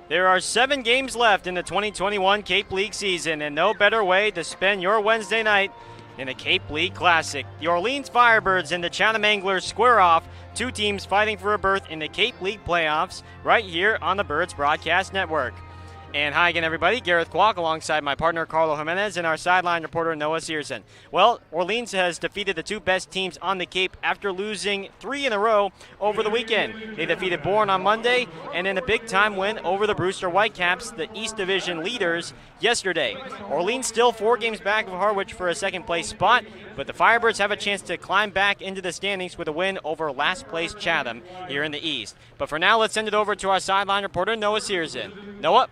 There are 7 games left in the 2021 Cape League season, and no better way to spend your Wednesday night in a Cape League Classic. The Orleans Firebirds and the Chatham Anglers square off, 2 teams fighting for a berth in the Cape League playoffs right here on the Birds Broadcast Network. And hi again, everybody. Garrett Kwok alongside my partner Carlo Jimenez and our sideline reporter Noah Searson. Well, Orleans has defeated the 2 best teams on the Cape after losing 3 in a row over the weekend. They defeated Bourne on Monday and in a big-time win over the Brewster Whitecaps, the East Division leaders, yesterday. Orleans still 4 games back of Harwich for a second-place spot, but the Firebirds have a chance to climb back into the standings with a win over last-place Chatham here in the East. But for now, let's send it over to our sideline reporter Noah Searson. Noah?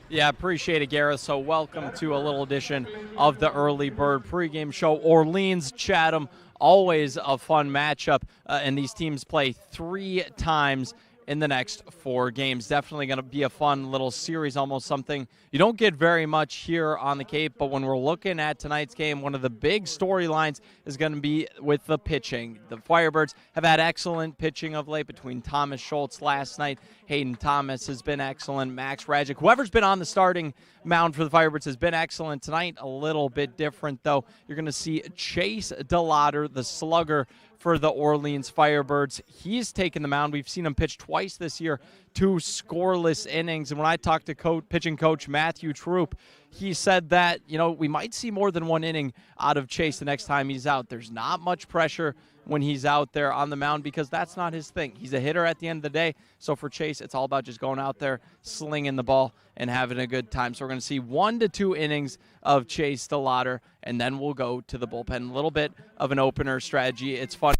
Yeah, appreciate it, Gareth. So welcome to a little edition of the Early Bird pregame show. Orleans, Chatham, always a fun matchup, and these teams play 3 times in the next 4 games. Definitely going to be a fun little series, almost something you don't get very much here on the Cape, but when we're looking at tonight's game, one of the big storylines is going to be with the pitching. The Firebirds have had excellent pitching of late between Thomas Schultz last night. Hayden Thomas has been excellent. Max Rajic, whoever's been on the starting mound for the Firebirds has been excellent. Tonight, a little bit different, though. You're going to see Chase DeLauder, the slugger for the Orleans Firebirds. He's taken the mound. We've seen him pitch twice this year, 2 scoreless innings. And when I talked to pitching coach Matthew Troop, he said that, we might see more than 1 inning out of Chase the next time he's out. There's not much pressure when he's out there on the mound because that's not his thing. He's a hitter at the end of the day. So for Chase, it's all about just going out there, slinging the ball, and having a good time. So we're going to see 1 to 2 innings of Chase DeLauder, and then we'll go to the bullpen. A little bit of an opener strategy. It's funny.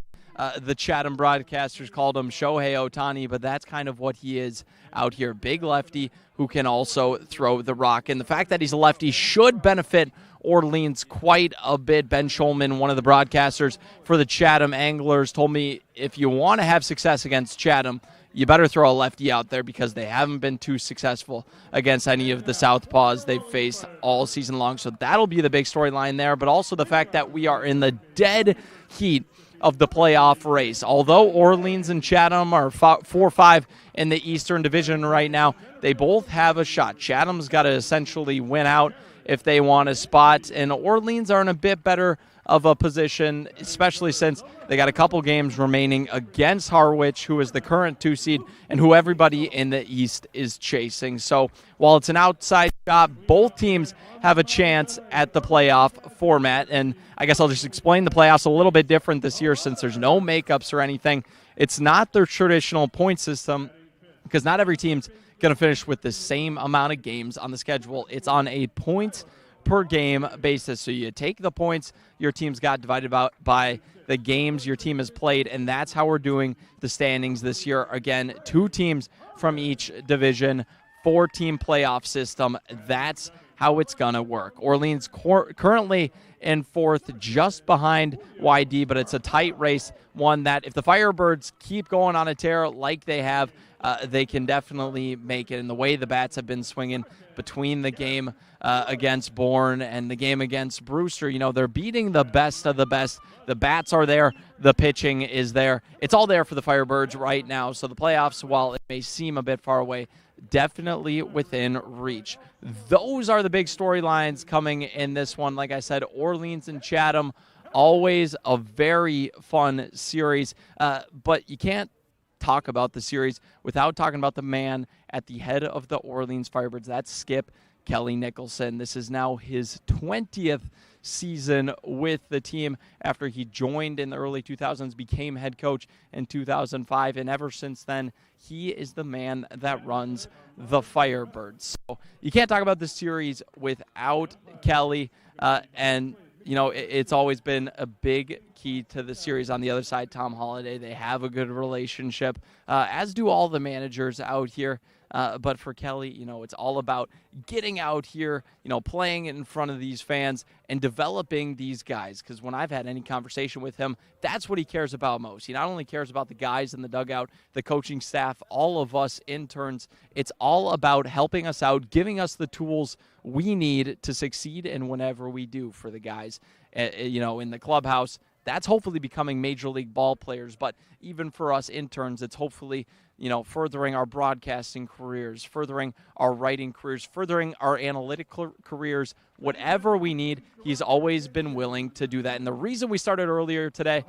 The Chatham broadcasters called him Shohei Ohtani, but that's kind of what he is out here. Big lefty who can also throw the rock. And the fact that he's a lefty should benefit Orleans quite a bit. Ben Schulman, one of the broadcasters for the Chatham Anglers, told me if you want to have success against Chatham, you better throw a lefty out there because they haven't been too successful against any of the southpaws they've faced all season long. So that'll be the big storyline there, but also the fact that we are in the dead heat of the playoff race. Although Orleans and Chatham are 4-5 in the Eastern Division right now, they both have a shot. Chatham's got to essentially win out if they want a spot, and Orleans are in a bit better of a position, especially since they got a couple games remaining against Harwich, who is the current 2 seed, and who everybody in the East is chasing. So while it's an outside shot, both teams have a chance at the playoff format. And I guess I'll just explain the playoffs a little bit different this year since there's no makeups or anything. It's not their traditional point system because not every team's going to finish with the same amount of games on the schedule. It's on a points per game basis. So you take the points your team's got divided by the games your team has played, and that's how we're doing the standings this year. Again, 2 teams from each division, 4-team playoff system. That's how it's going to work. Orleans currently in 4th, just behind YD, but it's a tight race, one that if the Firebirds keep going on a tear like they have, they can definitely make it. And the way the bats have been swinging between the game against Bourne and the game against Brewster, they're beating the best of the best. The bats are there. The pitching is there. It's all there for the Firebirds right now. So the playoffs, while it may seem a bit far away, definitely within reach. Those are the big storylines coming in this one. Like I said, Orleans and Chatham, always a very fun series. But you can't talk about the series without talking about the man at the head of the Orleans Firebirds. That's Skip Kelly Nicholson. This is now his 20th season with the team after he joined in the early 2000s, became head coach in 2005, and ever since then, he is the man that runs the Firebirds. So you can't talk about this series without Kelly, and it's always been a big key to the series. On the other side, Tom Holliday, they have a good relationship, as do all the managers out here. But for Kelly, it's all about getting out here, playing in front of these fans and developing these guys. Because when I've had any conversation with him, that's what he cares about most. He not only cares about the guys in the dugout, the coaching staff, all of us interns. It's all about helping us out, giving us the tools we need to succeed in whenever we do for the guys, in the clubhouse. That's hopefully becoming major league ball players. But even for us interns, it's hopefully, furthering our broadcasting careers, furthering our writing careers, furthering our analytic careers, whatever we need, he's always been willing to do that. And the reason we started earlier today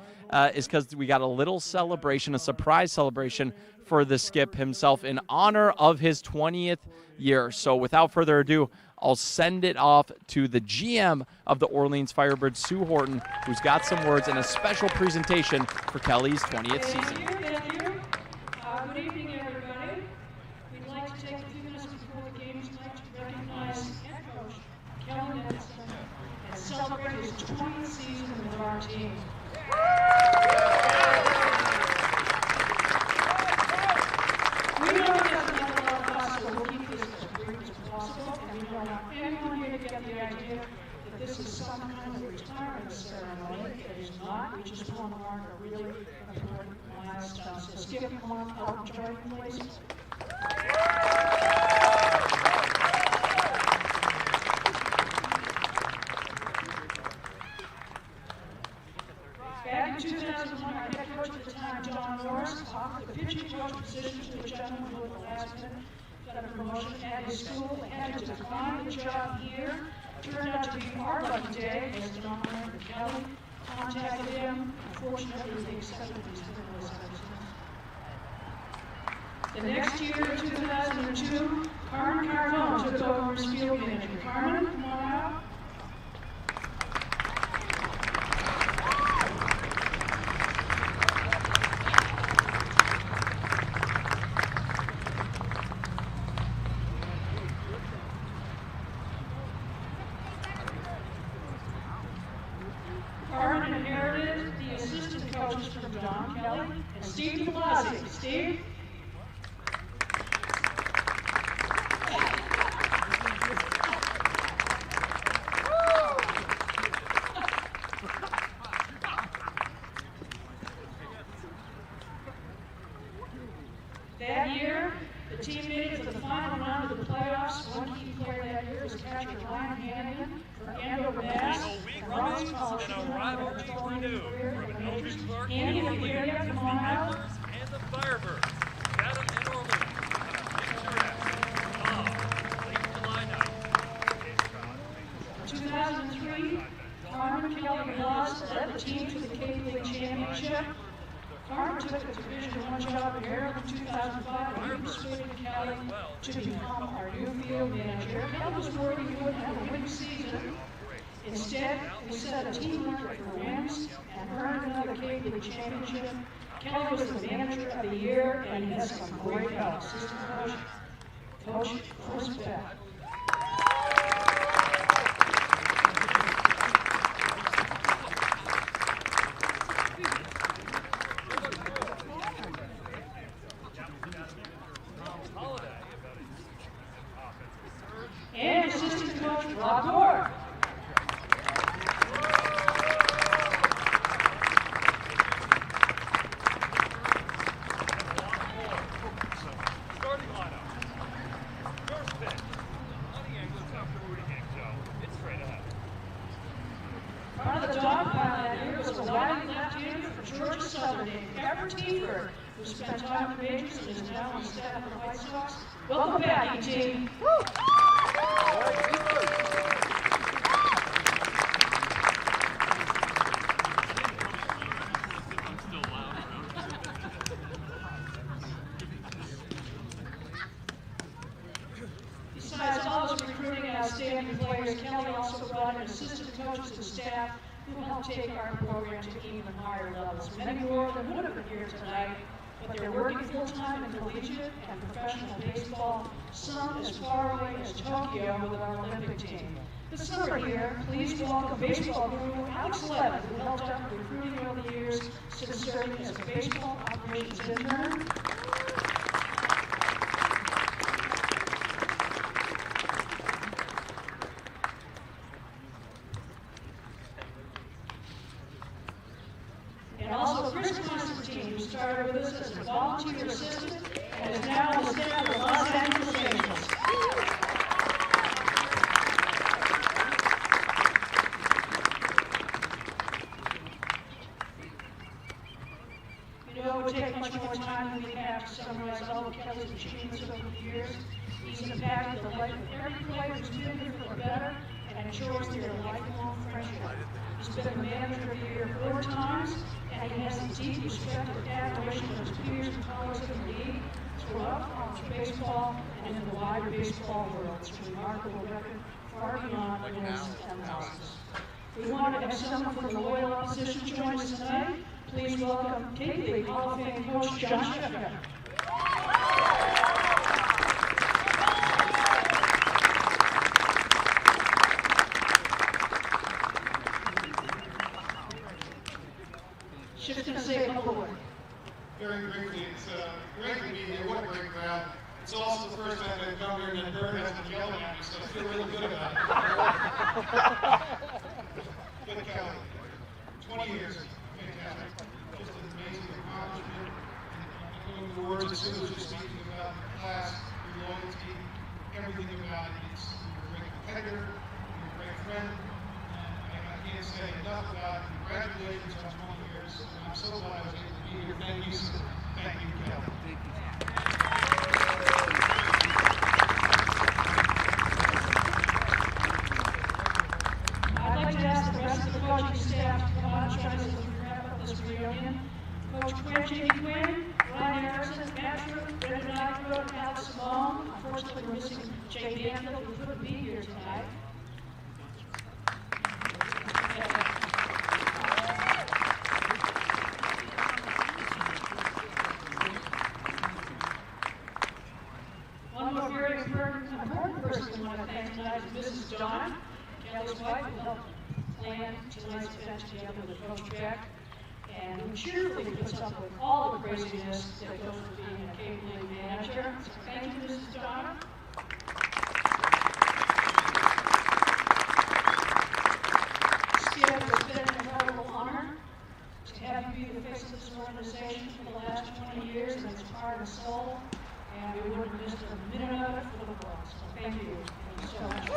is because we got a little celebration, a surprise celebration for the Skip himself in honor of his 20th year. So without further ado, I'll send it off to the GM of the Orleans Firebirds, Sue Horton, who's got some words and a special presentation for Kelly's 20th season. Thank you. Good evening, everybody. We'd like to take a few minutes before the game tonight to recognize head coach Kelly Nelson and celebrate his 20th season with our team. We know it doesn't have a lot of cost, so we'll keep this as brief as possible, and we don't want anyone here to get the idea that this is some kind of retirement ceremony. It is not. We just want to mark a really important milestone. So Skip, come on out and join me, please. Back in 2001, our head coach at the time, John Norris, offered the pitching coach position to a gentleman who at the last minute got a promotion at his school and had to decline the job here. Turned out to be our lucky day, as Don and Kelly contacted him. Unfortunately, he accepted his stimulus package. The next year, in 2002, Carmen Cardone took over as field manager. Carmen, come on out. Carmen inherited the assistant coaches from Don Kelly and Steve DeBlasio. Steve? That year, the team made it to the final round of the playoffs. One key player that year was catcher Ryan Hannigan for Andover, Mass. And Rollins College and a rivalry renewed from an Elvis Clark Hannigan, if you're here, come on out. and the Firebirds, Chatham and Orleans, late July night. 2003, Carmen Kelly Laws led the team to the Cape League Championship. Carmen took a Division I job in Maryland in 2005 and he persuaded Kelly to become our new field manager. Kelly was worried he wouldn't have a winning season. Instead, we set a team record for wins and earned another Cape League championship. Kelly was the manager of the year and he has some great help. Assistant coach, first back. And assistant coach Rob Moore. Starting lineup. First pitch. On the angle after pregame show. It's straight ahead. Part of the dog pile that year was a wily left-hander from Georgia Southern named Garrett Gillamette, who spent time with the majors and is now on staff of the White Sox. Welcome back, E.T. Besides all those recruiting and outstanding players, Kelly also brought in assistant coaches and staff who helped take our program to even higher levels. Many more than would have been here tonight, but they're working full-time in collegiate and professional baseball, some as far away as Tokyo with our Olympic team. This summer here, please welcome baseball guru Alex Levin, who helped out with recruiting over the years since serving as a baseball operations intern. And also Chris Constantine, who started with us as a volunteer assistant and is now on the staff of the Los Angeles Angels. You know, would take much more time than we have to summarize all of Kelly's achievements over the years. He's impacted the life of every player who's been here for the better and ensures their lifelong friendship. He's been the manager of the year 4 times, and he has the deep respect and admiration of his peers and colleagues in the league, throughout college baseball, and in the wider baseball world. It's a remarkable record, far beyond wins and losses. We wanted to have someone from the loyal opposition join us tonight. Please welcome Cape League Hall of Fame coach John Sheffield. Shifton, say hello. Very briefly, it's great to be here. What a great crowd. It's also the first time I've come here and that bird hasn't yelled at me, so I feel really good about it. Good Kelly. 20 years. Fantastic. Just an amazing accomplishment. And the words that Sue was just speaking about, your class, your loyalty, everything about it. You're a great competitor, you're a great friend, and I can't say enough about it. Congratulations on 20 years. I'm so glad I was able to be here. Thank you, sir. Thank you, Kelly. Thank you. I'd like to ask the rest of the coaching staff to come on and join us as we wrap up this reunion. Coach Quinn, Jamie Quinn, Ryan Harrison, Matt Drew, Brendan Nycrow, and Alex Simone. Unfortunately, we're missing Jay Danfield, who couldn't be here tonight. One more very important person we want to thank tonight is Mrs. Donna, Kelly's wife, who helped plan tonight's event together with Coach Beck, and who cheerfully puts up with all the craziness that goes with being a Cape League manager. So thank you, Mrs. Donna. Skip, it's been an incredible honor to have you be the face of this organization for the last 20 years, and it's heart and soul, and we wouldn't miss a minute of it for the world. So thank you. Thank you so much.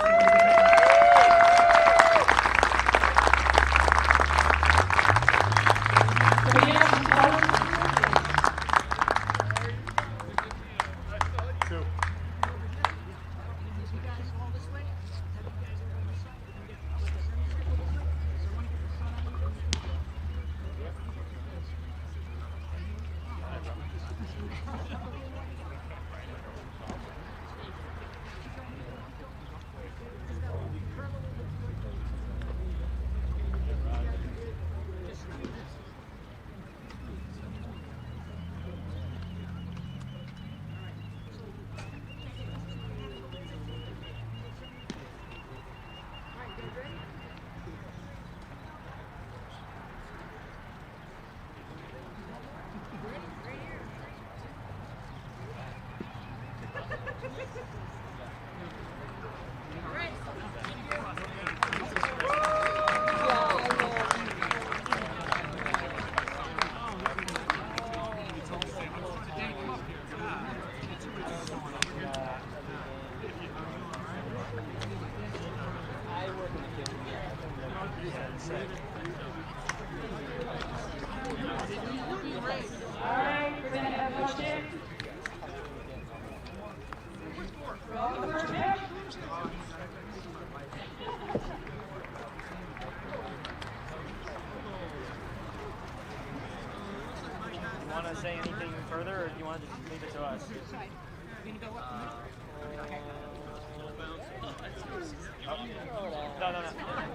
Want to say anything further, or do you want to just leave it to us?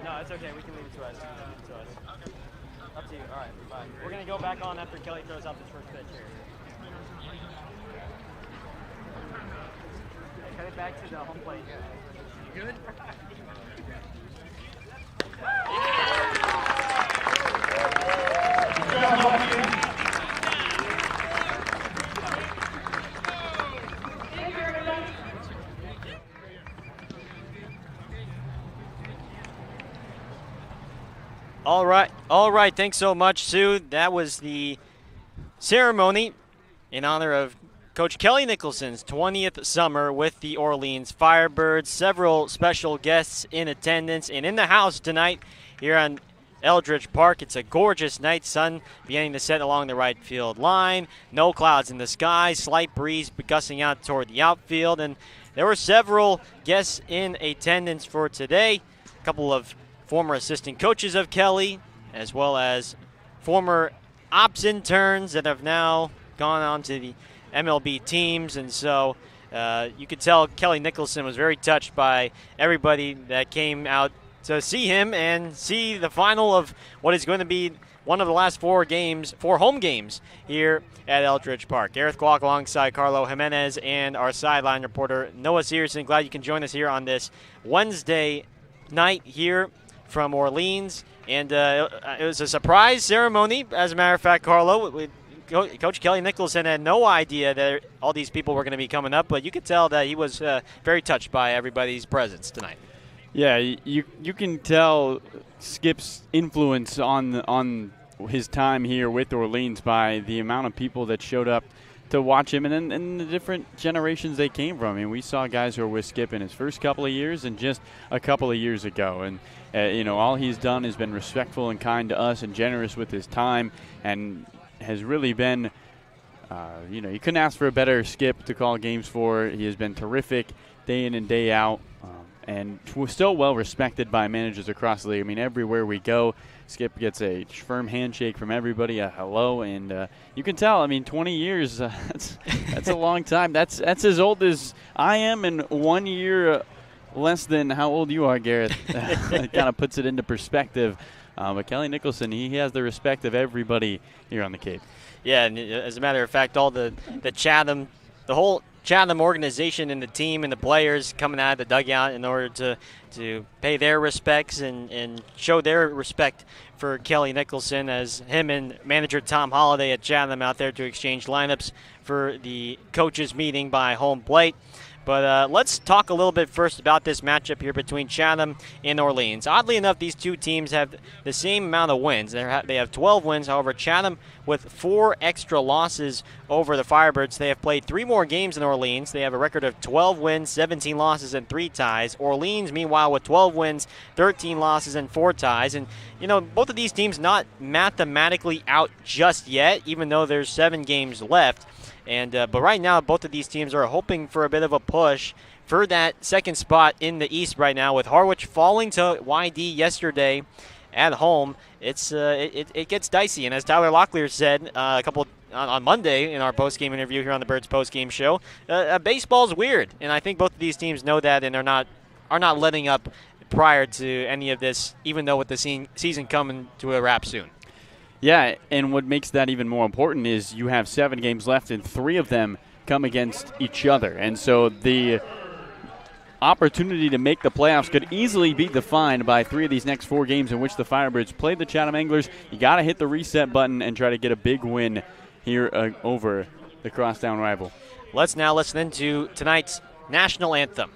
No, it's okay. We can leave it to us. Up to you. All right, bye. We're going to go back on after Kelly throws out this first pitch here. Okay, cut it back to the home plate. You good? All right. Thanks so much, Sue. That was the ceremony in honor of Coach Kelly Nicholson's 20th summer with the Orleans Firebirds. Several special guests in attendance and in the house tonight here on Eldridge Park. It's a gorgeous night, sun beginning to set along the right field line. No clouds in the sky, slight breeze gusting out toward the outfield, and there were several guests in attendance for today. A couple of former assistant coaches of Kelly, as well as former ops interns that have now gone on to the MLB teams, and so you could tell Kelly Nicholson was very touched by everybody that came out to see him and see the final of what is going to be one of the last four home games here at Eldridge Park. Gareth Glock alongside Carlo Jimenez and our sideline reporter Noah Searson. Glad you can join us here on this Wednesday night here from Orleans. And it was a surprise ceremony, as a matter of fact, Carlo. Coach Kelly Nicholson had no idea that all these people were going to be coming up, but you could tell that he was very touched by everybody's presence tonight. Yeah, you can tell Skip's influence on his time here with Orleans by the amount of people that showed up to watch him and the different generations they came from. I mean, we saw guys who were with Skip in his first couple of years and just a couple of years ago. And, all he's done has been respectful and kind to us and generous with his time and has really been, you couldn't ask for a better Skip to call games for. He has been terrific day in and day out. And we're still well respected by managers across the league. I mean, everywhere we go, Skip gets a firm handshake from everybody, a hello, and you can tell. I mean, 20 years, that's a long time. That's as old as I am, and 1 year less than how old you are, Garrett. It kind of puts it into perspective. But Kelly Nicholson, he has the respect of everybody here on the Cape. Yeah, and as a matter of fact, all the Chatham, the whole Chatham organization and the team and the players coming out of the dugout in order to pay their respects and show their respect for Kelly Nicholson, as him and manager Tom Holliday at Chatham out there to exchange lineups for the coaches meeting by home plate. But let's talk a little bit first about this matchup here between Chatham and Orleans. Oddly enough, these two teams have the same amount of wins. They have 12 wins. However, Chatham with 4 extra losses over the Firebirds. They have played 3 more games than Orleans. They have a record of 12 wins, 17 losses, and 3 ties. Orleans, meanwhile, with 12 wins, 13 losses, and 4 ties. And, both of these teams not mathematically out just yet, even though there's 7 games left. But right now, both of these teams are hoping for a bit of a push for that second spot in the East right now, with Harwich falling to YD yesterday at home. It gets dicey, and as Tyler Locklear said on Monday in our post-game interview here on the Birds post-game show, baseball's weird, and I think both of these teams know that and are not letting up prior to any of this, even though with the season coming to a wrap soon. Yeah, and what makes that even more important is you have 7 games left, and 3 of them come against each other. And so the opportunity to make the playoffs could easily be defined by 3 of these next 4 games in which the Firebirds play the Chatham Anglers. You got to hit the reset button and try to get a big win here over the crosstown rival. Let's now listen into tonight's national anthem.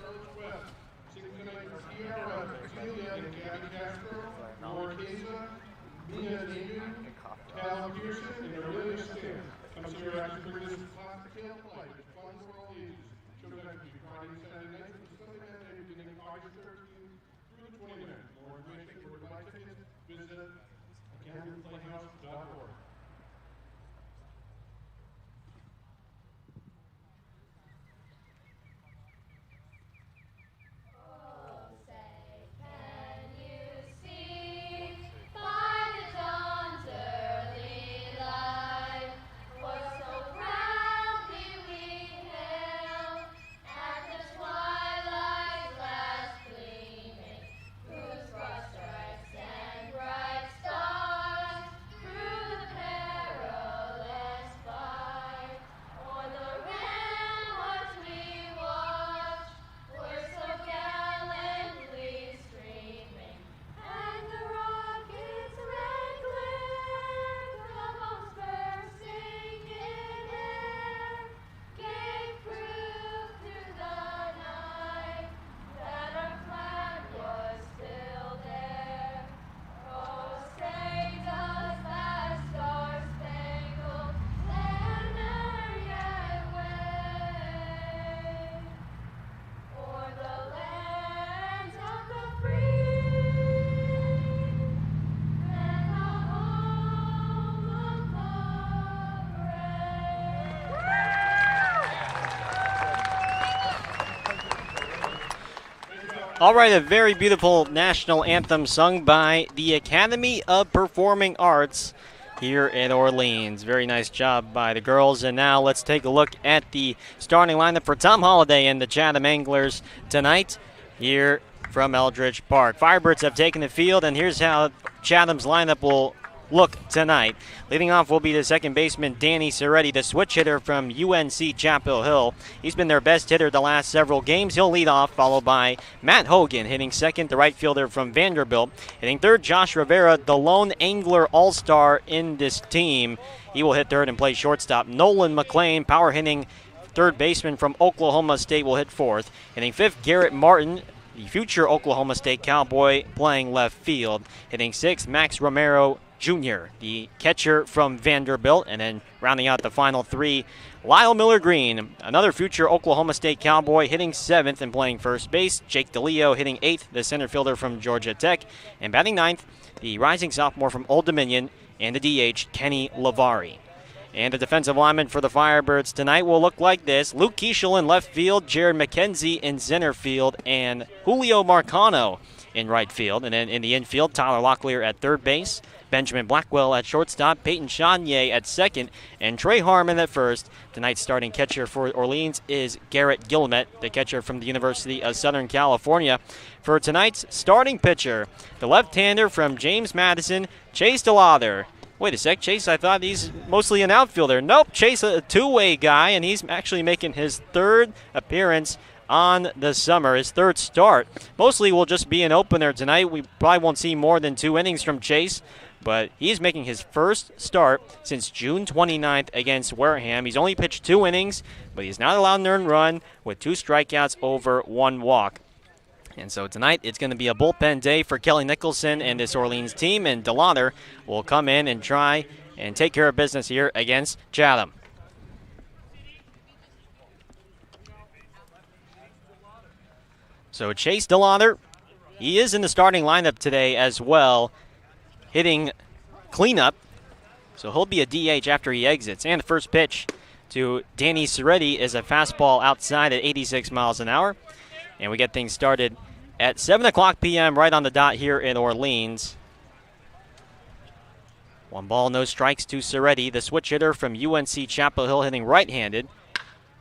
All right, a very beautiful national anthem sung by the Academy of Performing Arts here in Orleans. Very nice job by the girls. And now let's take a look at the starting lineup for Tom Holliday and the Chatham Anglers tonight here from Eldridge Park. Firebirds have taken the field, and here's how Chatham's lineup will look tonight. Leading off will be the second baseman, Danny Soretti, the switch hitter from UNC Chapel Hill. He's been their best hitter the last several games. He'll lead off, followed by Matt Hogan hitting second, the right fielder from Vanderbilt. Hitting third, Josh Rivera, the lone angler all-star in this team. He will hit third and play shortstop. Nolan McLean, power hitting third baseman from Oklahoma State, will hit fourth. Hitting fifth, Garrett Martin, the future Oklahoma State Cowboy, playing left field. Hitting sixth, Max Romero Jr., the catcher from Vanderbilt. And then rounding out the final three, Lyle Miller Green, another future Oklahoma State Cowboy, hitting seventh and playing first base. Jake DeLeo hitting eighth, the center fielder from Georgia Tech. And batting ninth, the rising sophomore from Old Dominion and the DH, Kenny Lavari. And the defensive linemen for the Firebirds tonight will look like this: Luke Keschel in left field, Jared Mckenzie in center field, and Julio Marcano in right field. And then in the infield, Tyler Locklear at third base, Benjamin Blackwell at shortstop, Peyton Chanier at second, and Trey Harmon at first. Tonight's starting catcher for Orleans is Garrett Gillamette, the catcher from the University of Southern California. For tonight's starting pitcher, the left-hander from James Madison, Chase DeLauder. Wait a sec, Chase, I thought he's mostly an outfielder. Nope, Chase a two-way guy, and he's actually making his third appearance on the summer, his third start. Mostly will just be an opener tonight. We probably won't see more than 2 innings from Chase, but he's making his first start since June 29th against Wareham. He's only pitched 2 innings, but he's not allowed an earned run with 2 strikeouts over 1 walk. And so tonight it's going to be a bullpen day for Kelly Nicholson and this Orleans team, and DeLauder will come in and try and take care of business here against Chatham. So Chase DeLauder, he is in the starting lineup today as well, hitting cleanup. So he'll be a DH after he exits. And the first pitch to Danny Soretti is a fastball outside at 86 miles an hour. And we get things started at 7 o'clock p.m. right on the dot here in Orleans. 1 ball, no strikes to Soretti, the switch hitter from UNC Chapel Hill, hitting right-handed.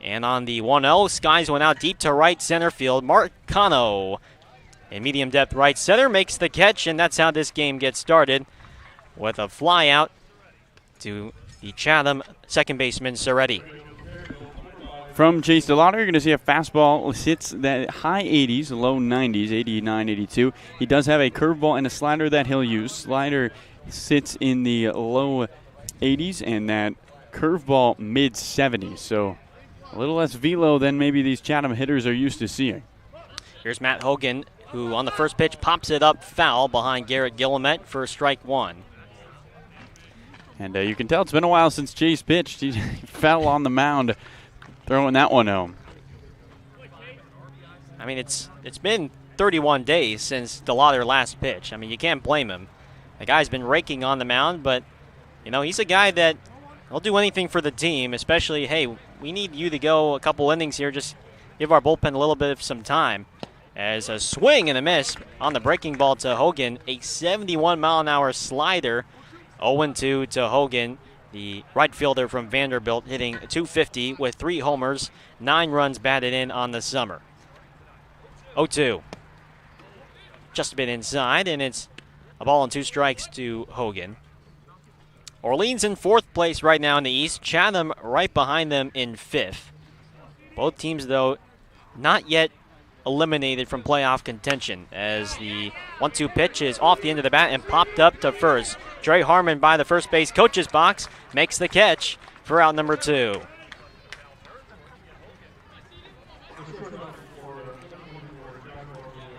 And on the 1-0, skies went out deep to right center field. Marcano in medium depth right center makes the catch, and that's how this game gets started with a fly out to the Chatham second baseman Soretti. From Chase DeLauder, you're going to see a fastball sits that high 80s, low 90s, 89, 82. He does have a curveball and a slider that he'll use. Slider sits in the low 80s, and that curveball mid 70s. So a little less velo than maybe these Chatham hitters are used to seeing. Here's Matt Hogan, who on the first pitch pops it up foul behind Garrett Gillamette for strike 1. And you can tell it's been a while since Chase pitched. He fell on the mound throwing that one home. I mean, it's been 31 days since DeLauder last pitched. I mean, you can't blame him. The guy's been raking on the mound, but, you know, he's a guy that will do anything for the team, especially, hey, we need you to go a couple innings here, just give our bullpen a little bit of some time. As a swing and a miss on the breaking ball to Hogan, a 71-mile-an-hour slider, 0-2 to Hogan, the right fielder from Vanderbilt, hitting .250 with 3 homers, 9 runs batted in on the summer. 0-2. Just a bit inside, and it's a ball and 2 strikes to Hogan. Orleans in 4th place right now in the East. Chatham right behind them in 5th. Both teams, though, not yet eliminated from playoff contention, as the 1-2 pitch is off the end of the bat and popped up to first. Trey Harmon by the first base coach's box makes the catch for out number 2.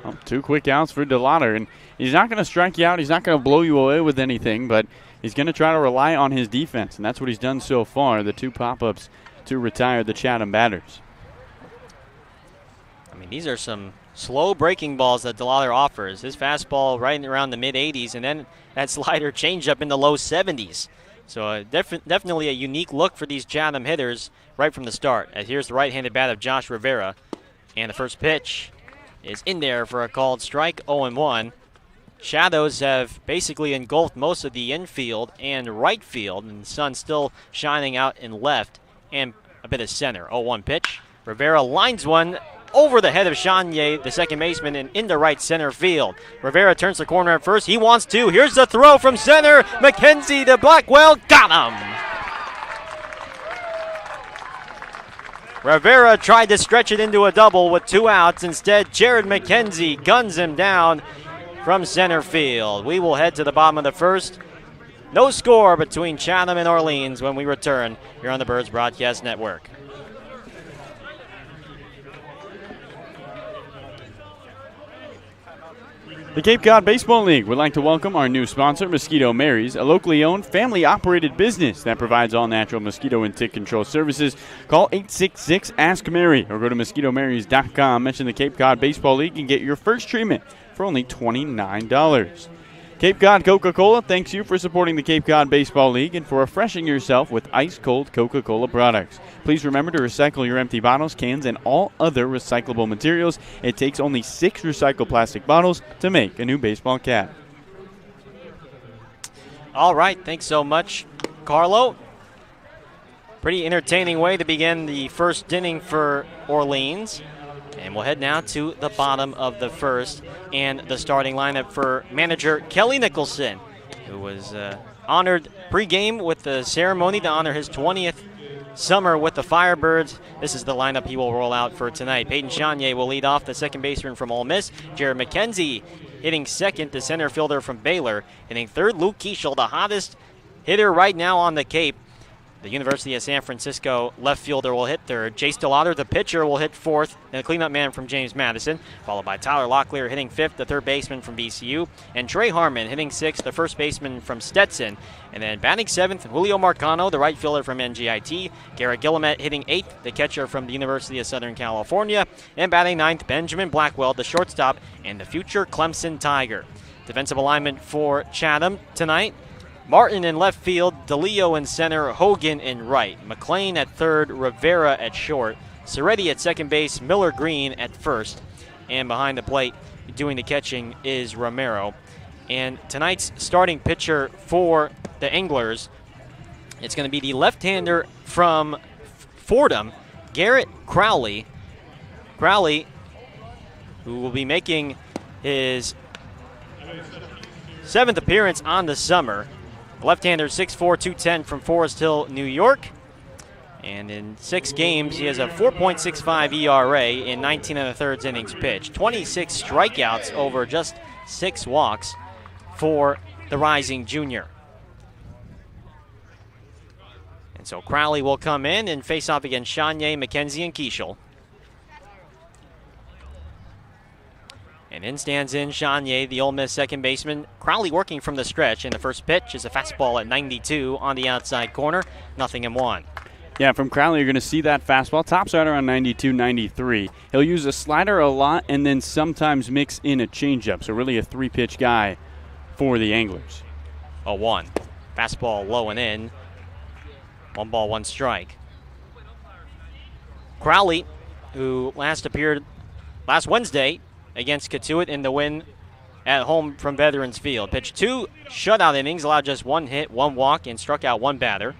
Well, 2 quick outs for DeLauder, and he's not going to strike you out. He's not going to blow you away with anything, but he's going to try to rely on his defense, and that's what he's done so far, the 2 pop-ups to retire the Chatham batters. I mean, these are some slow breaking balls that DeLauder offers. His fastball right around the mid-80s, and then that slider changeup in the low 70s. So definitely a unique look for these Chatham hitters right from the start. As here's the right-handed bat of Josh Rivera. And the first pitch is in there for a called strike, 0-1. Shadows have basically engulfed most of the infield and right field, and the sun still shining out in left and a bit of center. 0-1 pitch. Rivera lines one over the head of Chanier, the second baseman, and into right center field. Rivera turns the corner at first. He wants to. Here's the throw from center. Mckenzie to Blackwell. Got him! Rivera tried to stretch it into a double with 2 outs. Instead, Jared Mckenzie guns him down from center field. We will head to the bottom of the first. No score between Chatham and Orleans when we return here on the Birds Broadcast Network. The Cape Cod Baseball League would like to welcome our new sponsor, Mosquito Mary's, a locally owned, family-operated business that provides all natural mosquito and tick control services. Call 866-ASK-MARY or go to mosquitomarys.com. Mention the Cape Cod Baseball League and get your first treatment for only $29. Cape Cod Coca-Cola thanks you for supporting the Cape Cod Baseball League and for refreshing yourself with ice-cold Coca-Cola products. Please remember to recycle your empty bottles, cans, and all other recyclable materials. It takes only 6 recycled plastic bottles to make a new baseball cap. All right, thanks so much, Carlo. Pretty entertaining way to begin the first inning for Orleans. And we'll head now to the bottom of the first and the starting lineup for manager Kelly Nicholson, who was honored pregame with the ceremony to honor his 20th summer with the Firebirds. This is the lineup he will roll out for tonight. Peyton Chanier will lead off, the second baseman from Ole Miss. Jared Mckenzie hitting second, the center fielder from Baylor. Hitting third, Luke Keschel, the hottest hitter right now on the Cape. The University of San Francisco left fielder will hit third. Jay Stillater, the pitcher, will hit fourth. And the cleanup man from James Madison, followed by Tyler Locklear hitting fifth, the third baseman from VCU. And Trey Harmon hitting sixth, the first baseman from Stetson. And then batting seventh, Julio Marcano, the right fielder from NGIT. Garrett Gillamette hitting eighth, the catcher from the University of Southern California. And batting ninth, Benjamin Blackwell, the shortstop, and the future Clemson Tiger. Defensive alignment for Chatham tonight: Martin in left field, DeLeo in center, Hogan in right, McLean at third, Rivera at short, Soretti at second base, Miller Green at first, and behind the plate doing the catching is Romero. And tonight's starting pitcher for the Anglers, it's going to be the left-hander from Fordham, Garrett Crowley. Crowley, who will be making his 7th appearance on the summer. Left-hander, 6'4", 210 from Forest Hill, New York. And in 6 games, he has a 4.65 ERA in 19 1/3 innings pitched. 26 strikeouts over just 6 walks for the rising junior. And so Crowley will come in and face off against Chanier, Mckenzie, and Keschel. And in stands in Chanier, the Ole Miss second baseman. Crowley working from the stretch, and the first pitch is a fastball at 92 on the outside corner. 0-1. Yeah, from Crowley, you're going to see that fastball. Tops right around 92, 93. He'll use a slider a lot and then sometimes mix in a changeup. So really a 3-pitch guy for the Anglers. 0-1. Fastball low and in. 1 ball, 1 strike. Crowley, who last appeared last Wednesday against Catuit in the win at home from Veterans Field. Pitched 2 shutout innings, allowed just 1 hit, 1 walk, and struck out 1 batter.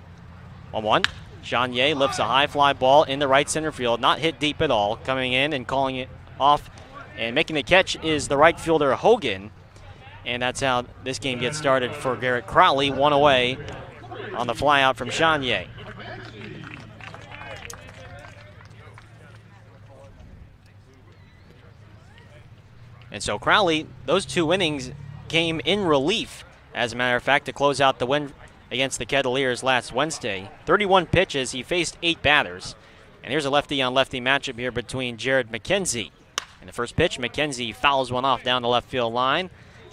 1-1. Chanier lifts a high fly ball in the right center field, not hit deep at all. Coming in and calling it off and making the catch is the right fielder Hogan. And that's how this game gets started for Garrett Crowley. 1 away on the fly out from Chanier. And so Crowley, those 2 innings came in relief, as a matter of fact, to close out the win against the Kettleers last Wednesday. 31 pitches, he faced 8 batters. And here's a lefty-on-lefty matchup here between Jared Mckenzie. And the first pitch, Mckenzie fouls one off down the left field line.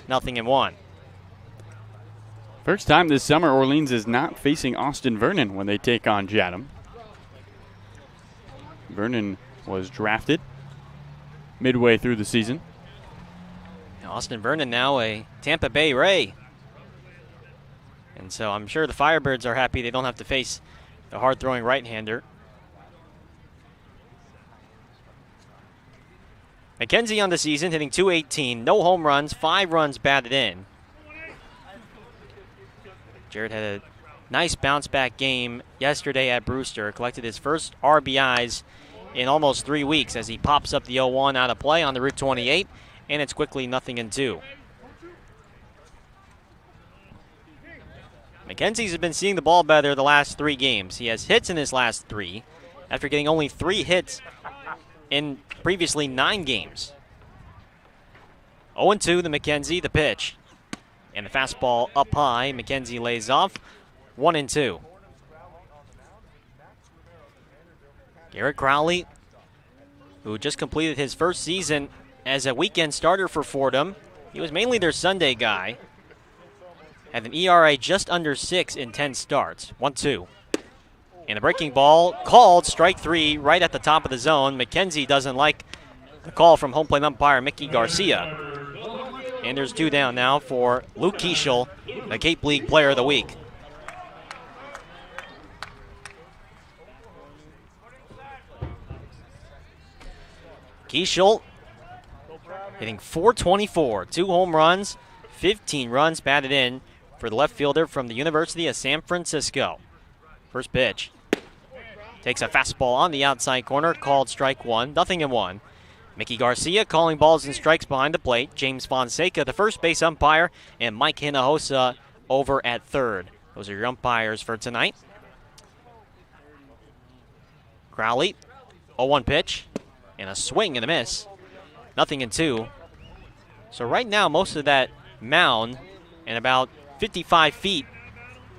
0-1. First time this summer, Orleans is not facing Austin Vernon when they take on Chatham. Vernon was drafted midway through the season. Austin Vernon now a Tampa Bay Ray. And so I'm sure the Firebirds are happy they don't have to face the hard-throwing right-hander. Mckenzie on the season hitting .218, no home runs, 5 runs batted in. Garrett had a nice bounce-back game yesterday at Brewster, collected his first RBIs in almost 3 weeks as he pops up the 0-1 out of play on the Route 28, and it's quickly 0-2. Mckenzie's been seeing the ball better the last 3 games. He has hits in his last 3 after getting only 3 hits in previously 9 games. 0-2 to Mckenzie, the pitch. And the fastball up high. Mckenzie lays off. 1-2. Garrett Crowley, who just completed his first season as a weekend starter for Fordham. He was mainly their Sunday guy. Had an ERA just under 6 in 10 starts. 1-2. And the breaking ball called, strike 3 right at the top of the zone. Mckenzie doesn't like the call from home plate umpire Mickey Garcia. And there's 2 down now for Luke Keschel, the Cape League Player of the Week. Keschel hitting .424, 2 home runs, 15 runs batted in for the left fielder from the University of San Francisco. First pitch. Takes a fastball on the outside corner, called strike 1, 0-1. Mickey Garcia calling balls and strikes behind the plate. James Fonseca, the first base umpire, and Mike Hinojosa over at third. Those are your umpires for tonight. Crowley, 0-1 pitch, and a swing and a miss. 0-2. So right now, most of that mound and about 55 feet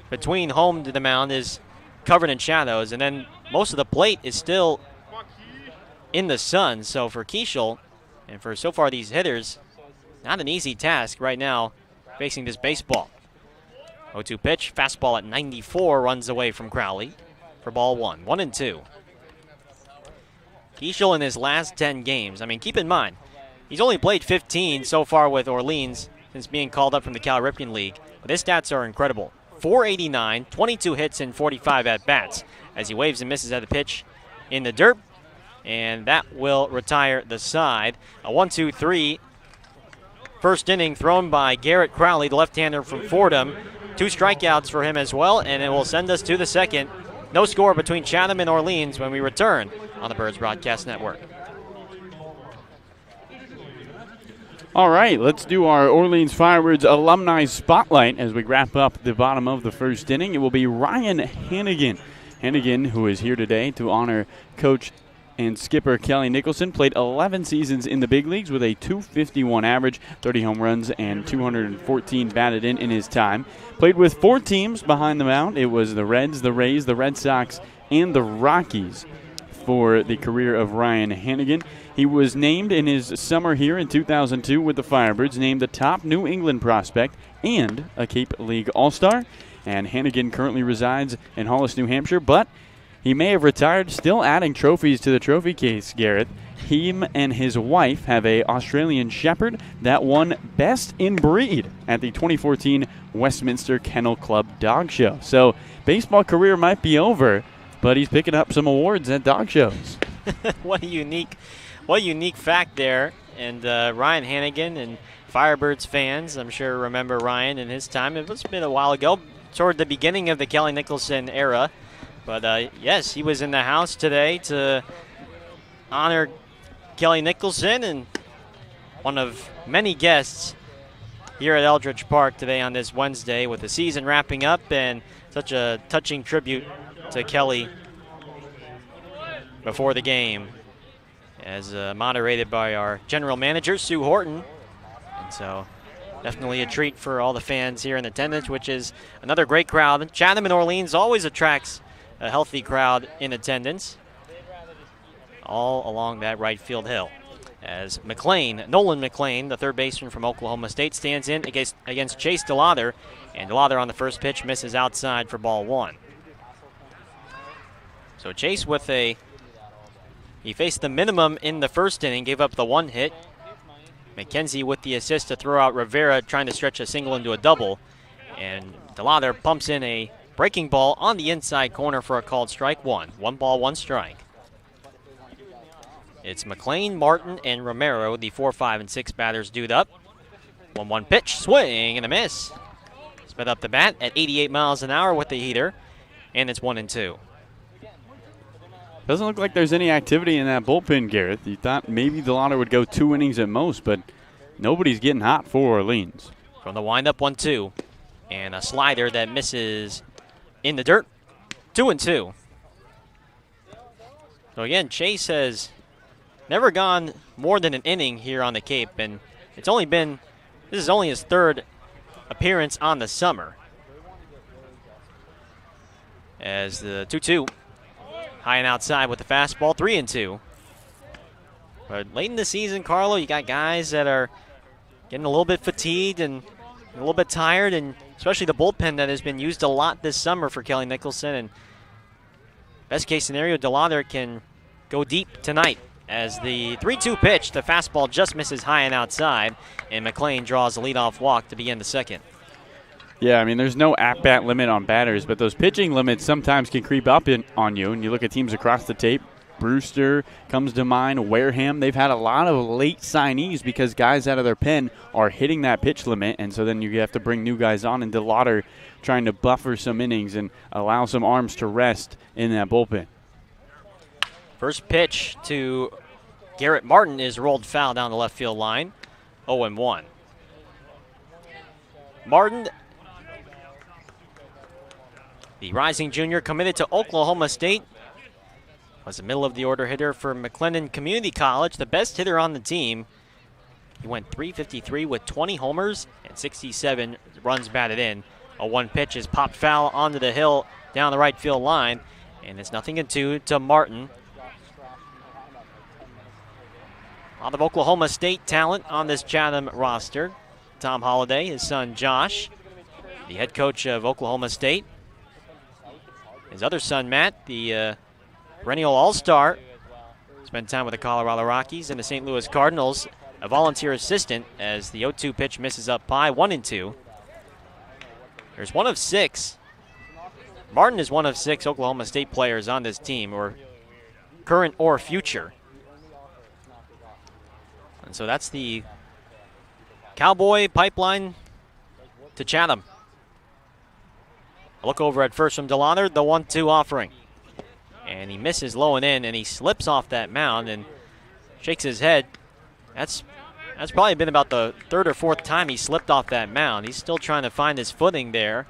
between home to the mound is covered in shadows, and then most of the plate is still in the sun. So for Keschel and for so far these hitters, not an easy task right now facing this baseball. 0-2 pitch, fastball at 94 runs away from Crowley for ball 1. 1-2. Keschel in his last 10 games, I mean, keep in mind, he's only played 15 so far with Orleans since being called up from the Cal Ripken League, but his stats are incredible. .489, 22 hits and 45 at-bats as he waves and misses at the pitch in the dirt, and that will retire the side. A 1-2-3 first inning thrown by Garrett Crowley, the left-hander from Fordham. 2 strikeouts for him as well, and it will send us to the second. No score between Chatham and Orleans when we return on the Birds Broadcast Network. All right, let's do our Orleans Firebirds Alumni Spotlight as we wrap up the bottom of the first inning. It will be Ryan Hannigan. Hannigan, who is here today to honor Coach and skipper Kelly Nicholson, played 11 seasons in the big leagues with a .251 average, 30 home runs, and 214 batted in his time. Played with 4 teams behind the mound. It was the Reds, the Rays, the Red Sox, and the Rockies for the career of Ryan Hannigan. He was named in his summer here in 2002 with the Firebirds, named the top New England prospect and a Cape League All-Star. And Hannigan currently resides in Hollis, New Hampshire, but he may have retired, still adding trophies to the trophy case, Garrett. Him and his wife have a Australian Shepherd that won Best in Breed at the 2014 Westminster Kennel Club Dog Show. So baseball career might be over, but he's picking up some awards at dog shows. What a unique fact there. And Ryan Hannigan and Firebirds fans, I'm sure, remember Ryan in his time. It was been a while ago, toward the beginning of the Kelly Nicholson era. But yes, he was in the house today to honor Kelly Nicholson, and one of many guests here at Eldridge Park today on this Wednesday with the season wrapping up, and such a touching tribute to Kelly before the game, as moderated by our general manager, Sue Horton. And so definitely a treat for all the fans here in attendance, which is another great crowd. Chatham and Orleans always attracts a healthy crowd in attendance all along that right field hill. As Nolan McLean, the third baseman from Oklahoma State, stands in against Chase DeLather, and DeLather on the first pitch misses outside for ball 1. So Chase he faced the minimum in the first inning, gave up the 1 hit. Mckenzie with the assist to throw out Rivera, trying to stretch a single into a double. And DeLather pumps in a breaking ball on the inside corner for a called strike 1. 1 ball, 1 strike. It's McLean, Martin, and Romero, the 4, 5, and 6 batters due up. 1-1 pitch, swing and a miss. Sped up the bat at 88 miles an hour with the heater, and it's 1-2. Doesn't look like there's any activity in that bullpen, Garrett. You thought maybe DeLauder would go 2 innings at most, but nobody's getting hot for Orleans. From the windup, 1-2. And a slider that misses in the dirt. 2-2. So again, Chase has never gone more than an inning here on the Cape, and this is only his 3rd appearance on the summer. As the 2-2, high and outside with the fastball, 3-2. But late in the season, Carlo, you got guys that are getting a little bit fatigued and a little bit tired, and especially the bullpen that has been used a lot this summer for Kelly Nicholson. And best case scenario, DeLauder can go deep tonight. As the 3-2 pitch, the fastball just misses high and outside, and McLean draws a leadoff walk to begin the second. Yeah, I mean, there's no at-bat limit on batters, but those pitching limits sometimes can creep up on you. And you look at teams across the tape, Brewster comes to mind, Wareham. They've had a lot of late signees because guys out of their pen are hitting that pitch limit, and so then you have to bring new guys on, and DeLauder trying to buffer some innings and allow some arms to rest in that bullpen. First pitch to Garrett Martin is rolled foul down the left field line, 0-1. Martin, the rising junior committed to Oklahoma State, was the middle of the order hitter for McLennan Community College, the best hitter on the team. He went .353 with 20 homers and 67 runs batted in. A 1 pitch is popped foul onto the hill down the right field line, and it's 0-2 to Martin. A lot of Oklahoma State talent on this Chatham roster. Tom Holliday, his son Josh, the head coach of Oklahoma State. His other son Matt, the perennial all-star, spent time with the Colorado Rockies and the St. Louis Cardinals, a volunteer assistant as the 0-2 pitch misses up high, 1-2. There's one of 6. Martin is one of 6 Oklahoma State players on this team, or current or future. And so that's the Cowboy pipeline to Chatham. A look over at first from DeLauder, the 1-2 offering. And he misses low and in, and he slips off that mound and shakes his head. That's probably been about the 3rd or 4th time he slipped off that mound. He's still trying to find his footing there.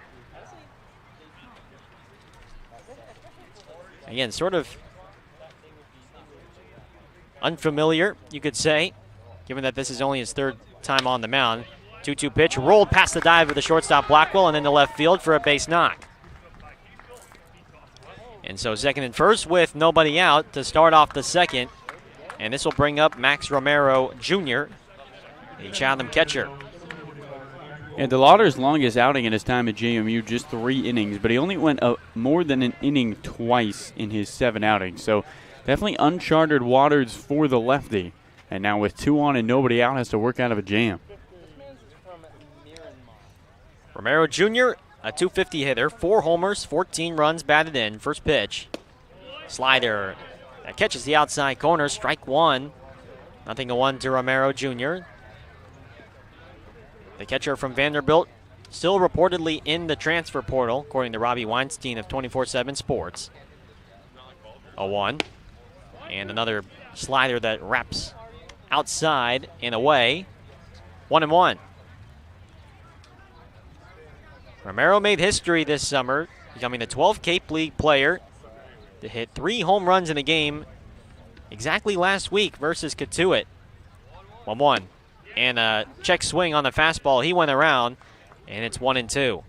Again, sort of unfamiliar, you could say, given that this is only his 3rd time on the mound. 2-2 pitch, rolled past the dive of the shortstop Blackwell and then to left field for a base knock. And so second and first with nobody out to start off the second. And this will bring up Max Romero Jr., the Chatham catcher. And DeLauder's longest outing in his time at JMU, just 3 innings, but he only went more than an inning twice in his 7 outings. So definitely uncharted waters for the lefty. And now with 2 on and nobody out, has to work out of a jam. Romero Jr., a .250 hitter, 4 homers, 14 runs batted in. First pitch, slider that catches the outside corner, strike 1. 0-1 to Romero Jr. The catcher from Vanderbilt still reportedly in the transfer portal, according to Robbie Weinstein of 24/7 Sports. 0-1, and another slider that wraps outside and away. 1-1. Romero made history this summer, becoming the 12th Cape League player to hit 3 home runs in a game exactly last week versus Catuit. 1-1. And a check swing on the fastball. He went around, and it's 1-2.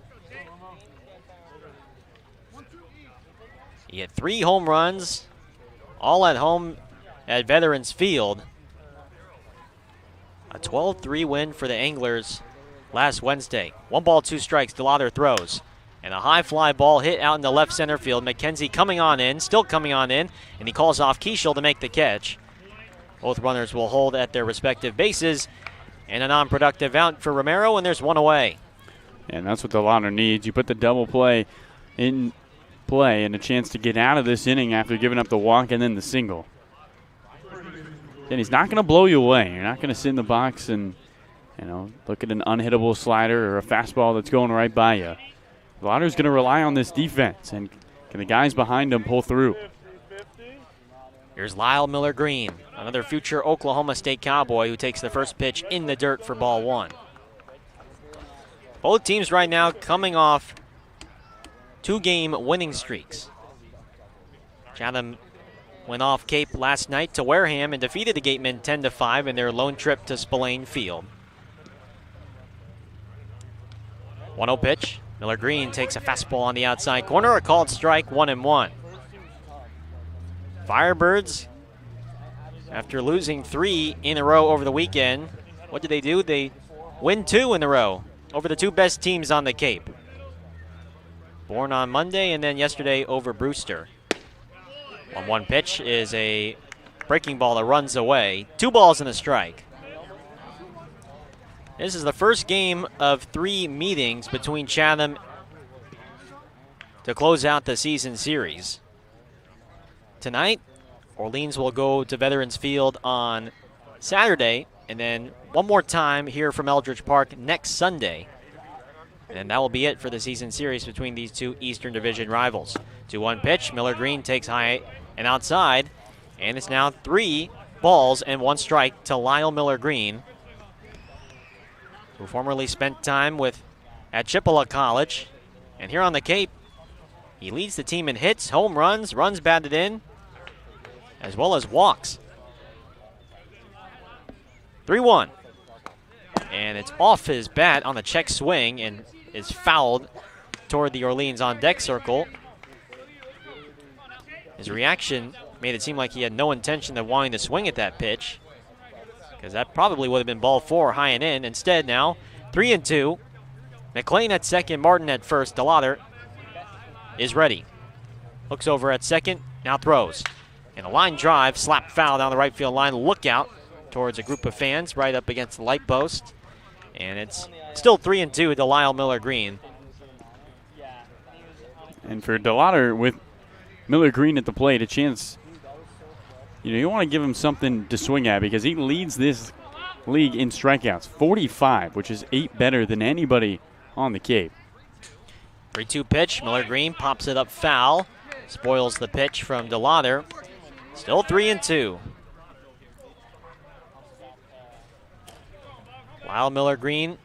He hit 3 home runs, all at home at Veterans Field. A 12-3 win for the Anglers last Wednesday. 1 ball, 2 strikes. DeLauder throws. And a high fly ball hit out in the left center field. Mckenzie coming on in, still coming on in, and he calls off Keschel to make the catch. Both runners will hold at their respective bases. And a non-productive out for Romero, and there's 1 away. And that's what DeLauder needs. You put the double play in play and a chance to get out of this inning after giving up the walk and then the single. And he's not going to blow you away. You're not going to sit in the box and, look at an unhittable slider or a fastball that's going right by you. DeLauder's going to rely on this defense, and can the guys behind him pull through? Here's Lyle Miller Green, another future Oklahoma State Cowboy who takes the first pitch in the dirt for ball one. Both teams right now coming off 2-game winning streaks. Chatham went off Cape last night to Wareham and defeated the Gatemen 10-5 in their lone trip to Spillane Field. 1-0 pitch. Miller Green takes a fastball on the outside corner, a called strike, 1-1. Firebirds, after losing 3 in a row over the weekend, what did they do? They win 2 in a row over the 2 best teams on the Cape. Born on Monday and then yesterday over Brewster. 1-1 pitch is a breaking ball that runs away. 2 balls and a strike. This is the first game of 3 meetings between Chatham to close out the season series. Tonight, Orleans will go to Veterans Field on Saturday, and then one more time here from Eldridge Park next Sunday. And that will be it for the season series between these 2 Eastern Division rivals. 2-1 pitch, Miller Green takes high and outside, and it's now 3 balls and 1 strike to Lyle Miller Green, who formerly spent time at Chippewa College. And here on the Cape, he leads the team in hits, home runs, runs batted in, as well as walks. 3-1. And it's off his bat on the check swing and is fouled toward the Orleans on deck circle. His reaction made it seem like he had no intention of wanting to swing at that pitch, because that probably would have been ball 4 high and in. Instead now, 3-2. McLean at second, Martin at first. DeLauder is ready. Looks over at second, now throws. And a line drive, slap foul down the right field line. Look out towards a group of fans right up against the light post. And it's still 3-2 to Lyle Miller Green. And for DeLauder, with Miller Green at the plate, a chance, you want to give him something to swing at, because he leads this league in strikeouts, 45, which is 8 better than anybody on the Cape. 3-2 pitch, Miller Green pops it up foul, spoils the pitch from DeLauder. Still 3-2. Lyle Miller Green,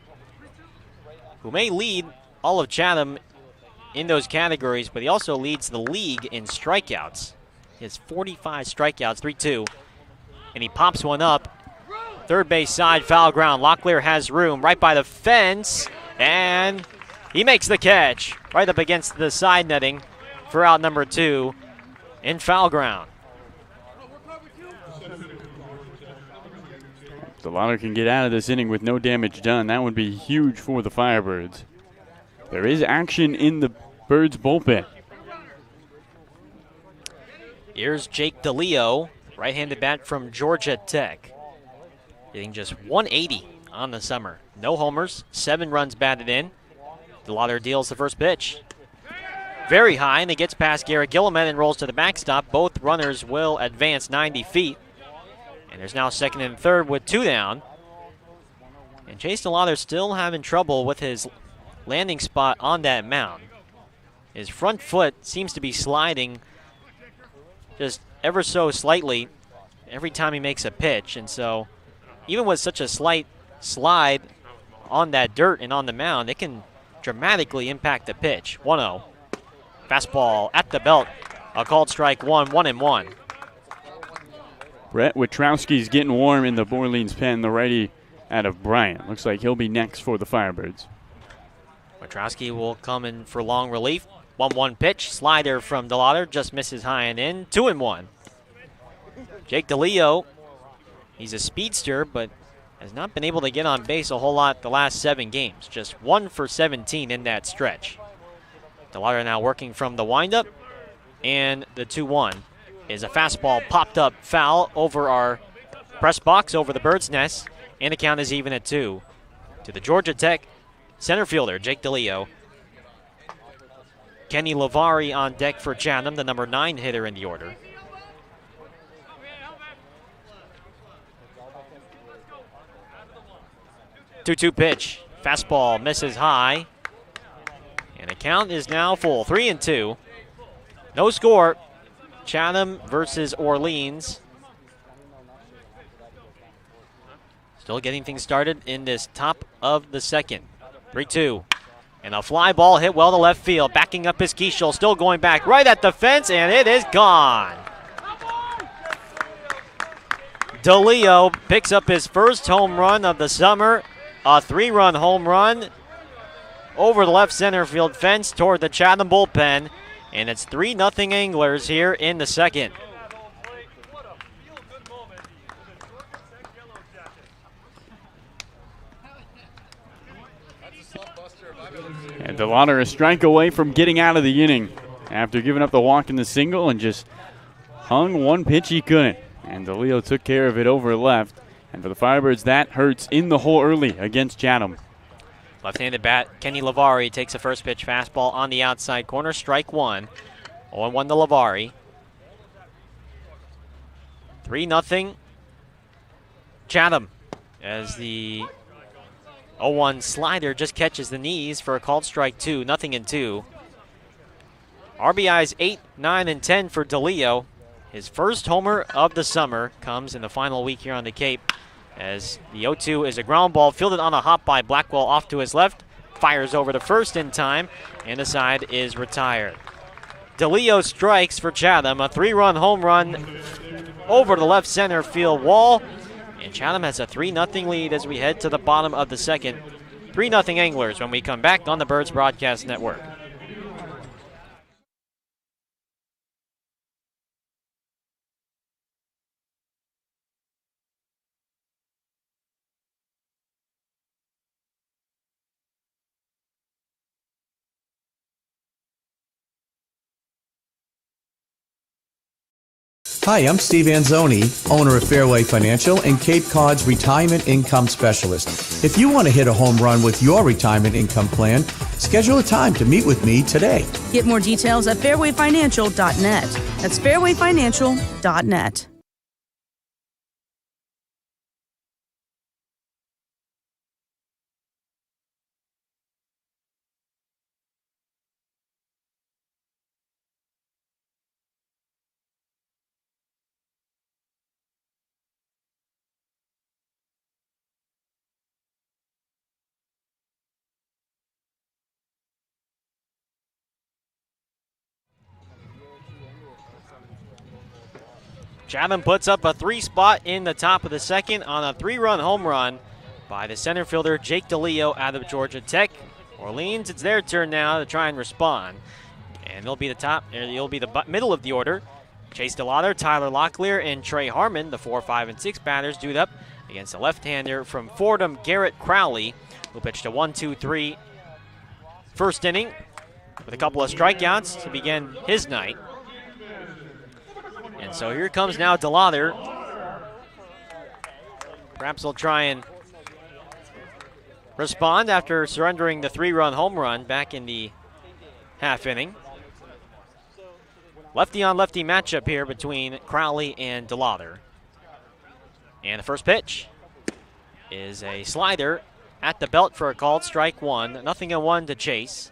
who may lead all of Chatham in those categories, but he also leads the league in strikeouts. He has 45 strikeouts, 3-2, and he pops one up. Third base side, foul ground. Locklear has room right by the fence, and he makes the catch right up against the side netting for out number 2 in foul ground. DeLauder can get out of this inning with no damage done. That would be huge for the Firebirds. There is action in the Birds bullpen. Here's Jake DeLeo, right-handed bat from Georgia Tech. Hitting just 180 on the summer. No homers, 7 runs batted in. DeLauder deals the first pitch. Very high, and it gets past Garrett Gillamette and rolls to the backstop. Both runners will advance 90 feet. And there's now second and third with 2 down. And Chase DeLauder still having trouble with his landing spot on that mound. His front foot seems to be sliding just ever so slightly every time he makes a pitch. And so even with such a slight slide on that dirt and on the mound, it can dramatically impact the pitch. 1-0. Fastball at the belt. A called strike 1-1. Brett Witrowski's getting warm in the Orleans pen, the righty out of Bryant. Looks like he'll be next for the Firebirds. Witrowski will come in for long relief. 1-1 pitch, slider from DeLauder, just misses high and in. 2-1. Jake DeLeo, he's a speedster, but has not been able to get on base a whole lot the last 7 games. Just 1 for 17 in that stretch. DeLauder now working from the windup, and the 2-1 is a fastball popped up foul over our press box, over the bird's nest, and the count is even at 2 to the Georgia Tech center fielder, Jake DeLeo. Kenny Lavari on deck for Chatham, the number 9 hitter in the order. 2-2 pitch. Fastball misses high. And the count is now full, 3-2. No score. Chatham versus Orleans. Still getting things started in this top of the second. 3-2. And a fly ball hit well to left field. Backing up is Keschel, still going back right at the fence, and it is gone. DeLeo picks up his first home run of the summer. A 3-run home run over the left center field fence toward the Chatham bullpen. And it's 3-0 Anglers here in the second. And DeLauder a strike away from getting out of the inning after giving up the walk in the single and just hung one pitch he couldn't. And DeLeo took care of it over left. And for the Firebirds, that hurts in the hole early against Chatham. Left-handed bat, Kenny Lavari takes a first pitch fastball on the outside corner, strike one. 0-1 to Lavari. 3-0 Chatham as the 0-1 slider just catches the knees for a called strike two, 0-2. RBIs 8, 9, and 10 for DeLeo. His first homer of the summer comes in the final week here on the Cape as the 0-2 is a ground ball fielded on a hop by Blackwell off to his left. Fires over to first in time, and the side is retired. DeLeo strikes for Chatham, a 3-run home run over the left center field wall. And Chatham has a 3-0 lead as we head to the bottom of the second. 3-0 Anglers when we come back on the Birds Broadcast Network. Hi, I'm Steve Anzoni, owner of Fairway Financial and Cape Cod's Retirement Income Specialist. If you want to hit a home run with your retirement income plan, schedule a time to meet with me today. Get more details at fairwayfinancial.net. That's fairwayfinancial.net. Chatham puts up a 3 spot in the top of the second on a 3-run home run by the center fielder Jake DeLeo out of Georgia Tech. Orleans, it's their turn now to try and respond. And they'll be the middle of the order. Chase DeLauder, Tyler Locklear, and Trey Harmon, the 4, 5, and 6 batters, dude up against a left-hander from Fordham, Garrett Crowley, who pitched a 1-2-3 first inning with a couple of strikeouts to begin his night. And so here comes now DeLauder. Perhaps he'll try and respond after surrendering the 3-run home run back in the half inning. Lefty-on-lefty matchup here between Crowley and DeLauder. And the first pitch is a slider at the belt for a called strike one. 0-1 to Chase.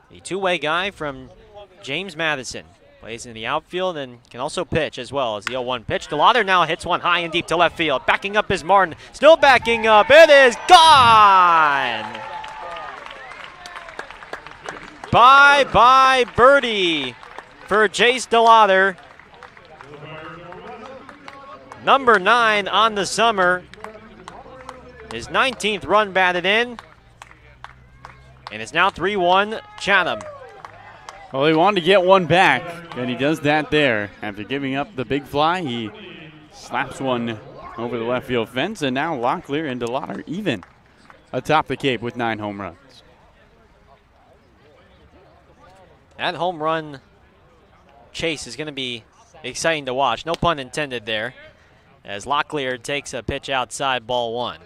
The two-way guy from James Madison. Plays in the outfield and can also pitch as well as the 0-1 pitch. DeLauder now hits one high and deep to left field. Backing up is Martin. Still backing up. It is gone! Bye-bye birdie for Chase DeLauder. Number 9 on the summer. His 19th run batted in. And it's now 3-1 Chatham. Well, he wanted to get one back, and he does that there. After giving up the big fly, he slaps one over the left field fence, and now Locklear and DeLauder even atop the Cape with 9 home runs. That home run chase is going to be exciting to watch. No pun intended there, as Locklear takes a pitch outside, ball 1.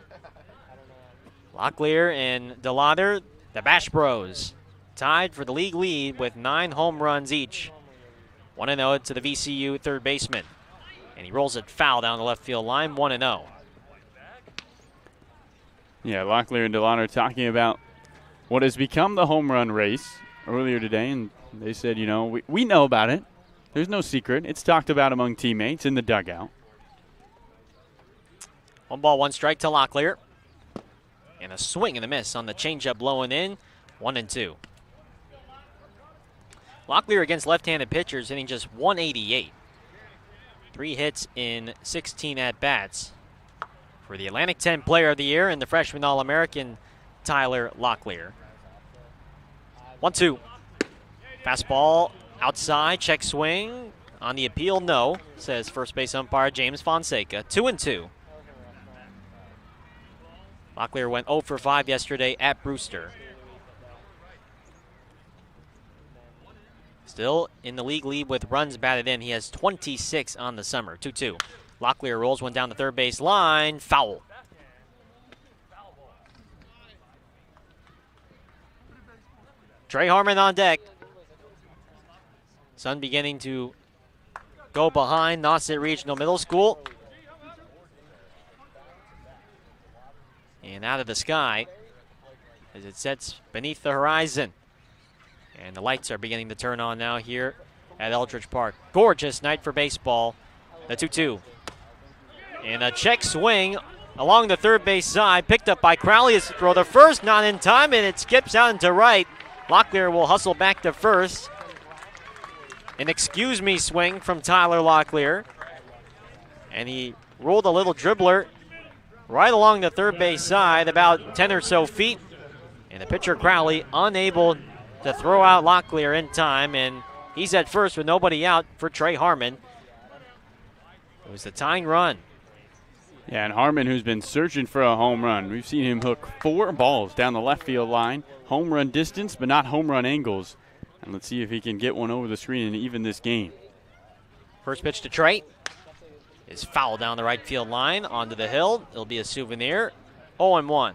Locklear and DeLauder, the Bash Bros, tied for the league lead with 9 home runs each. 1-0 to the VCU third baseman. And he rolls it foul down the left field line, 1-0. Yeah, Locklear and Delano talking about what has become the home run race earlier today, and they said, we know about it. There's no secret. It's talked about among teammates in the dugout. 1 ball, 1 strike to Locklear. And a swing and a miss on the changeup blowing in. 1-2. Locklear against left-handed pitchers hitting just 188. 3 hits in 16 at-bats for the Atlantic 10 Player of the Year and the freshman All-American Tyler Locklear. 1-2. Fastball outside, check swing. On the appeal, no, says first base umpire James Fonseca. 2-2. Locklear went 0 for 5 yesterday at Brewster. Still in the league lead with runs batted in. He has 26 on the summer. 2-2. Locklear rolls one down the third base line. Foul. Trey Harmon on deck. Sun beginning to go behind Nauset Regional Middle School. And out of the sky as it sets beneath the horizon. And the lights are beginning to turn on now here at Eldridge Park. Gorgeous night for baseball. The 2-2. And a check swing along the third base side. Picked up by Crowley. His throw the first, not in time, and it skips out into right. Locklear will hustle back to first. An excuse me swing from Tyler Locklear. And he rolled a little dribbler right along the third base side, about 10 or so feet. And the pitcher Crowley unable to throw out Locklear in time, and he's at first with nobody out for Trey Harmon. It was the tying run. Yeah, and Harmon, who's been searching for a home run. We've seen him hook 4 balls down the left field line. Home run distance, but not home run angles. And let's see if he can get one over the screen and even this game. First pitch to Trey is foul down the right field line onto the hill. It'll be a souvenir. 0-1.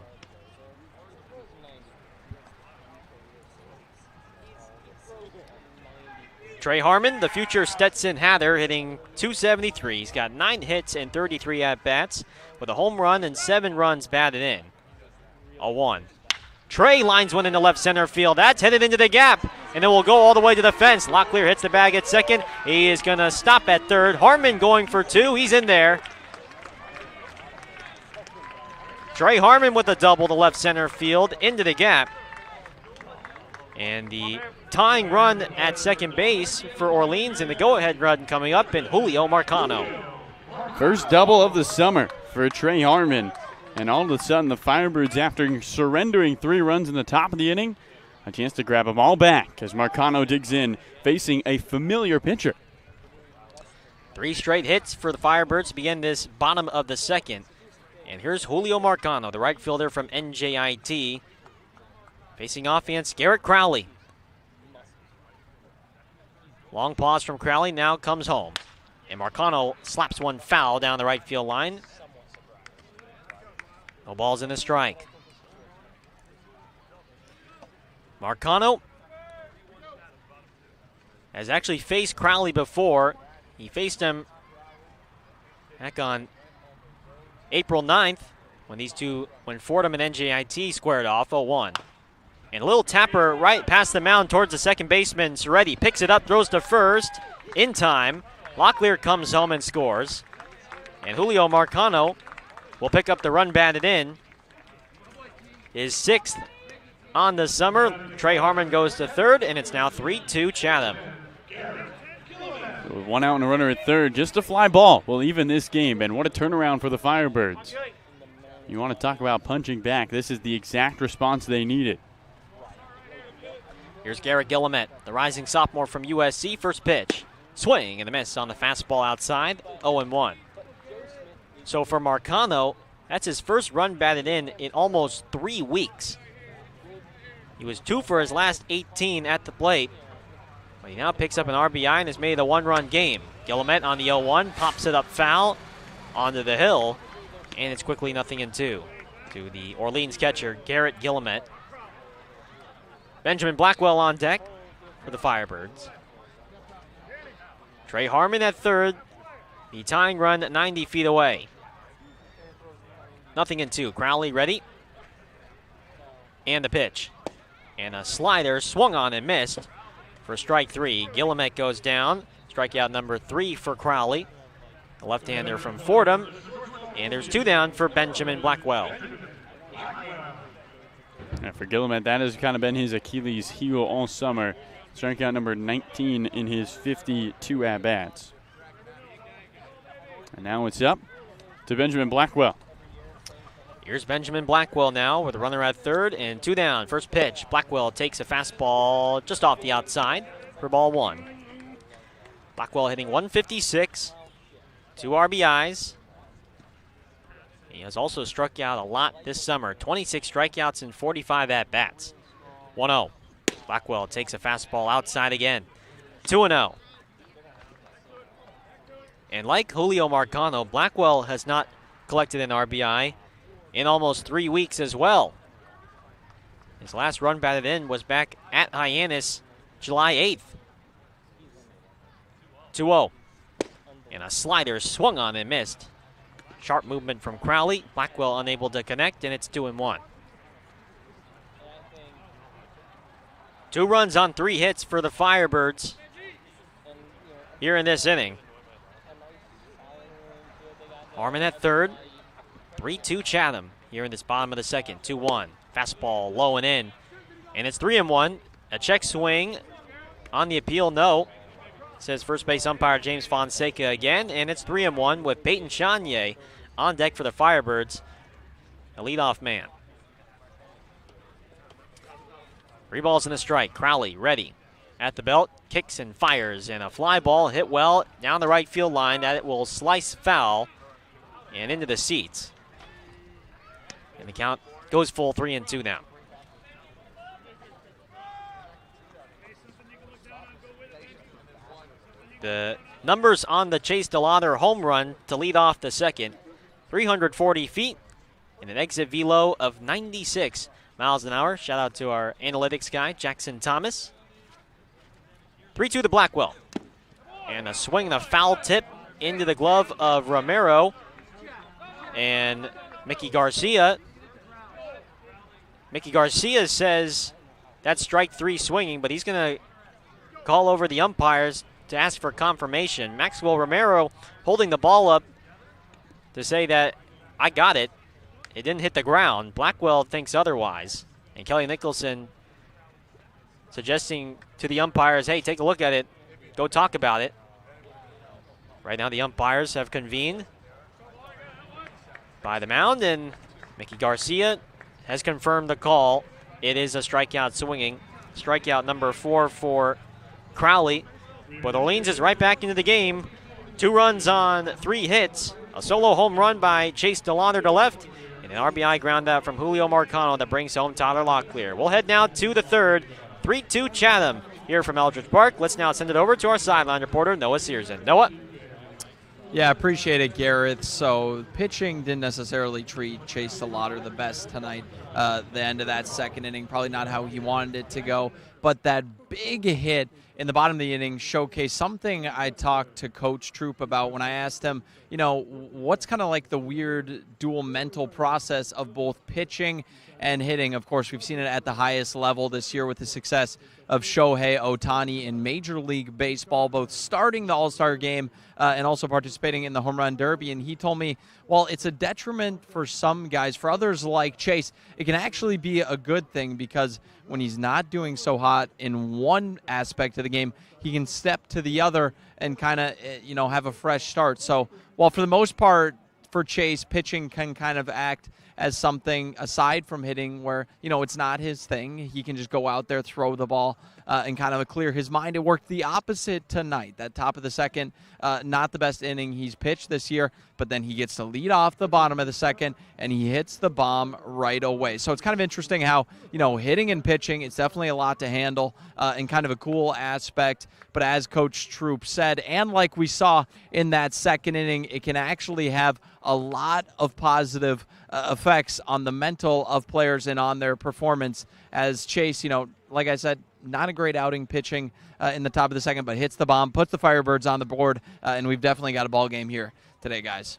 Trey Harmon, the future Stetson Hather, hitting .273. He's got 9 hits and 33 at-bats with a home run and 7 runs batted in. 0-1. Trey lines one into left center field. That's headed into the gap, and it will go all the way to the fence. Locklear hits the bag at second. He is going to stop at third. Harmon going for 2. He's in there. Trey Harmon with a double to left center field into the gap. And the tying run at second base for Orleans, and the go-ahead run coming up in Julio Marcano. First double of the summer for Trey Harmon. And all of a sudden, the Firebirds, after surrendering 3 runs in the top of the inning, a chance to grab them all back as Marcano digs in, facing a familiar pitcher. 3 straight hits for the Firebirds to begin this bottom of the second. And here's Julio Marcano, the right fielder from NJIT, facing off against Garrett Crowley. Long pause from Crowley, now comes home. And Marcano slaps one foul down the right field line. No balls and a strike. Marcano has actually faced Crowley before. He faced him back on April 9th when Fordham and NJIT squared off 0-1. And a little tapper right past the mound towards the second baseman. Soretti picks it up, throws to first in time. Locklear comes home and scores. And Julio Marcano will pick up the run batted in. His 6th on the summer. Trey Harmon goes to third, and it's now 3-2 Chatham. With 1 out and a runner at third, just a fly ball will even this game, and what a turnaround for the Firebirds. You want to talk about punching back. This is the exact response they needed. Here's Garrett Gillamette, the rising sophomore from USC. First pitch. Swing and a miss on the fastball outside. 0-1. So for Marcano, that's his first run batted in almost 3 weeks. He was 2 for his last 18 at the plate. But he now picks up an RBI and has made a 1-run game. Gillamette on the 0-1, pops it up foul onto the hill, and it's quickly 0-2 to the Orleans catcher, Garrett Gillamette. Benjamin Blackwell on deck for the Firebirds. Trey Harmon at third. The tying run 90 feet away. 0-2. Crowley ready. And the pitch. And a slider swung on and missed for strike 3. Gillamette goes down. Strikeout number 3 for Crowley. The left-hander from Fordham. And there's 2 down for Benjamin Blackwell. And for Gillamette, that has kind of been his Achilles heel all summer. Strikeout number 19 in his 52 at-bats. And now it's up to Benjamin Blackwell. Here's Benjamin Blackwell now with a runner at third and 2 down. First pitch, Blackwell takes a fastball just off the outside for ball 1. Blackwell hitting 156, 2 RBIs. He has also struck out a lot this summer, 26 strikeouts and 45 at-bats. 1-0. Blackwell takes a fastball outside again. 2-0. And like Julio Marcano, Blackwell has not collected an RBI in almost 3 weeks as well. His last run batted in was back at Hyannis July 8th. 2-0. And a slider swung on and missed. Sharp movement from Crowley. Blackwell unable to connect, and it's 2-1. 2 runs on 3 hits for the Firebirds here in this inning. Harmon at third. 3-2 Chatham here in this bottom of the second. 2-1. Fastball low and in. And it's 3-1. A check swing on the appeal, no. Says first base umpire James Fonseca again. And it's 3-1 with Peyton Chanier on deck for the Firebirds. A leadoff man. 3 balls and a strike. Crowley ready at the belt. Kicks and fires. And a fly ball hit well down the right field line that it will slice foul and into the seats. And the count goes full 3-2 now. The numbers on the Chase DeLauder home run to lead off the second. 340 feet and an exit velo of 96 miles an hour. Shout out to our analytics guy, Jackson Thomas. 3-2 to Blackwell. And a swing and a foul tip into the glove of Romero. And Mickey Garcia says that's strike 3 swinging, but he's going to call over the umpires to ask for confirmation. Maxwell Romero holding the ball up to say that I got it. It didn't hit the ground. Blackwell thinks otherwise. And Kelly Nicholson suggesting to the umpires, hey, take a look at it. Go talk about it. Right now the umpires have convened by the mound, and Mickey Garcia has confirmed the call. It is a strikeout swinging. Strikeout number 4 for Crowley. But Orleans is right back into the game. 2 runs on 3 hits. A solo home run by Chase DeLauder to left. And an RBI ground out from Julio Marcano that brings home Tyler Locklear. We'll head now to the third. 3-2 Chatham here from Eldridge Park. Let's now send it over to our sideline reporter, Noah Searson. Noah? Yeah, appreciate it, Garrett. So pitching didn't necessarily treat Chase DeLauder the best tonight. The end of that second inning, probably not how he wanted it to go. But that big hit in the bottom of the inning showcased something I talked to Coach Troop about when I asked him, you know, what's kind of like the weird dual mental process of both pitching and hitting. Of course, we've seen it at the highest level this year with the success of Shohei Ohtani in Major League Baseball, both starting the All-Star game and also participating in the Home Run Derby. And he told me, well, it's a detriment for some guys. For others like Chase, it can actually be a good thing because when he's not doing so hot in one aspect of the game, he can step to the other and kind of, you know, have a fresh start. So while for the most part for Chase, pitching can kind of act as something aside from hitting where, you know, it's not his thing. He can just go out there, throw the ball, and kind of clear his mind. It worked the opposite tonight. That top of the second, not the best inning he's pitched this year, but then he gets to lead off the bottom of the second, and he hits the bomb right away. So it's kind of interesting how, you know, hitting and pitching, it's definitely a lot to handle and kind of a cool aspect. But as Coach Troop said, and like we saw in that second inning, it can actually have a lot of positive effects on the mental of players and on their performance. As Chase, you know, like I said, not a great outing pitching in the top of the second, but hits the bomb, puts the Firebirds on the board, and we've definitely got a ball game here today, guys.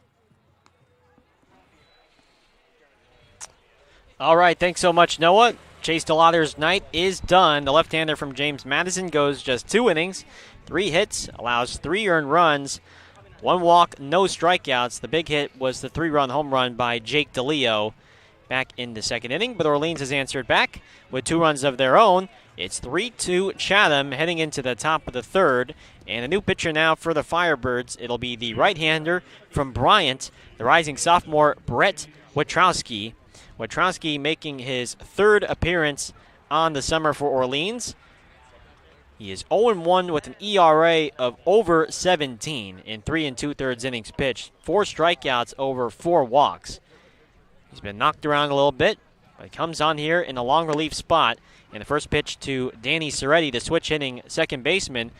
All right, thanks so much, Noah. Chase DeLauder's night is done. The left-hander from James Madison goes just 2 innings, 3 hits, allows 3 earned runs, 1 walk, no strikeouts. The big hit was the 3-run home run by Jake DeLeo back in the 2nd inning, but Orleans has answered back with 2 runs of their own. It's 3-2 Chatham heading into the top of the 3rd, and a new pitcher now for the Firebirds. It'll be the right-hander from Bryant, the rising sophomore Brett Witrowski. Witrowski making his 3rd appearance on the summer for Orleans. He is 0-1 with an ERA of over 17 in 3 2/3 innings pitched, 4 strikeouts over 4 walks. He's been knocked around a little bit, but he comes on here in a long relief spot. And the first pitch to Danny Soretti, the switch-hitting second baseman,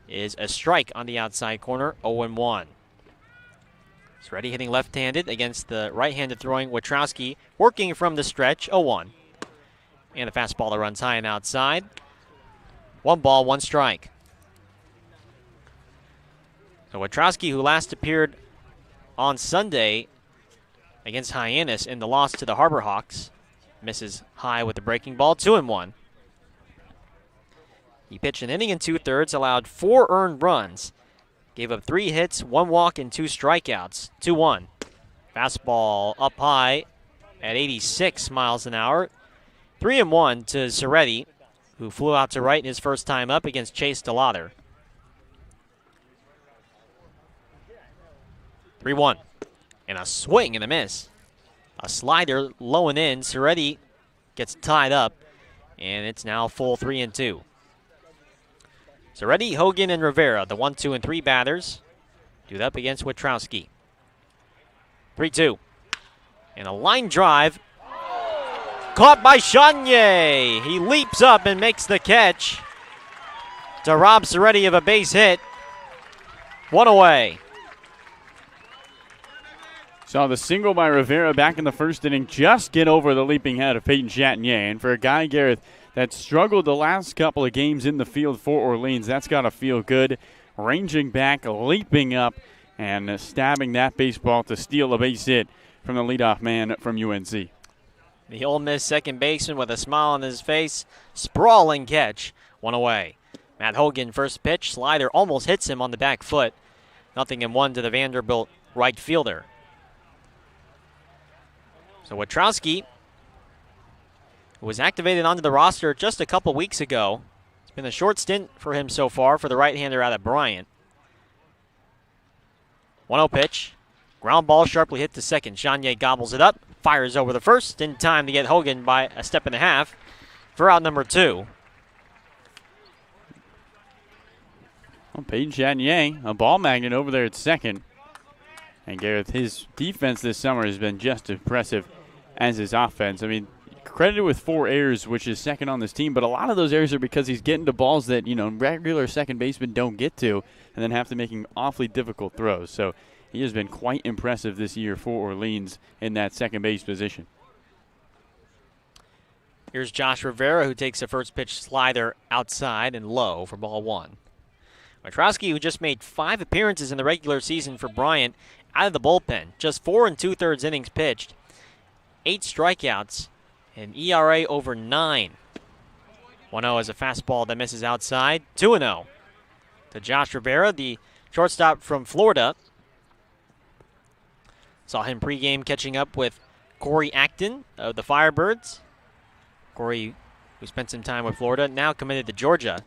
is a strike on the outside corner, 0-1. Soretti hitting left-handed against the right-handed throwing Witrowski, working from the stretch, 0-1. And a fastball that runs high and outside. 1 ball, 1 strike. So Witrowski, who last appeared on Sunday against Hyannis in the loss to the Harbor Hawks, misses high with the breaking ball, 2-1. He pitched an inning and 2/3, allowed 4 earned runs, gave up 3 hits, 1 walk, and 2 strikeouts, 2-1. Fastball up high at 86 miles an hour. 3-1 to Soretti, who flew out to right in his first time up against Chase DeLauder. 3-1. And a swing and a miss. A slider low and in. Soretti gets tied up, and it's now full 3-2. Soretti, Hogan, and Rivera, the 1, 2, and 3 batters, do that up against Witrowski. 3-2. And a line drive. Caught by Chanier. He leaps up and makes the catch to rob Soretti of a base hit. 1 away. Saw the single by Rivera back in the 1st inning just get over the leaping head of Peyton Chanier. And for a guy, Garrett, that struggled the last couple of games in the field for Orleans, that's got to feel good. Ranging back, leaping up, and stabbing that baseball to steal a base hit from the leadoff man from UNC. The Ole Miss second baseman with a smile on his face. Sprawling catch. 1 away. Matt Hogan, first pitch. Slider almost hits him on the back foot. 0-1 to the Vanderbilt right fielder. So Witrowski, who was activated onto the roster just a couple weeks ago. It's been a short stint for him so far for the right-hander out of Bryant. 1-0 pitch. Ground ball sharply hit to second. Chanier gobbles it up. Fires over the first in time to get Hogan by a step and a half for out number 2. Well, Peyton Chanier, a ball magnet over there at second. And Garrett, his defense this summer has been just impressive as his offense. I mean, credited with 4 errors, which is second on this team, but a lot of those errors are because he's getting to balls that, regular second basemen don't get to and then have to making awfully difficult throws. So he has been quite impressive this year for Orleans in that second base position. Here's Josh Rivera, who takes a first pitch slider outside and low for ball 1. Witrowski, who just made 5 appearances in the regular season for Bryant, out of the bullpen. Just 4 2/3 innings pitched, 8 strikeouts, and ERA over 9. 1-0 is a fastball that misses outside. 2-0 to Josh Rivera, the shortstop from Florida. Saw him pregame catching up with Corey Acton of the Firebirds. Corey, who spent some time with Florida, now committed to Georgia.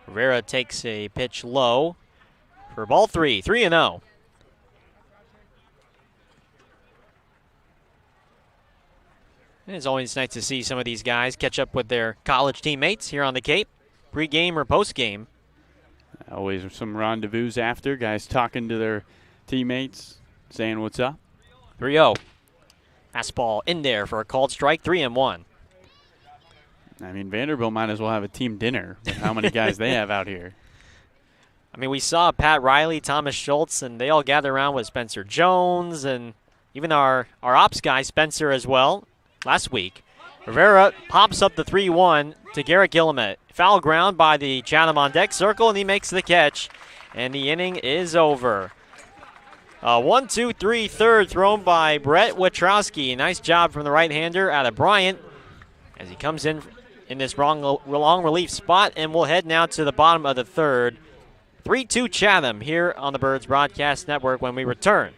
Rivera takes a pitch low for ball 3, 3-0. And it's always nice to see some of these guys catch up with their college teammates here on the Cape, pregame or postgame. Always some rendezvous after, guys talking to their teammates, saying what's up. 3-0. Fastball in there for a called strike, 3-1. I mean, Vanderbilt might as well have a team dinner with how many guys they have out here. I mean, we saw Pat Riley, Thomas Schultz, and they all gather around with Spencer Jones and even our ops guy, Spencer, as well, last week. Rivera pops up the 3-1 to Garrett Gillamette. Foul ground by the Chatham on deck circle, and he makes the catch, and the inning is over. 1-2-3 third thrown by Brett Witrowski. Nice job from the right-hander out of Bryant. as he comes in this long relief spot, and we'll head now to the bottom of the third. 3-2 Chatham here on the Birds Broadcast Network when we return.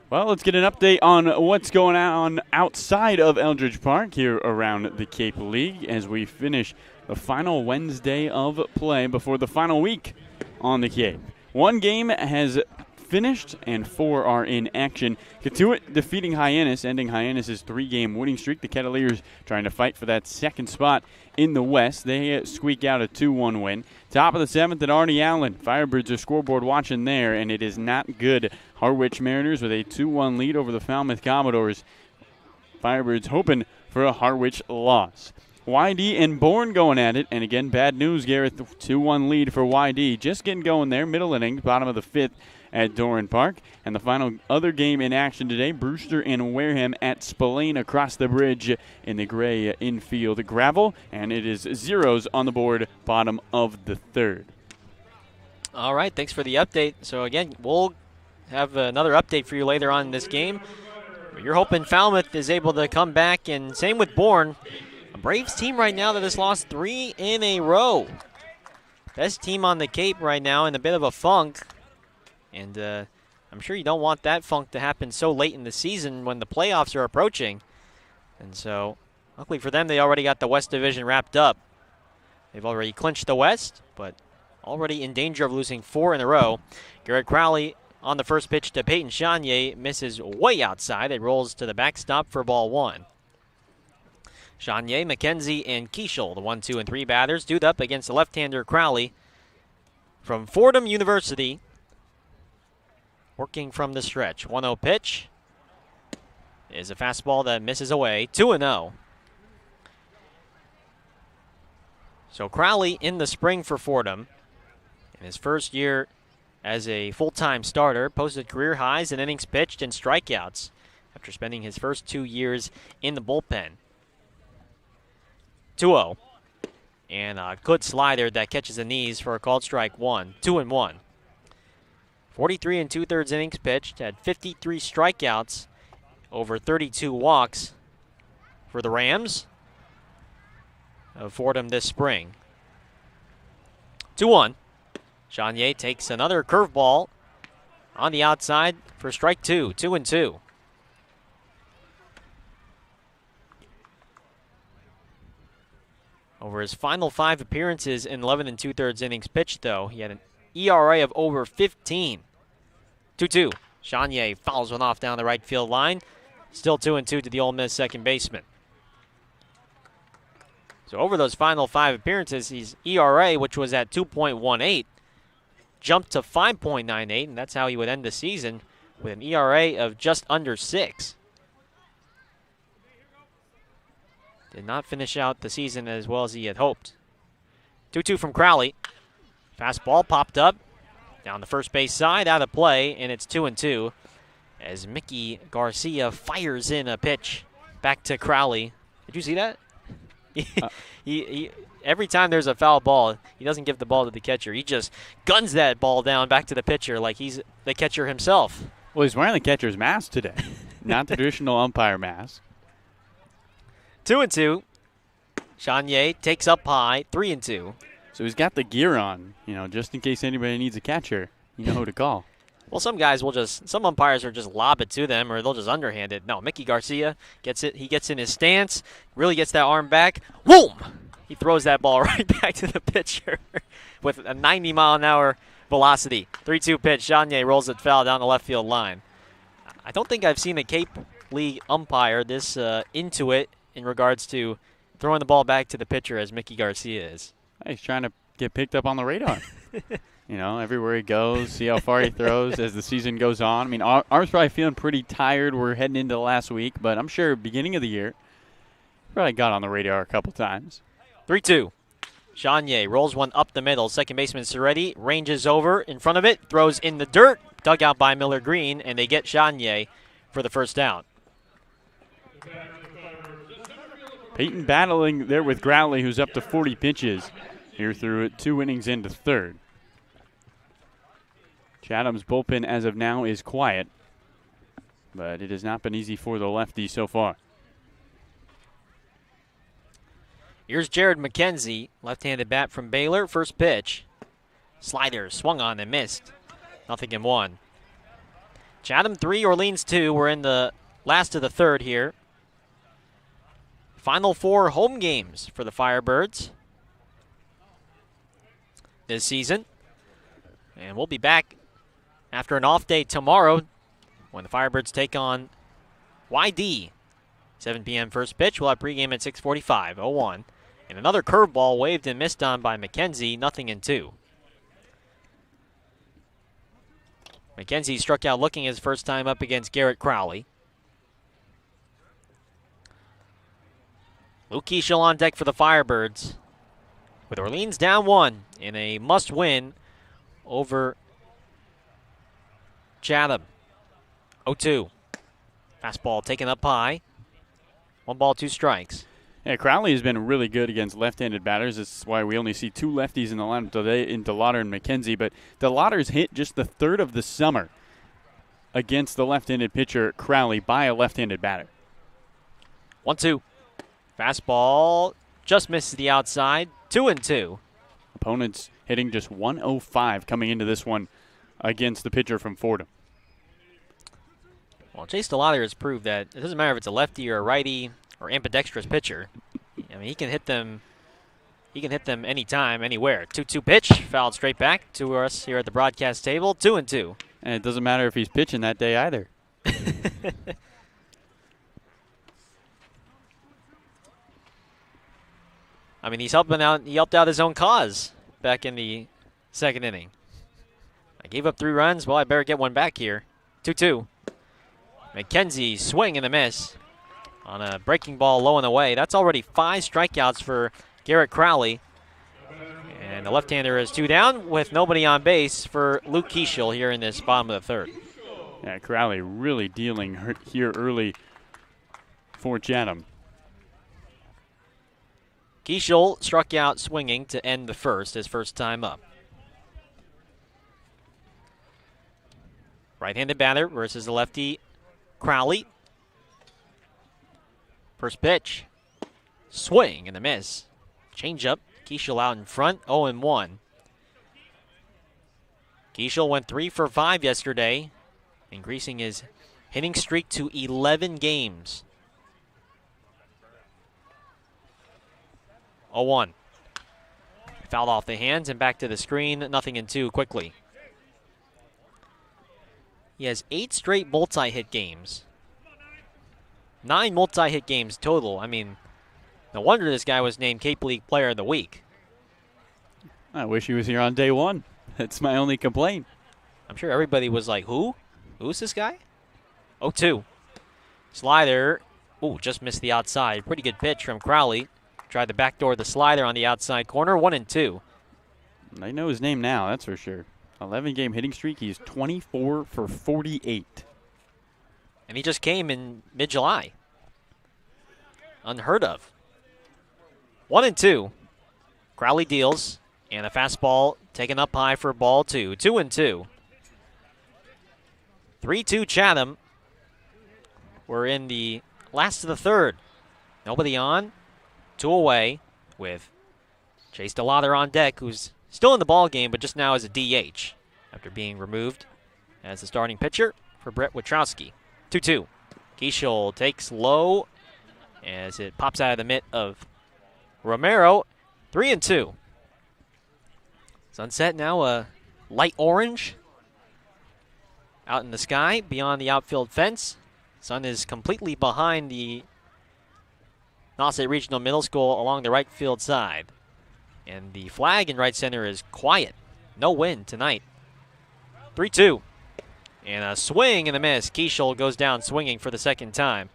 Well, let's get an update on what's going on outside of Eldridge Park here around the Cape League as we finish the final Wednesday of play before the final week on the Cape. One game has finished and 4 are in action. Katuitt defeating Hyannis, ending Hyannis' 3-game winning streak. The Kettleers trying to fight for that second spot in the West. They squeak out a 2-1 win. Top of the 7th at Arnie Allen. Firebirds are scoreboard watching there, and it is not good. Harwich Mariners with a 2-1 lead over the Falmouth Commodores. Firebirds hoping for a Harwich loss. YD and Bourne going at it, and again, bad news, Garrett. 2-1 lead for YD. Just getting going there, middle inning, bottom of the 5th at Doran Park. And the final other game in action today, Brewster and Wareham at Spillane across the bridge in the gray infield gravel. And it is zeros on the board, bottom of the 3rd. All right, thanks for the update. So again, we'll have another update for you later on in this game. You're hoping Falmouth is able to come back, and same with Bourne. A Braves team right now that has lost 3 in a row. Best team on the Cape right now in a bit of a funk. And I'm sure you don't want that funk to happen so late in the season when the playoffs are approaching. And so, luckily for them, they already got the West Division wrapped up. They've already clinched the West, but already in danger of losing 4 in a row. Garrett Crowley on the first pitch to Peyton Chanier misses way outside. It rolls to the backstop for ball 1. Chanier, Mckenzie, and Keschel, the 1, 2, and 3 batters, dude up against the left-hander Crowley from Fordham University. Working from the stretch. 1-0 pitch is a fastball that misses away. 2-0. So Crowley in the spring for Fordham. In his first year as a full-time starter, posted career highs in innings pitched and strikeouts after spending his first 2 years in the bullpen. 2-0. And a good slider that catches the knees for a called strike 1. 2-1. 43 2/3 innings pitched, had 53 strikeouts, over 32 walks for the Rams of Fordham this spring. 2-1. Chanier takes another curveball on the outside for strike 2. 2-2. Over his final 5 appearances in 11 2/3 innings pitched, though, he had an ERA of over 15. 2-2. Chanier fouls one off down the right field line. Still 2-2 to the Ole Miss second baseman. So over those final 5 appearances, his ERA, which was at 2.18, jumped to 5.98, and that's how he would end the season with an ERA of just under 6. Did not finish out the season as well as he had hoped. 2-2 from Crowley. Fastball popped up down the first base side, out of play, and it's 2-2 as Mickey Garcia fires in a pitch back to Crowley. Did you see that? He every time there's a foul ball, he doesn't give the ball to the catcher. He just guns that ball down back to the pitcher like he's the catcher himself. Well, he's wearing the catcher's mask today, not the traditional umpire mask. 2-2. Chanier takes up high, 3-2. So he's got the gear on, just in case anybody needs a catcher, you know who to call. Well, some umpires are just lob it to them, or they'll just underhand it. No, Mickey Garcia gets it. He gets in his stance, really gets that arm back. Boom! He throws that ball right back to the pitcher with a 90-mile-an-hour velocity. 3-2 pitch. Chanier rolls it foul down the left field line. I don't think I've seen a Cape League umpire this into it in regards to throwing the ball back to the pitcher as Mickey Garcia is. He's trying to get picked up on the radar. Everywhere he goes, see how far he throws as the season goes on. I mean, Arm's probably feeling pretty tired. We're heading into the last week, but I'm sure beginning of the year, probably got on the radar a couple times. 3-2. Chanier rolls one up the middle. Second baseman Soretti ranges over in front of it, throws in the dirt, dug out by Miller Green, and they get Chanier for the first down. Peyton battling there with Crowley, who's up to 40 pitches here through 2 innings into 3rd. Chatham's bullpen as of now is quiet. but it has not been easy for the lefty so far. Here's Jared Mckenzie, left-handed bat from Baylor. First pitch. Slider swung on and missed. 0-1. Chatham 3, Orleans 2. We're in the last of the third here. Final 4 home games for the Firebirds this season. And we'll be back after an off day tomorrow when the Firebirds take on YD. 7 p.m. first pitch. We'll have pregame at 6:45. 0-1. And another curveball waved and missed on by Mckenzie. 0-2. Mckenzie struck out looking his first time up against Garrett Crowley. Luke Keschel on deck for the Firebirds, with Orleans down 1 in a must-win over Chatham. 0-2. Fastball taken up high. 1 ball, 2 strikes. Yeah, Crowley has been really good against left-handed batters. That's why we only see 2 lefties in the lineup today in DeLauder and Mckenzie. But DeLauder's hit just the 3rd of the summer against the left-handed pitcher Crowley by a left-handed batter. 1-2. Fastball just misses the outside. 2-2. Opponents hitting just 105 coming into this one against the pitcher from Fordham. Well, Chase DeLauder has proved that it doesn't matter if it's a lefty or a righty or ambidextrous pitcher. I mean, he can hit them. He can hit them anytime, anywhere. 2-2 pitch, fouled straight back to us here at the broadcast table. 2-2. And it doesn't matter if he's pitching that day either. I mean, he's helping out. He helped out his own cause back in the 2nd inning. I gave up 3 runs. Well, I better get one back here. 2-2. Mckenzie swing and a miss on a breaking ball low and away. That's already 5 strikeouts for Garrett Crowley. And the left-hander is 2 down with nobody on base for Luke Keschel here in this bottom of the 3rd. Yeah, Crowley really dealing here early for Chatham. Keschel struck out swinging to end the 1st, his first time up. Right-handed batter versus the lefty Crowley. First pitch. Swing and a miss. Change up. Keschel out in front. 0-1. Keschel went 3 for 5 yesterday, increasing his hitting streak to 11 games. 0-1. Fouled off the hands and back to the screen. 0-2 quickly. He has 8 straight multi-hit games. 9 multi-hit games total. I mean, no wonder this guy was named Cape League Player of the Week. I wish he was here on day 1. That's my only complaint. I'm sure everybody was like, who? Who's this guy? 0-2. Slider. Ooh, just missed the outside. Pretty good pitch from Crowley. Tried to backdoor the slider on the outside corner. 1-2. I know his name now, that's for sure. 11-game hitting streak. He's 24 for 48. And he just came in mid-July. Unheard of. 1-2. Crowley deals. And a fastball taken up high for ball 2. 2-2. 3-2 Chatham. We're in the last of the 3rd. Nobody on. 2 away with Chase DeLauder on deck, who's still in the ball game, but just now as a DH after being removed as the starting pitcher for Brett Witrowski. 2-2. Keschel takes low as it pops out of the mitt of Romero. 3-2. Sunset now a light orange out in the sky beyond the outfield fence. Sun is completely behind the Nauset Regional Middle School along the right field side. And the flag in right center is quiet. No wind tonight. 3-2. And a swing and a miss. Keschel goes down swinging for the 2nd time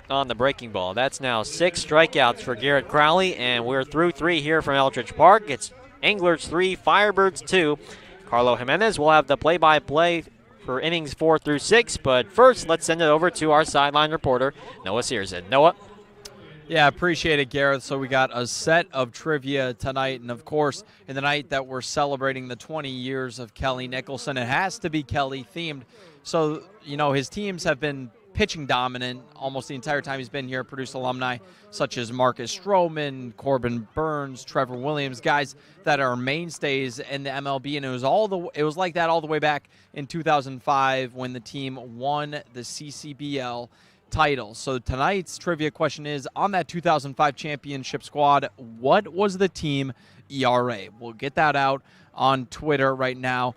on the breaking ball. That's now 6 strikeouts for Garrett Crowley, and we're through 3 here from Eldridge Park. It's Anglers 3, Firebirds 2. Carlo Jimenez will have the play-by-play for innings 4 through 6, but first let's send it over to our sideline reporter, Noah Searson. Noah? Yeah, appreciate it, Garrett. So we got a set of trivia tonight, and of course, in the night that we're celebrating the 20 years of Kelly Nicholson, it has to be Kelly themed. So, you know, his teams have been pitching dominant almost the entire time he's been here, produced alumni such as Marcus Stroman, Corbin Burns, Trevor Williams, guys that are mainstays in the MLB, and it was like that all the way back in 2005 when the team won the CCBL title. So tonight's trivia question is, on that 2005 championship squad, what was the team ERA? We'll get that out on Twitter right now.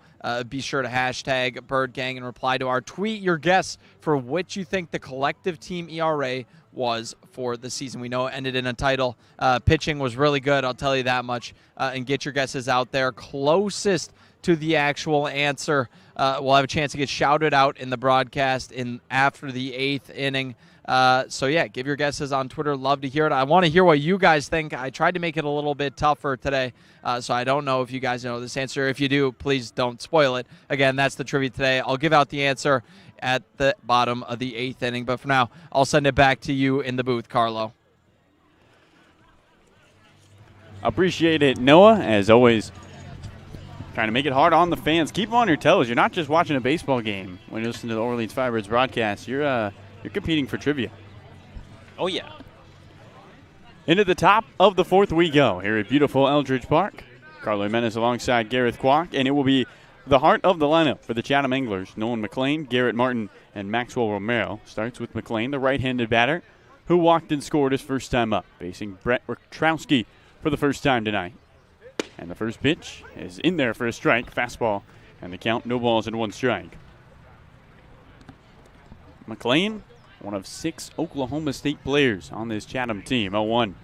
Be sure to hashtag BirdGang and reply to our tweet your guess for which you think the collective team ERA was for the season. We know it ended in a title. Pitching was really good, I'll tell you that much. And get your guesses out there. Closest to the actual answer will have a chance to get shouted out in the broadcast after the 8th inning. So, yeah, give your guesses on Twitter. Love to hear it. I want to hear what you guys think. I tried to make it a little bit tougher today, so I don't know if you guys know this answer. If you do, please don't spoil it. Again, that's the trivia today. I'll give out the answer at the bottom of the 8th inning. But for now, I'll send it back to you in the booth, Carlo. Appreciate it, Noah, as always. Trying to make it hard on the fans. Keep them on your toes. You're not just watching a baseball game when you listen to the Orleans Firebirds broadcast. You're competing for trivia. Oh, yeah. Into the top of the 4th we go here at beautiful Eldridge Park. Carlo Jimenez alongside Gareth Kwok, and it will be the heart of the lineup for the Chatham Anglers. Nolan McLean, Garrett Martin, and Maxwell Romero. Starts with McLean, the right-handed batter, who walked and scored his first time up, facing Brett Witrowski for the first time tonight. And the first pitch is in there for a strike, fastball, and the count, no balls and 1 strike. McLean, one of 6 Oklahoma State players on this Chatham team, 0-1.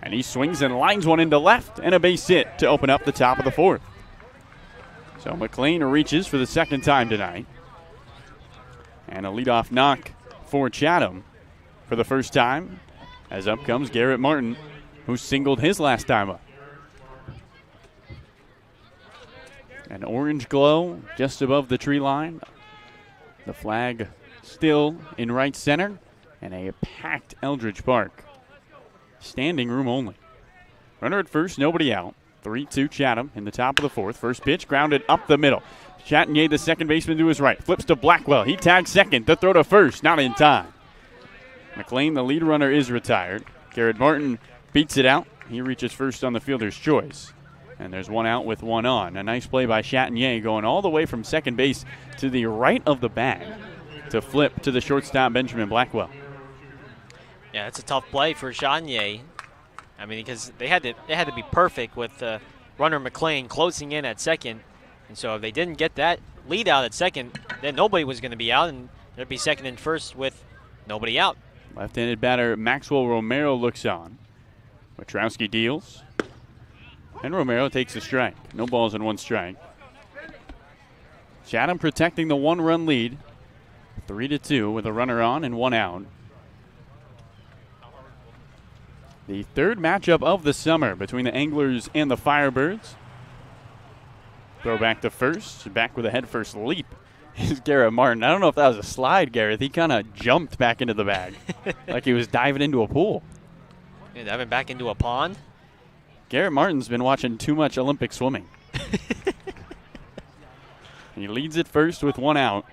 And he swings and lines one into left, and a base hit to open up the top of the 4th. So McLean reaches for the second time tonight. And a leadoff knock for Chatham for the first time, as up comes Garrett Martin, who singled his last time up. An orange glow just above the tree line. The flag still in right center, and a packed Eldridge Park. Standing room only. Runner at first, nobody out. 3-2 Chatham in the top of the 4th. First pitch grounded up the middle. Chatinier, the second baseman, to his right. Flips to Blackwell. He tags second. The throw to first, not in time. McLean, the lead runner, is retired. Garrett Martin beats it out. He reaches first on the fielder's choice. And there's 1 out with 1 on. A nice play by Chatinier, going all the way from second base to the right of the bag to flip to the shortstop, Benjamin Blackwell. Yeah, it's a tough play for Chatinier. I mean, because they had to be perfect with runner McLean closing in at second. And so if they didn't get that lead out at second, then nobody was going to be out, and there'd be second and first with nobody out. Left-handed batter Maxwell Romero looks on. Witrowski deals. And Romero takes a strike. No balls and 1 strike. Chatham protecting the 1-run lead. 3-2 with a runner on and 1 out. The third matchup of the summer between the Anglers and the Firebirds. Throw back to first. Back with a head-first leap is Garrett Martin. I don't know if that was a slide, Gareth. He kind of jumped back into the bag like he was diving into a pool. Yeah, diving back into a pond? Garrett Martin's been watching too much Olympic swimming. He leads it first with 1 out.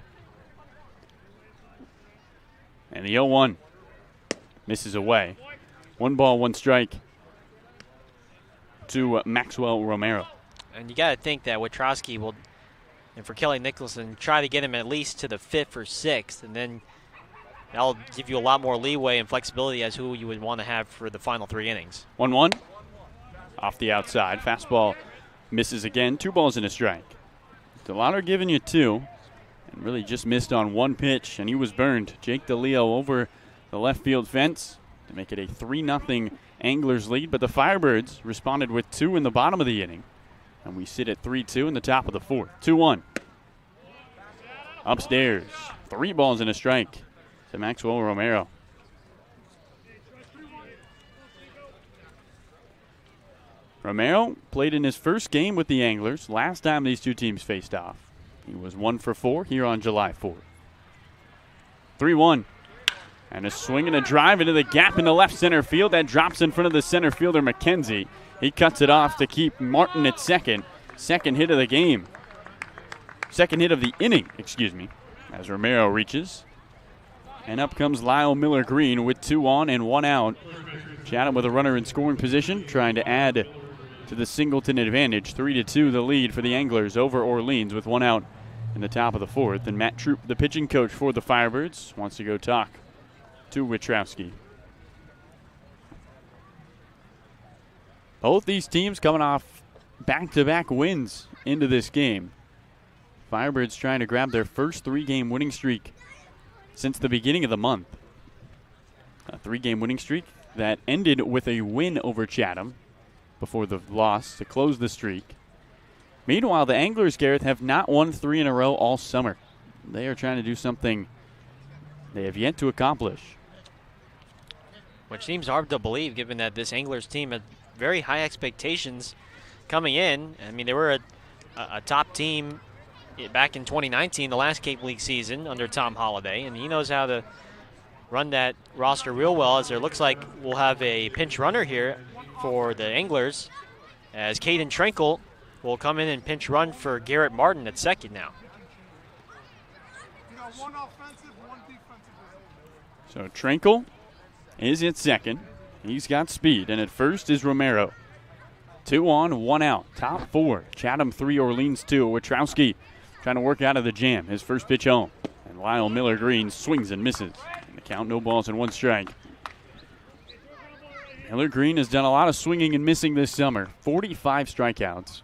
And the 0-1 misses away. 1 ball, 1 strike to Maxwell Romero. And you got to think that Witrowski will, and for Kelly Nicholson, try to get him at least to the 5th or 6th, and then that'll give you a lot more leeway and flexibility as who you would want to have for the final 3 innings. 1-1. Off the outside. Fastball misses again. 2 balls and a strike. Delauder giving you 2. And really just missed on 1 pitch, and he was burned. Jake DeLeo over the left field fence to make it a 3-0 Anglers lead. But the Firebirds responded with 2 in the bottom of the inning. And we sit at 3-2 in the top of the 4th. 2-1. Upstairs. 3 balls and a strike to Maxwell Romero. Romero played in his first game with the Anglers last time these two teams faced off. He was 1 for 4 here on July 4th. 3-1. And a swing and a drive into the gap in the left center field. That drops in front of the center fielder, Mckenzie. He cuts it off to keep Martin at second. Second hit of the game. Second hit of the inning, excuse me, as Romero reaches. And up comes Lyle Miller-Green with 2 on and 1 out. Chatham with a runner in scoring position, trying to add to the Singleton advantage. 3-2 the lead for the Anglers over Orleans with 1 out in the top of the 4th. And Matt Troop, the pitching coach for the Firebirds, wants to go talk to Witrowski. Both these teams coming off back-to-back wins into this game. Firebirds trying to grab their first 3-game winning streak since the beginning of the month. A 3-game winning streak that ended with a win over Chatham before the loss to close the streak. Meanwhile, the Anglers, Garrett, have not won 3 in a row all summer. They are trying to do something they have yet to accomplish. Which seems hard to believe given that this Anglers team had very high expectations coming in. I mean, they were a top team back in 2019, the last Cape League season under Tom Holliday, and he knows how to run that roster real well, as there looks like we'll have a pinch runner here for the Anglers, as Caden Trenkle will come in and pinch run for Garrett Martin at second now. So Trenkle is at second. He's got speed, and at first is Romero. 2 on, 1 out. Top 4. Chatham 3, Orleans 2. Witrowski trying to work out of the jam. His first pitch home. And Lyle Miller-Green swings and misses. In the count, no balls and 1 strike. Miller-Green has done a lot of swinging and missing this summer. 45 strikeouts.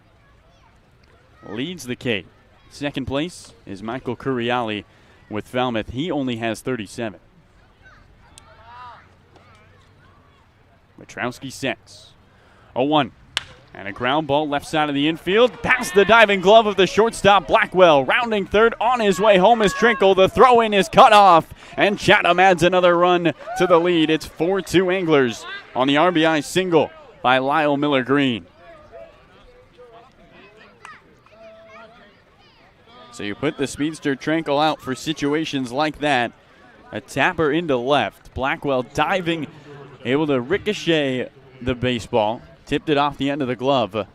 Leads the Cape. Second place is Michael Curiali with Falmouth. He only has 37. Witrowski sets. 0-1. And a ground ball left side of the infield. Past the diving glove of the shortstop, Blackwell. Rounding third, on his way home is Trenkle. The throw-in is cut off. And Chatham adds another run to the lead. It's 4-2 Anglers on the RBI single by Lyle Miller-Green. So you put the speedster Trenkle out for situations like that. A tapper into left. Blackwell diving, able to ricochet the baseball. Tipped it off the end of the glove.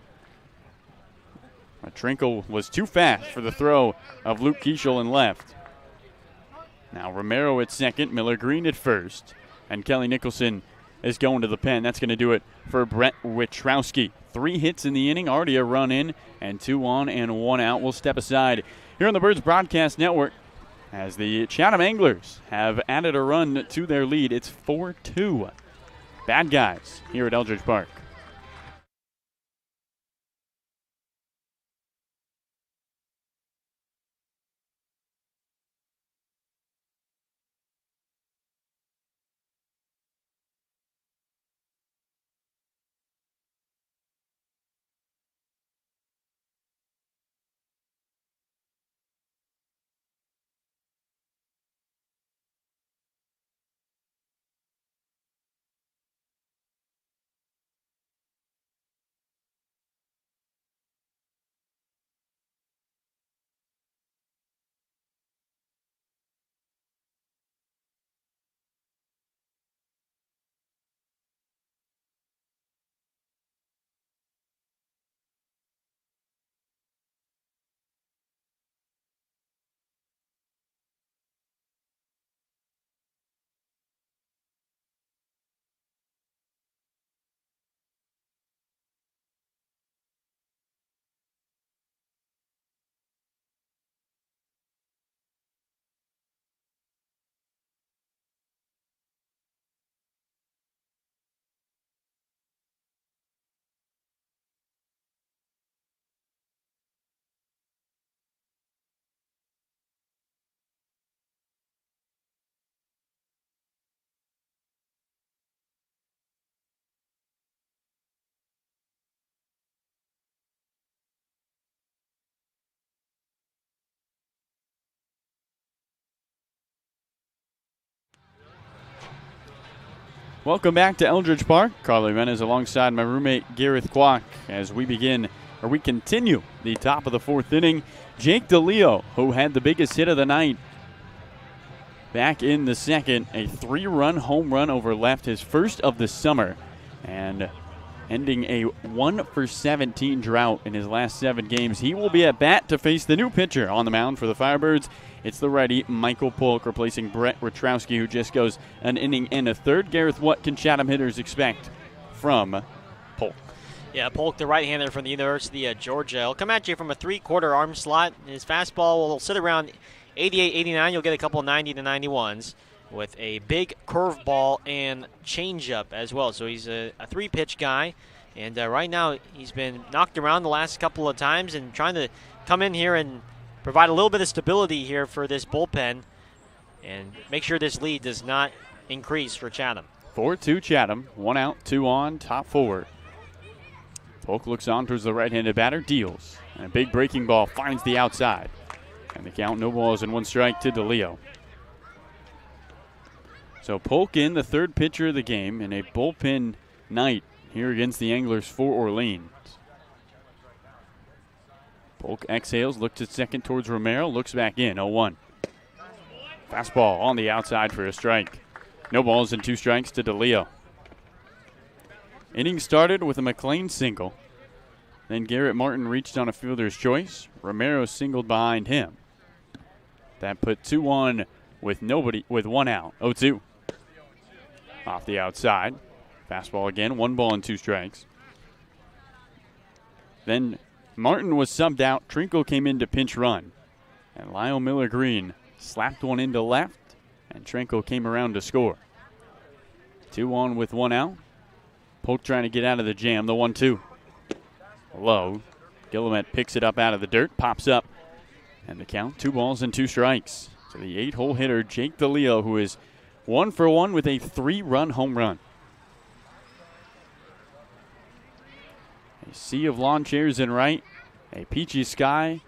Trenkle was too fast for the throw of Luke Keschel in left. Now Romero at second, Miller-Green at first. And Kelly Nicholson is going to the pen. That's going to do it for Brett Witrowski. 3 hits in the inning, already a run in, and 2 on and 1 out. We'll step aside here on the Birds Broadcast Network as the Chatham Anglers have added a run to their lead. It's 4-2. Bad guys here at Eldridge Park. Welcome back to Eldridge Park. Carly Venez alongside my roommate Gareth Kwok as we continue the top of the 4th inning. Jake DeLeo, who had the biggest hit of the night back in the second. A 3-run home run over left, his first of the summer, and ending a 1-for-17 drought in his last 7 games. He will be at bat to face the new pitcher on the mound for the Firebirds. It's the righty Michael Polk replacing Brett Witrowski, who just goes an inning and a third. Gareth, what can Chatham hitters expect from Polk? Yeah, Polk, the right-hander from the University of Georgia. He'll come at you from a 3/4 arm slot. His fastball will sit around 88, 89. You'll get a couple 90 to 91s with a big curveball and changeup as well. So he's a 3-pitch guy. And right now he's been knocked around the last couple of times and trying to come in here and provide a little bit of stability here for this bullpen and make sure this lead does not increase for Chatham. 4-2 Chatham. 1 out, 2 on, top 4. Polk looks on towards the right-handed batter, deals. And a big breaking ball finds the outside. And the count, no balls and 1 strike to DeLeo. So Polk in, the third pitcher of the game, in a bullpen night here against the Anglers for Orleans. Polk exhales, looks at second towards Romero, looks back in, 0-1. Fastball on the outside for a strike. No balls and 2 strikes to DeLeo. Inning started with a McLean single. Then Garrett Martin reached on a fielder's choice. Romero singled behind him. That put 2 on with 1 out, 0-2. Off the outside. Fastball again, 1 ball and 2 strikes. Then Martin was subbed out. Trinkle came in to pinch run. And Lyle Miller Green slapped one into left, and Trinkle came around to score. 2 on with 1 out. Polk trying to get out of the jam, the 1-2. Low. Gillamette picks it up out of the dirt, pops up, and the count, 2 balls and 2 strikes. So the 8-hole hitter, Jake DeLeo, who is 1 for 1 with a 3-run home run. A sea of lawn chairs in right, a peachy sky,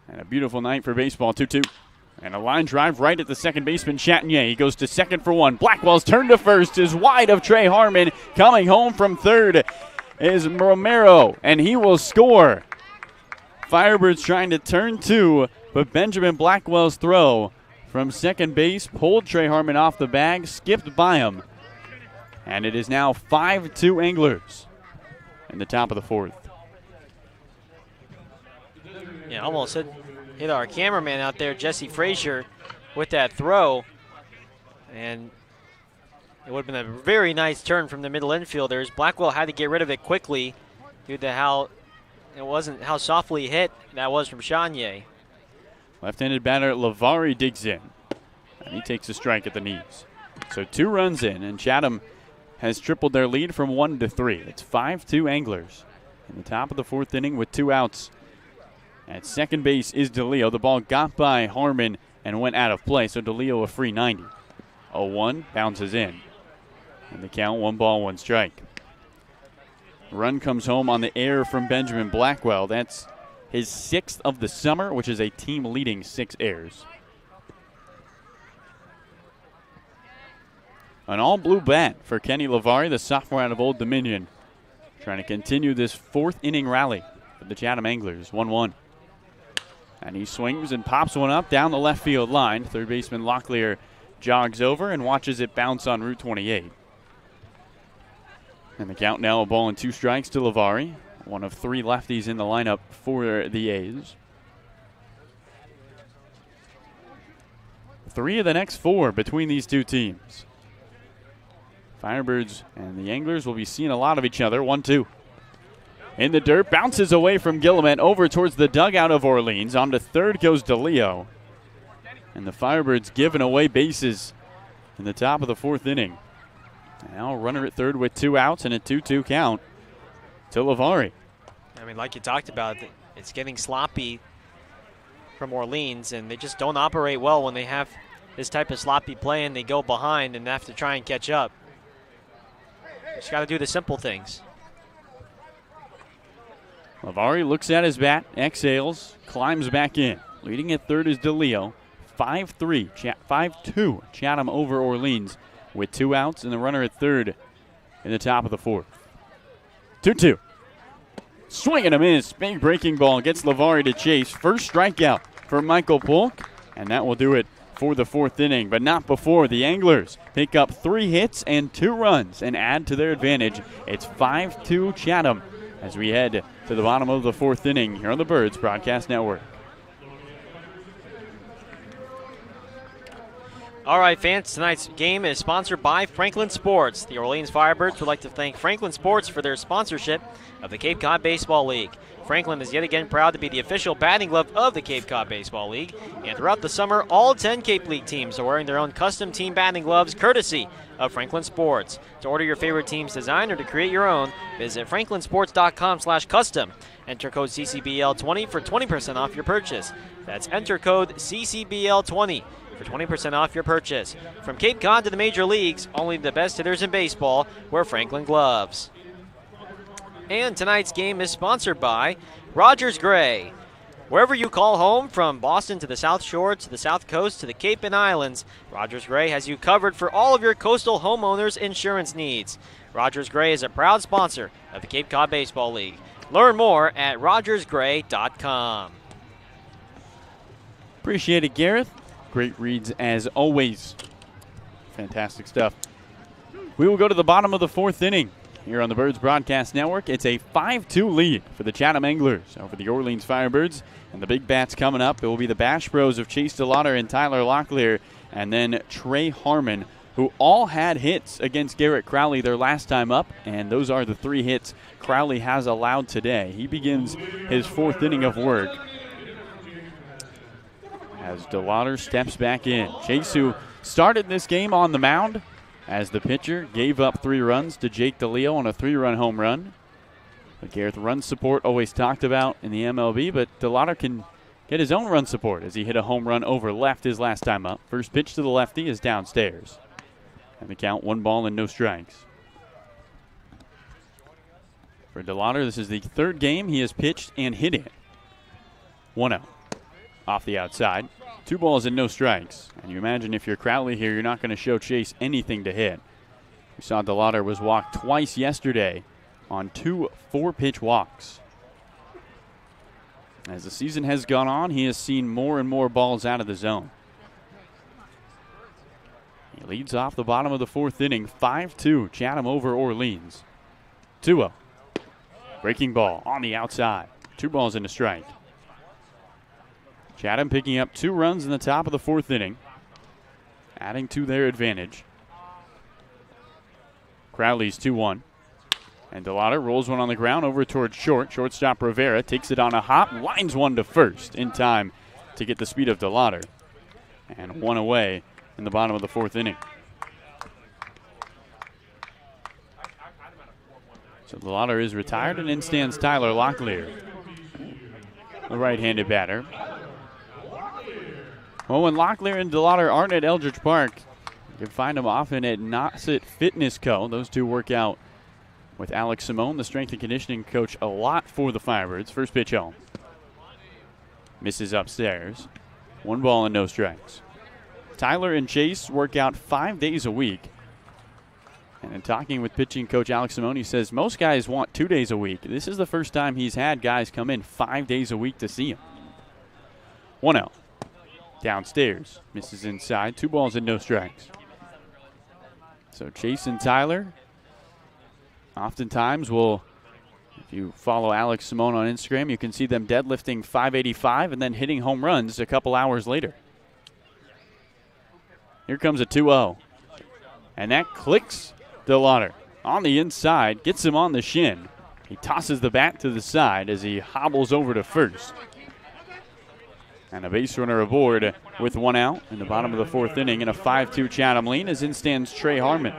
and a beautiful night for baseball, 2-2. And a line drive right at the second baseman, Chatinier. He goes to second for 1. Blackwell's turn to first is wide of Trey Harmon. Coming home from third is Romero, and he will score. Firebirds trying to turn 2, but Benjamin Blackwell's throw from second base pulled Trey Harmon off the bag, skipped by him. And it is now 5-2 Anglers in the top of the 4th. Yeah, almost hit our cameraman out there, Jesse Frazier, with that throw. And it would have been a very nice turn from the middle infielders. Blackwell had to get rid of it quickly due to how softly hit that was from Chanier. Left-handed batter Lavari digs in, and he takes a strike at the knees. So 2 runs in, and Chatham has tripled their lead from 1 to 3. It's 5-2 Anglers in the top of the 4th inning with 2 outs. At second base is DeLeo. The ball got by Harmon and went out of play, so DeLeo a free 90. 0-1 bounces in. And the count, 1 ball, 1 strike. Run comes home on the air from Benjamin Blackwell. That's his 6th of the summer, which is a team-leading 6 errors. An all-blue bat for Kenny Lavari, the sophomore out of Old Dominion, trying to continue this 4th inning rally for the Chatham Anglers, 1-1. And he swings and pops one up down the left field line. Third baseman Locklear jogs over and watches it bounce on Route 28. And the count now, 1 ball and 2 strikes to Lavari, one of 3 lefties in the lineup for the A's. 3 of the next 4 between these 2 teams. Firebirds and the Anglers will be seeing a lot of each other. 1-2. In the dirt, bounces away from Gillamette over towards the dugout of Orleans. On to third goes DeLeo. And the Firebirds giving away bases in the top of the 4th inning. Now runner at third with 2 outs and a 2-2 count to Lavari. I mean, like you talked about, it's getting sloppy from Orleans, and they just don't operate well when they have this type of sloppy play and they go behind and have to try and catch up. Just got to do the simple things. Lavari looks at his bat, exhales, climbs back in. Leading at third is DeLeo. 5-2 Chatham over Orleans with 2 outs and the runner at third in the top of the 4th. 2-2. Swing and a miss. Big breaking ball gets Lavari to chase. First strikeout for Michael Polk, and that will do it for the fourth inning, but not before the Anglers pick up 3 hits and 2 runs and add to their advantage. It's 5-2 Chatham as we head to the bottom of the fourth inning here on the Birds Broadcast Network. All right, fans, tonight's game is sponsored by Franklin Sports. The Orleans Firebirds would like to thank Franklin Sports for their sponsorship of the Cape Cod Baseball League. Franklin is yet again proud to be the official batting glove of the Cape Cod Baseball League. And throughout the summer, all 10 Cape League teams are wearing their own custom team batting gloves courtesy of Franklin Sports. To order your favorite team's design or to create your own, visit franklinsports.com/custom. Enter code CCBL20 for 20% off your purchase. That's enter code CCBL20 for 20% off your purchase. From Cape Cod to the major leagues, only the best hitters in baseball wear Franklin gloves. And tonight's game is sponsored by Rogers Gray. Wherever you call home, from Boston to the South Shore to the South Coast to the Cape and Islands, Rogers Gray has you covered for all of your coastal homeowners insurance needs. Rogers Gray is a proud sponsor of the Cape Cod Baseball League. Learn more at rogersgray.com. Appreciate it, Garrett. Great reads as always. Fantastic stuff. We will go to the bottom of the fourth inning here on the Birds Broadcast Network. It's a 5-2 lead for the Chatham Anglers over the Orleans Firebirds. And the big bats coming up, it will be the Bash Bros of Chase DeLauder and Tyler Locklear, and then Trey Harmon, who all had hits against Garrett Crowley their last time up, and those are the 3 hits Crowley has allowed today. He begins his fourth inning of work as DeLauder steps back in. Chase, who started this game on the mound as the pitcher, gave up 3 runs to Jake DeLeo on a 3-run home run. But Garrett, run support always talked about in the MLB, but DeLauder can get his own run support as he hit a home run over left his last time up. First pitch to the lefty is downstairs. And the count, 1 ball and no strikes. For DeLauder, this is the 3rd game he has pitched and hit in. 1-0. Off the outside. 2 balls and no strikes. And you imagine if you're Crowley here, you're not going to show Chase anything to hit. We saw DeLauder was walked twice yesterday on 2 4-pitch walks. As the season has gone on, he has seen more and more balls out of the zone. He leads off the bottom of the fourth inning, 5-2, Chatham over Orleans. 2-0. Breaking ball on the outside. 2 balls and a strike. Chatham picking up 2 runs in the top of the fourth inning, adding to their advantage. Crowley's 2-1. And DeLauder rolls one on the ground over towards short. Shortstop Rivera takes it on a hop, lines one to first in time to get the speed of DeLauder. And 1 away in the bottom of the fourth inning. So DeLauder is retired, and in stands Tyler Locklear, the right-handed batter. Well, when Locklear and DeLauder aren't at Eldridge Park, you can find them often at Nauset Fitness Co. Those two work out with Alex Simone, the strength and conditioning coach, a lot for the Firebirds. First pitch home. Misses upstairs. 1 ball and no strikes. Tyler and Chase work out 5 days a week. And in talking with pitching coach Alex Simone, he says most guys want 2 days a week. This is the first time he's had guys come in 5 days a week to see him. 1-0. Downstairs. Misses inside. 2 balls and no strikes. So Chase and Tyler oftentimes will, if you follow Alex Simone on Instagram, you can see them deadlifting 585 and then hitting home runs a couple hours later. Here comes a 2-0. And that clicks DeLauder on the inside, gets him on the shin. He tosses the bat to the side as he hobbles over to first. And a base runner aboard with 1 out in the bottom of the fourth inning, and a 5-2 Chatham lead as in stands Trey Harmon.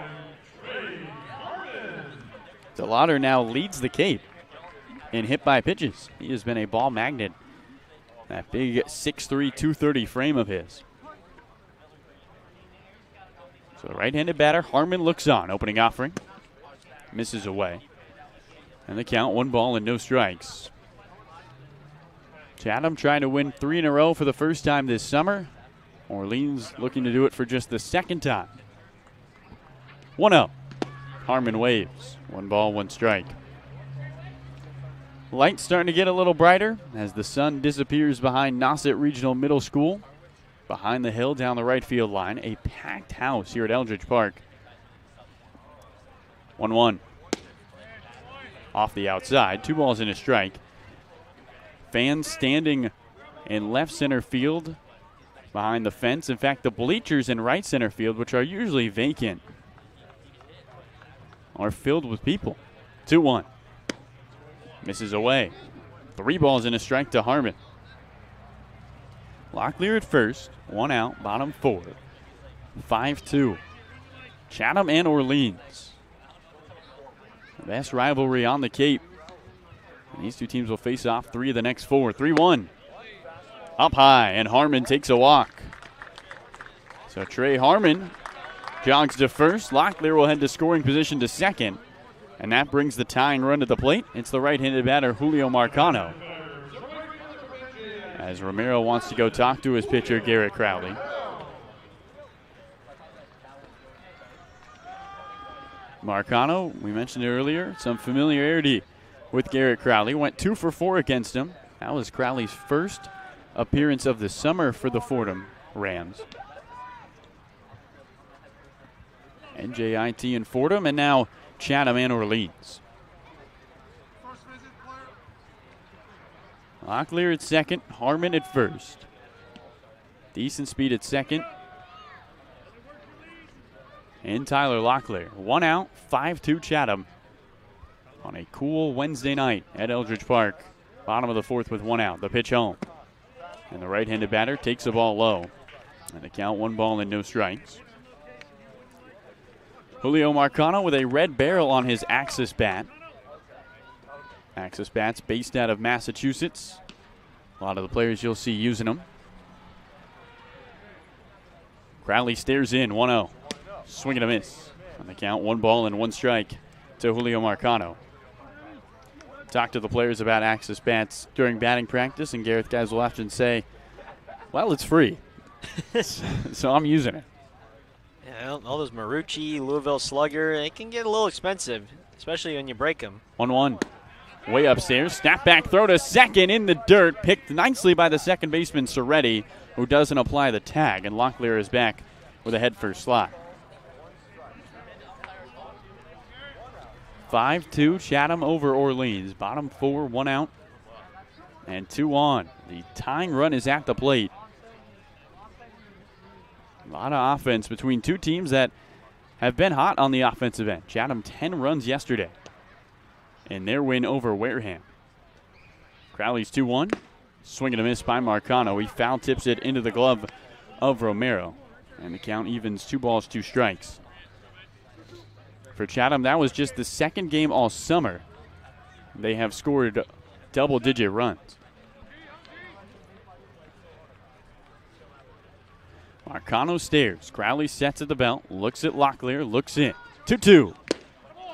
DeLauder now leads the Cape in hit by pitches. He has been a ball magnet. That big 6'3", 230 frame of his. So the right-handed batter, Harmon, looks on. Opening offering. Misses away. And the count, 1 ball and no strikes. Chatham trying to win 3 in a row for the first time this summer. Orleans looking to do it for just the second time. 1-0. Harmon waves. 1 ball, 1 strike. Lights starting to get a little brighter as the sun disappears behind Nauset Regional Middle School. behind the hill down the right field line. A packed house here at Eldridge Park. 1-1. Off the outside. 2 balls and a strike. Fans standing in left center field behind the fence. In fact, the bleachers in right center field, which are usually vacant, are filled with people. 2-1. Misses away. 3 balls and a strike to Harmon. Locklear at first. 1 out. Bottom 4. 5-2. Chatham and Orleans. The best rivalry on the Cape. And these two teams will face off 3 of the next 4. 3-1. Up high, and Harmon takes a walk. So Trey Harmon jogs to first. Locklear will head to scoring position to second. And that brings the tying run to the plate. It's the right-handed batter, Julio Marcano. As Romero wants to go talk to his pitcher, Garrett Crowley. Marcano, we mentioned it earlier, some familiarity with Garrett Crowley. Went 2 for 4 against him. That was Crowley's first appearance of the summer for the Fordham Rams. NJIT and Fordham, and now Chatham and Orleans. Locklear at second, Harmon at first. Decent speed at second. And Tyler Locklear. 1 out, 5-2 Chatham on a cool Wednesday night at Eldridge Park. Bottom of the 4th with 1 out. The pitch home. And the right-handed batter takes the ball low. And the count 1 ball and no strikes. Julio Marcano with a red barrel on his Axis bat. Axis bats based out of Massachusetts. A lot of the players you'll see using them. Crowley stares in, 1-0. Swing and a miss. On the count, 1 ball and 1 strike to Julio Marcano. Talk to the players about Axis bats during batting practice, and Gareth guys will often say, well, it's free. So I'm using it. Yeah, all those Marucci, Louisville Slugger, it can get a little expensive, especially when you break them. 1-1. Way upstairs. Snap back throw to second in the dirt. Picked nicely by the second baseman, Soretti, who doesn't apply the tag. And Locklear is back with a head first slide. 5-2 Chatham over Orleans. Bottom 4, 1 out, and 2 on. The tying run is at the plate. A lot of offense between two teams that have been hot on the offensive end. Chatham 10 runs yesterday in their win over Wareham. Crowley's 2-1. Swing and a miss by Marcano. He foul tips it into the glove of Romero. And the count evens 2 balls, 2 strikes. For Chatham, that was just the second game all summer they have scored double-digit runs. Marcano stares. Crowley sets at the belt, looks at Locklear, looks in. 2-2.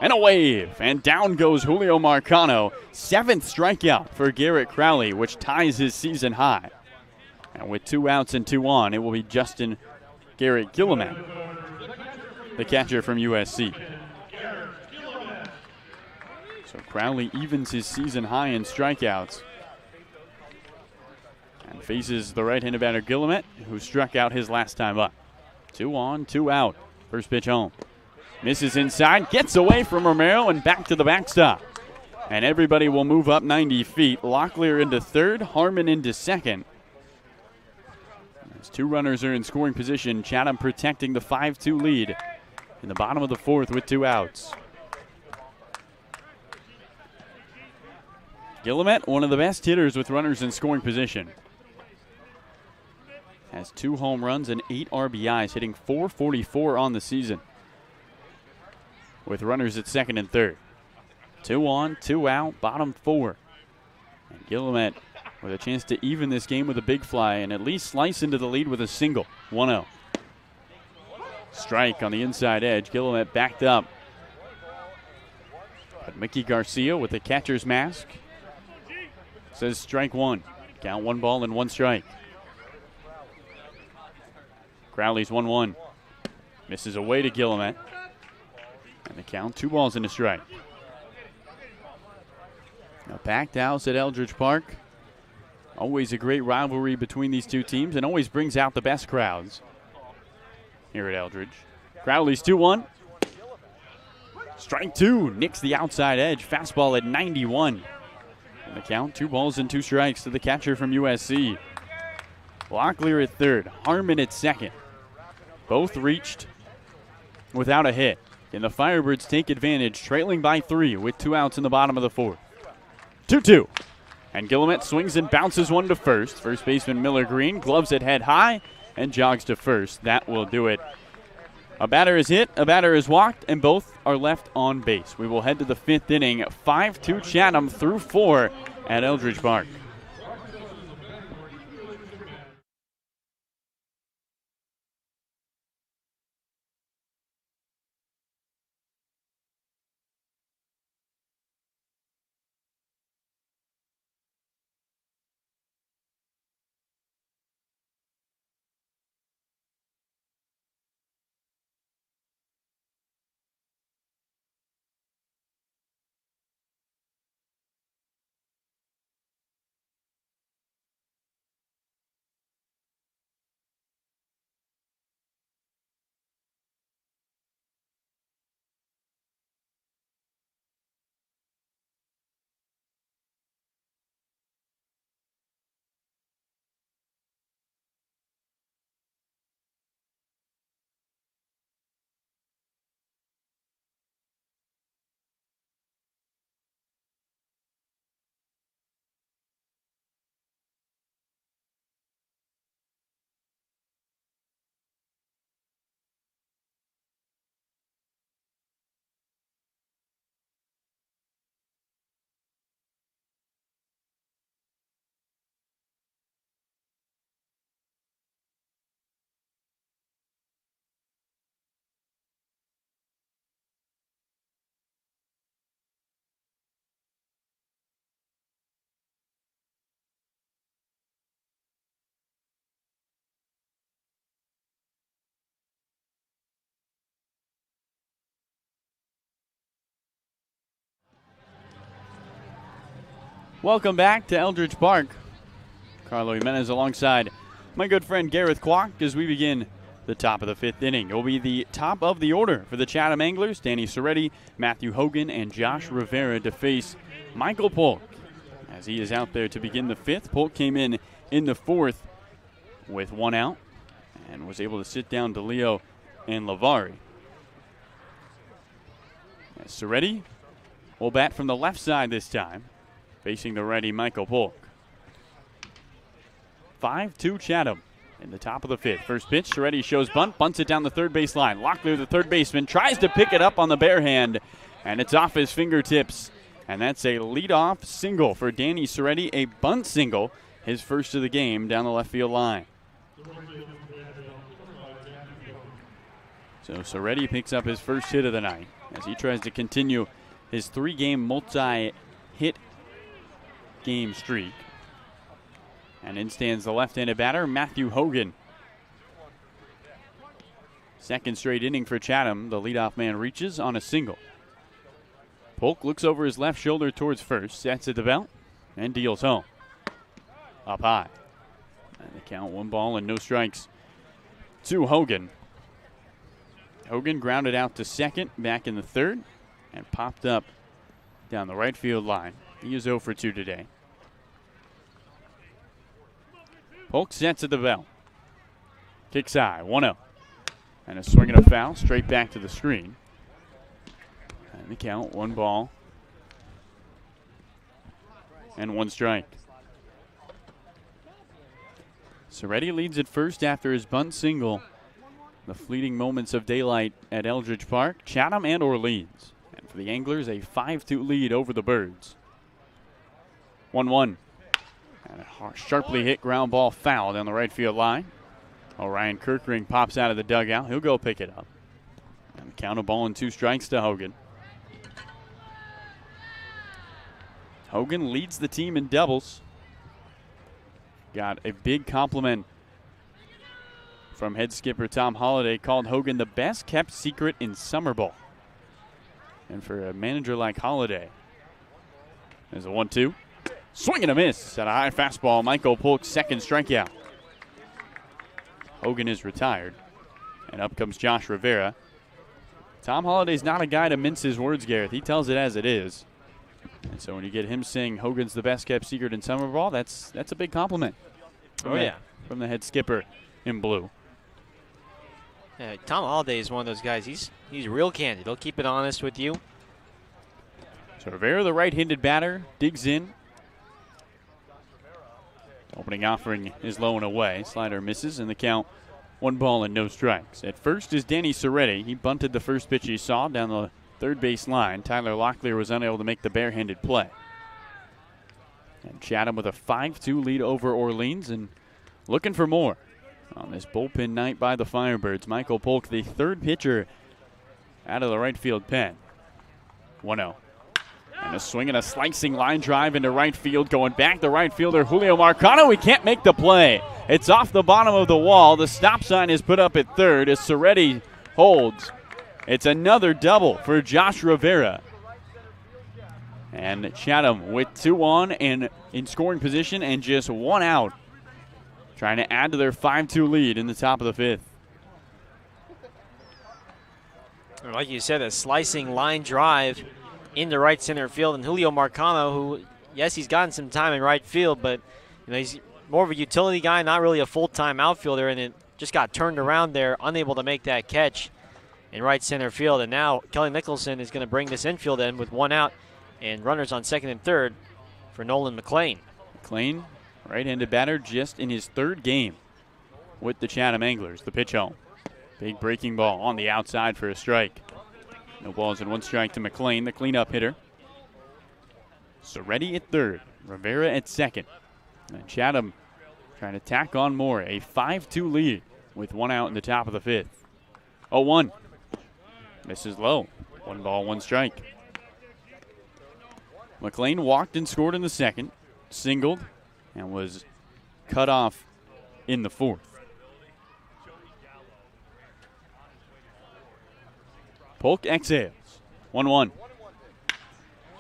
And a wave. And down goes Julio Marcano. 7th strikeout for Garrett Crowley, which ties his season high. And with 2 outs and 2 on, it will be Justin Garrett Gillamette, the catcher from USC. So Crowley evens his season high in strikeouts and faces the right-handed batter Gillamette, who struck out his last time up. 2 on, 2 out. First pitch home. Misses inside, gets away from Romero and back to the backstop. And everybody will move up 90 feet. Locklear into third, Harmon into second. As 2 runners are in scoring position, Chatham protecting the 5-2 lead in the bottom of the 4th with 2 outs. Gillamette, one of the best hitters with runners in scoring position. Has 2 home runs and 8 RBIs, hitting .444 on the season, with runners at second and third. 2 on, 2 out, bottom 4. And Gillamette with a chance to even this game with a big fly and at least slice into the lead with a single. 1-0. Strike on the inside edge. Gillamette backed up. But Mickey Garcia with the catcher's mask says strike 1. Count 1 ball and 1 strike. Crowley's 1-1. Misses away to Gillamette. And the count 2 balls and a strike. A packed house at Eldridge Park. Always a great rivalry between these two teams and always brings out the best crowds here at Eldridge. Crowley's 2-1. Strike two, nicks the outside edge. Fastball at 91. And the count, 2 balls and 2 strikes to the catcher from USC. Locklear at third, Harmon at second. Both reached without a hit. And the Firebirds take advantage, trailing by 3 with 2 outs in the bottom of the 4th. 2-2. And Gillamette swings and bounces one to first. First baseman Miller Green gloves it head high and jogs to first. That will do it. A batter is hit, a batter is walked, and both are left on base. We will head to the 5th inning. 5-2 Chatham through 4 at Eldridge Park. Welcome back to Eldridge Park. Carlo Jimenez alongside my good friend Gareth Kwok as we begin the top of the 5th inning. It will be the top of the order for the Chatham Anglers. Danny Soretti, Matthew Hogan, and Josh Rivera to face Michael Polk as he is out there to begin the 5th. Polk came in the 4th with 1 out and was able to sit down DeLeo and Lavari. As Soretti will bat from the left side this time, facing the righty Michael Polk. 5-2 Chatham in the top of the 5th. First pitch, Soretti shows bunt, bunts it down the third base line. Locklear, the third baseman, tries to pick it up on the bare hand, and it's off his fingertips. And that's a leadoff single for Danny Soretti, a bunt single, his first of the game down the left field line. So Soretti picks up his first hit of the night as he tries to continue his 3-game multi-hit game streak. And in stands the left-handed batter, Matthew Hogan. Second straight inning for Chatham. The leadoff man reaches on a single. Polk looks over his left shoulder towards first, sets at the belt, and deals home. Up high. And the count 1 ball and no strikes to Hogan. Hogan grounded out to second back in the 3rd and popped up down the right field line. He is 0 for 2 today. Polk sets at the belt. Kicks high, 1-0. And a swing and a foul straight back to the screen. And the count, 1 ball and 1 strike. Soretti leads at first after his bunt single. The fleeting moments of daylight at Eldridge Park, Chatham and Orleans. And for the Anglers, a 5-2 lead over the Birds. 1-1. And a sharply hit ground ball foul down the right field line. Ryan Kirkring pops out of the dugout. He'll go pick it up. And the count, 1 ball and 2 strikes to Hogan. Hogan leads the team in doubles. Got a big compliment from head skipper Tom Holliday. Called Hogan the best kept secret in summer ball. And for a manager like Holliday, there's a 1-2. Swing and a miss at a high fastball. Michael Polk's second strikeout. Hogan is retired. And up comes Josh Rivera. Tom Holliday's not a guy to mince his words, Garrett. He tells it as it is. And so when you get him saying Hogan's the best kept secret in summer ball, that's a big compliment. Oh, yeah. From the head skipper in blue. Yeah, Tom Holliday is one of those guys. He's real candid. He'll keep it honest with you. So Rivera, the right-handed batter, digs in. Opening offering is low and away. Slider misses, and the count 1 ball and no strikes. At first is Danny Soretti. He bunted the first pitch he saw down the third base line. Tyler Locklear was unable to make the barehanded play. And Chatham with a 5-2 lead over Orleans and looking for more on this bullpen night by the Firebirds. Michael Polk, the third pitcher out of the right field pen. 1-0. And a swing and a slicing line drive into right field. Going back, the right fielder, Julio Marcano. He can't make the play. It's off the bottom of the wall. The stop sign is put up at third as Soretti holds. It's another double for Josh Rivera. And Chatham with 2 on and in scoring position and just 1 out. Trying to add to their 5-2 lead in the top of the 5th. Like you said, a slicing line drive into right center field, and Julio Marcano, who, yes, he's gotten some time in right field, but he's more of a utility guy, not really a full-time outfielder, and it just got turned around there, unable to make that catch in right center field. And now Kelly Nicholson is going to bring this infield in with 1 out and runners on second and third for Nolan McLean. McLean, right-handed batter, just in his 3rd game with the Chatham Anglers. The pitch home. Big breaking ball on the outside for a strike. No balls and 1 strike to McLean, the cleanup hitter. Soretti at 3rd, Rivera at 2nd. And Chatham trying to tack on more. A 5-2 lead with 1 out in the top of the 5th. 0-1. Misses low. 1 ball, 1 strike. McLean walked and scored in the 2nd, singled, and was cut off in the 4th. Polk exhales. 1-1.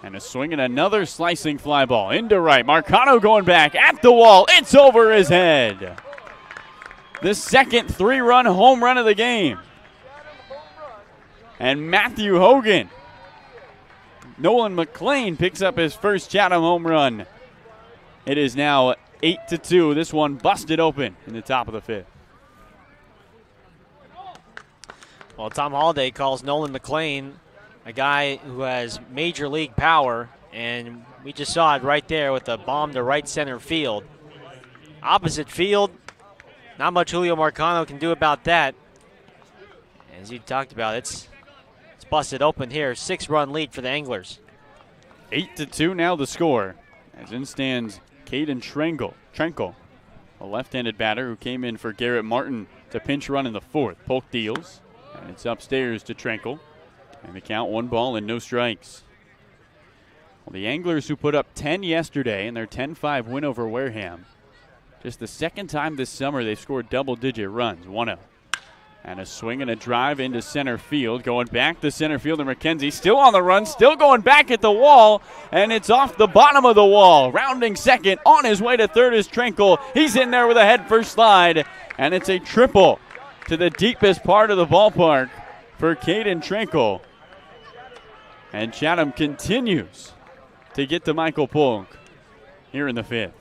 And a swing and another slicing fly ball into right. Marcano going back at the wall. It's over his head. The 2nd 3-run home run of the game. And Matthew Hogan. Nolan McLean picks up his first Chatham home run. It is now 8-2. This one busted open in the top of the 5th. Well, Tom Holliday calls Nolan McLean a guy who has major league power, and we just saw it right there with a bomb to right center field. Opposite field, not much Julio Marcano can do about that. As you talked about, it's busted open here. 6-run lead for the Anglers. 8-2 now the score. As in stands Caden Trenkle, a left-handed batter who came in for Garrett Martin to pinch run in the 4th. Polk deals, and it's upstairs to Trenkle. And the count 1 ball and no strikes. Well, the Anglers, who put up 10 yesterday in their 10-5 win over Wareham, just the 2nd time this summer they've scored double-digit runs. 1-0. And a swing and a drive into center field. Going back to center fielder Mckenzie. Still on the run. Still going back at the wall. And it's off the bottom of the wall. Rounding second. On his way to third is Trenkle. He's in there with a head-first slide. And it's a triple to the deepest part of the ballpark for Caden Trenkle. And Chatham continues to get to Michael Polk here in the 5th.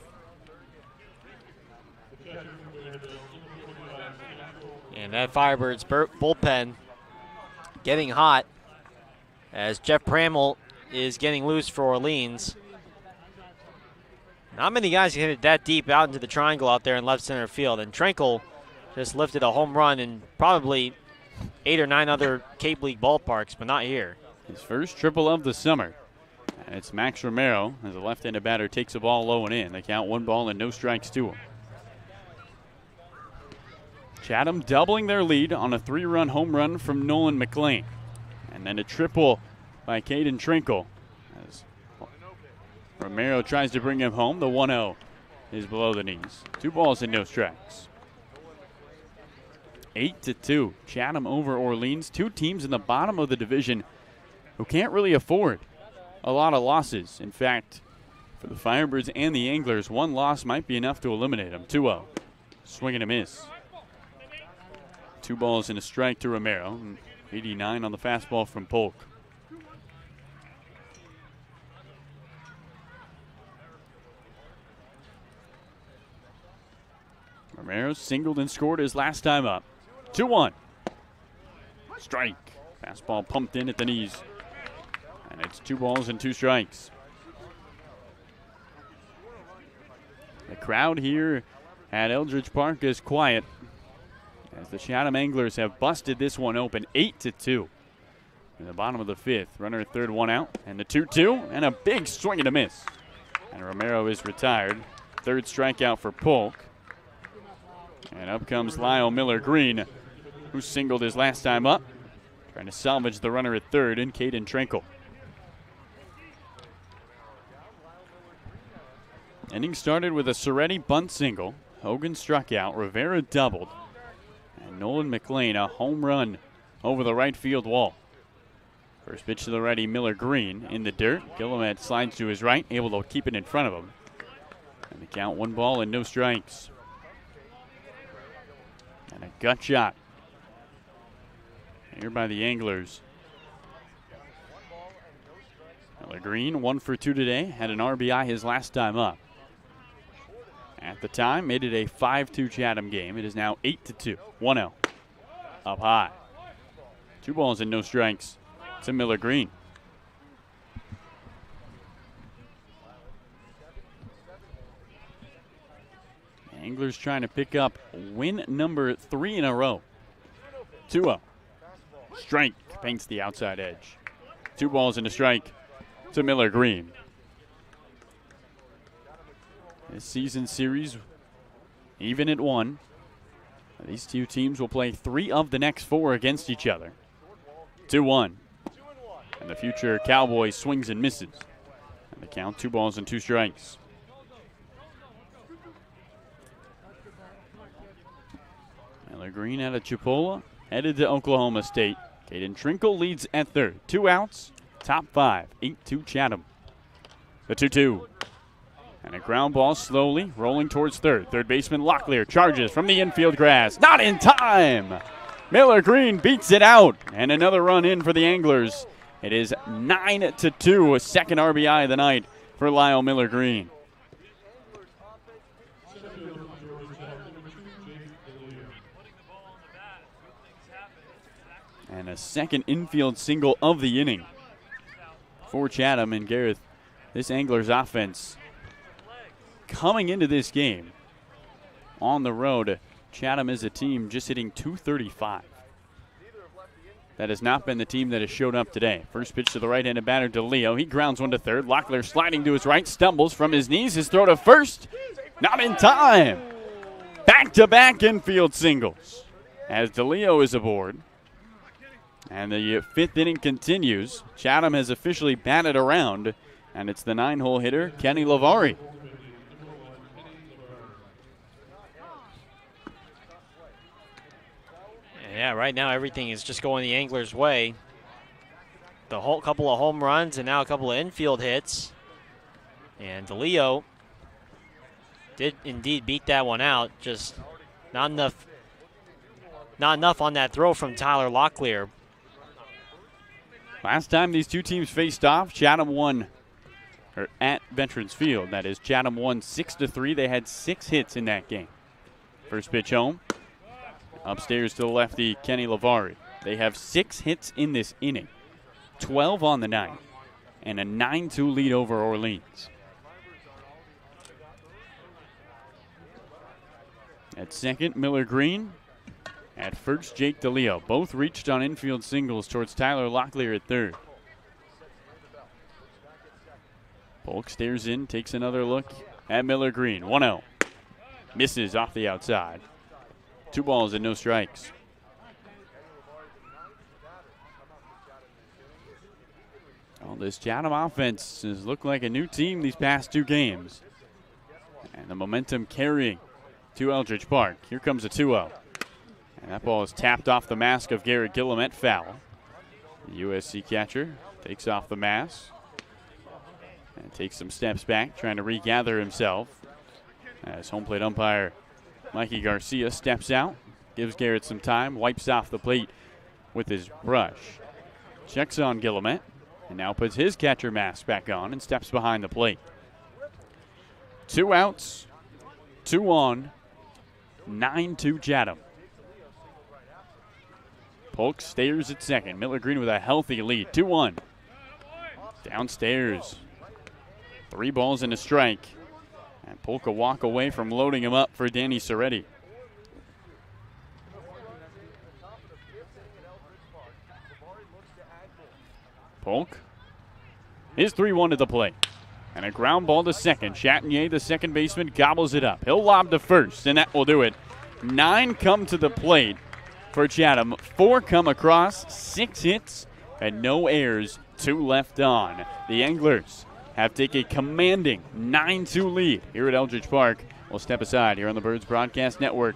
And that Firebirds bullpen getting hot as Jeff Pramel is getting loose for Orleans. Not many guys can hit it that deep out into the triangle out there in left center field. And Trenkle just lifted a home run in probably 8 or 9 other Cape League ballparks, but not here. His first triple of the summer. And it's Max Romero as a left-handed batter takes the ball low and in. They count 1 ball and no strikes to him. Chatham doubling their lead on a 3-run home run from Nolan McLean. And then a triple by Caden Trenkle. As Romero tries to bring him home, the 1-0 is below the knees. 2 balls and no strikes. 8-2. Chatham over Orleans. 2 teams in the bottom of the division who can't really afford a lot of losses. In fact, For the Firebirds and the Anglers, one loss might be enough to eliminate them. 2-0. Swing and a miss. 2 balls and a strike to Romero. 89 on the fastball from Polk. Romero singled and scored his last time up. 2-1. Strike. Fastball pumped in at the knees. And it's 2 balls and 2 strikes. The crowd here at Eldridge Park is quiet as the Chatham Anglers have busted this one open 8-2. In the bottom of the 5th, runner at third, 1 out, and the 2-2, and a big swing and a miss. And Romero is retired. 3rd strikeout for Polk. And up comes Lyle Miller-Green, who singled his last time up, trying to salvage the runner at 3rd in Caden Trinkle. Inning started with a Soretti bunt single. Hogan struck out, Rivera doubled, and Nolan McLean a home run over the right field wall. First pitch to the righty, Miller-Green in the dirt. Gillamette slides to his right, able to keep it in front of him. And the count 1 ball and no strikes. And a gut shot here by the Anglers. Miller-Green 1 for 2 today, had an RBI his last time up. At the time, made it a 5-2 Chatham game. It is now 8-2. 1-0. Up high. 2 balls and no strikes to Miller-Green. Anglers trying to pick up win number 3 in a row. 2-0. Strike paints the outside edge. 2 balls and a strike to Miller-Green. This season series, even at 1. These 2 teams will play 3 of the next 4 against each other. 2-1. And the future Cowboy swings and misses. And the count 2 balls and 2 strikes. Miller-Green out of Chipola, headed to Oklahoma State. Caden Trinkle leads at 3rd. 2 outs, top 5, 8-2 Chatham. The 2-2. And a ground ball slowly rolling towards 3rd. Third baseman Locklear charges from the infield grass. Not in time! Miller-Green beats it out. And another run in for the Anglers. It is 9-2, a second RBI of the night for Lyle Miller-Green. And a second infield single of the inning for Chatham. And Garrett, this Anglers offense coming into this game on the road, Chatham is a team just hitting .235. That has not been the team that has showed up today. First pitch to the right-handed batter, DeLeo. He grounds one to 3rd. Locklear sliding to his right, stumbles from his knees. His throw to 1st, not in time. Back-to-back infield singles as DeLeo is aboard. And the 5th inning continues. Chatham has officially batted around, and it's the 9-hole hitter, Kenny Lavari. Yeah, right now everything is just going the Anglers' way. The whole couple of home runs and now a couple of infield hits. And DeLeo did indeed beat that one out. Just not enough on that throw from Tyler Locklear. Last time these 2 teams faced off, Chatham won, or at Veterans Field, that is. Chatham won 6-3. They had 6 hits in that game. First pitch home. Upstairs to the lefty, Kenny Lavari. They have 6 hits in this inning, 12 on the night, and a 9-2 lead over Orleans. At second, Miller-Green. At first, Jake DeLeo. Both reached on infield singles towards Tyler Locklear at 3rd. Polk stares in, takes another look at Miller-Green. 1-0. Misses off the outside. 2 balls and no strikes. Well, this Chatham offense has looked like a new team these past 2 games. And the momentum carrying to Eldridge Park. Here comes a 2-0. And that ball is tapped off the mask of Garrett Gillamette, foul. The USC catcher takes off the mask. And takes some steps back, trying to regather himself. As home plate umpire Mikey Garcia steps out, gives Garrett some time, wipes off the plate with his brush. Checks on Gillamette, and now puts his catcher mask back on and steps behind the plate. 2 outs, 2 on, 9-2 Chatham. Polk stares at second. Miller Green with a healthy lead, 2-1. Downstairs, 3 balls and a strike. And Polk a walk away from loading him up for Danny Soretti. Polk is 3-1 to the plate. And a ground ball to second. Chatinier, the second baseman, gobbles it up. He'll lob to first, and that will do it. 9 come to the plate for Chatham. 4 come across, 6 hits, and no errors, 2 left on. The Anglers have taken a commanding 9-2 lead here at Eldridge Park. We'll step aside here on the Birds Broadcast Network.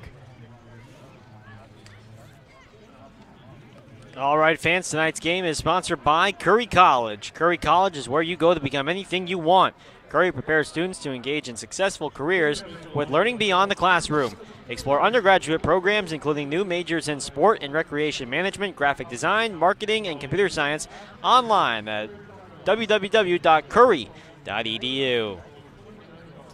All right, fans, tonight's game is sponsored by Curry College. Curry College is where you go to become anything you want. Curry prepares students to engage in successful careers with learning beyond the classroom. Explore undergraduate programs including new majors in sport and recreation management, graphic design, marketing, and computer science online at www.curry.edu.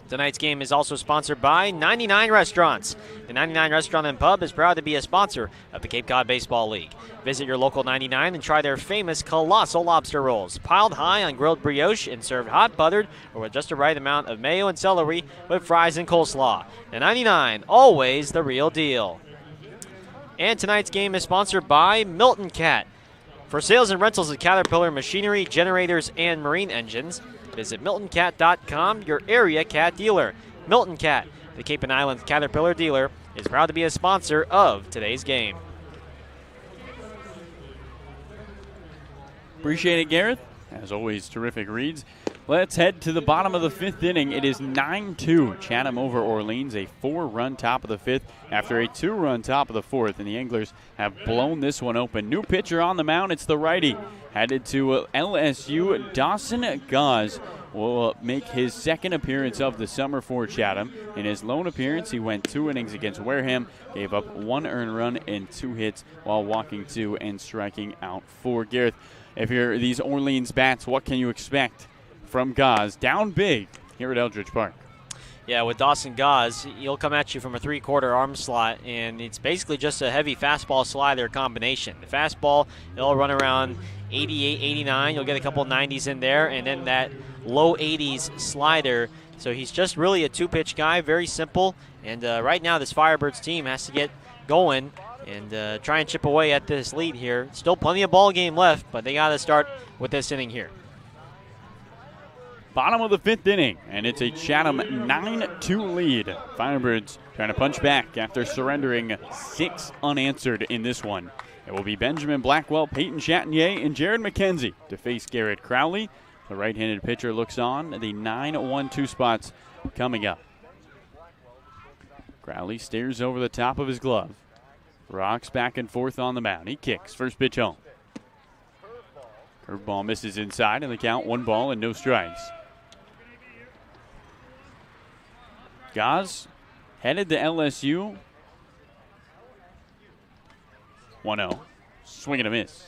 Tonight's game is also sponsored by 99 Restaurants. The 99 Restaurant and Pub is proud to be a sponsor of the Cape Cod Baseball League. Visit your local 99 and try their famous colossal lobster rolls, piled high on grilled brioche and served hot buttered or with just the right amount of mayo and celery with fries and coleslaw. The 99, always the real deal. And tonight's game is sponsored by Milton Cat. For sales and rentals of Caterpillar machinery, generators, and marine engines, visit MiltonCat.com, your area cat dealer. Milton Cat, the Cape and Islands Caterpillar dealer, is proud to be a sponsor of today's game. Appreciate it, Garrett. As always, terrific reads. Let's head to the bottom of the 5th inning. It is 9-2 Chatham over Orleans, a 4-run top of the 5th after a 2-run top of the 4th, and the Anglers have blown this one open. New pitcher on the mound. It's the righty. Headed to LSU, Dawson Gause will make his second appearance of the summer for Chatham. In his lone appearance, he went 2 innings against Wareham, gave up 1 earned run and 2 hits while walking 2 and striking out 4. Gareth, if you're these Orleans bats, what can you expect from Gause down big here at Eldridge Park? Yeah, with Dawson Gause, he'll come at you from a 3/4 arm slot, and it's basically just a heavy fastball slider combination. The fastball, it'll run around 88, 89. You'll get a couple 90s in there, and then that low 80s slider. So he's just really a 2-pitch guy, very simple. And right now this Firebirds team has to get going and try and chip away at this lead here. Still plenty of ball game left, but they got to start with this inning here. Bottom of the 5th inning, and it's a Chatham 9-2 lead. Firebirds trying to punch back after surrendering 6 unanswered in this one. It will be Benjamin Blackwell, Peyton Chatinier, and Jared Mckenzie to face Garrett Crowley. The right-handed pitcher looks on. The 9-1-2 spots coming up. Crowley stares over the top of his glove. Rocks back and forth on the mound. He kicks. First pitch home. Curveball misses inside, and the count 1 ball and no strikes. Gause headed to LSU. 1-0. Swing and a miss.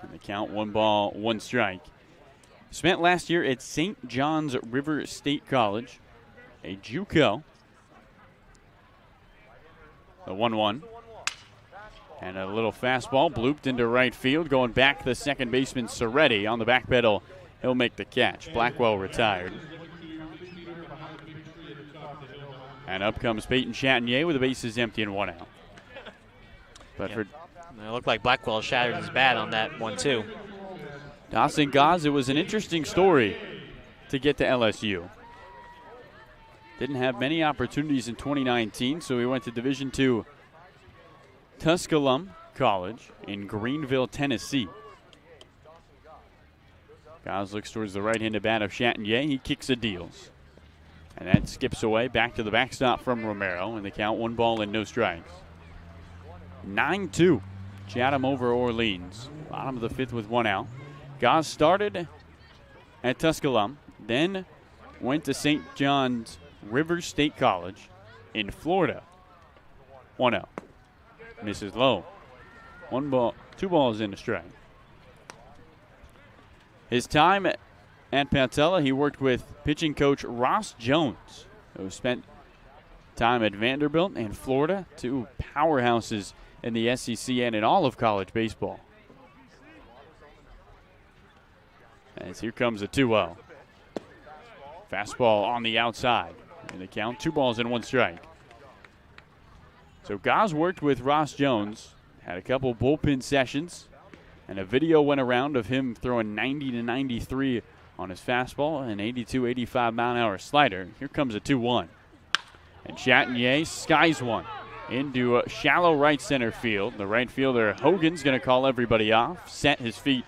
And the count 1 ball, 1 strike. Spent last year at St. John's River State College, a JUCO. The 1-1. And a little fastball blooped into right field, going back to the second baseman Soretti on the back pedal. He'll make the catch. Blackwell retired. And up comes Peyton Chatinier with the bases empty and 1 out. But It looked like Blackwell shattered his bat on that one, too. Dawson Gause, it was an interesting story to get to LSU. Didn't have many opportunities in 2019, so he went to Division II Tusculum College in Greenville, Tennessee. Gause looks towards the right-handed bat of Chatinier. He kicks and deals. And that skips away back to the backstop from Romero, and the count 1 ball and no strikes. 9-2, Chatham over Orleans. Bottom of the 5th with 1 out. Gause started at Tusculum, then went to St. John's River State College in Florida. 1-0. Misses low. 1 ball, 2 balls in a strike. His time at Pantella, he worked with pitching coach Ross Jones, who spent time at Vanderbilt and Florida, 2 powerhouses in the SEC and in all of college baseball. As here comes a 2-0. Fastball on the outside. In the count, 2 balls and 1 strike. So Goz worked with Ross Jones, had a couple bullpen sessions, and a video went around of him throwing 90 to 93 on his fastball and 82, 85 mile-an-hour slider. Here comes a 2-1. And Chatinier skies one into a shallow right center field. The right fielder, Hogan's going to call everybody off, set his feet,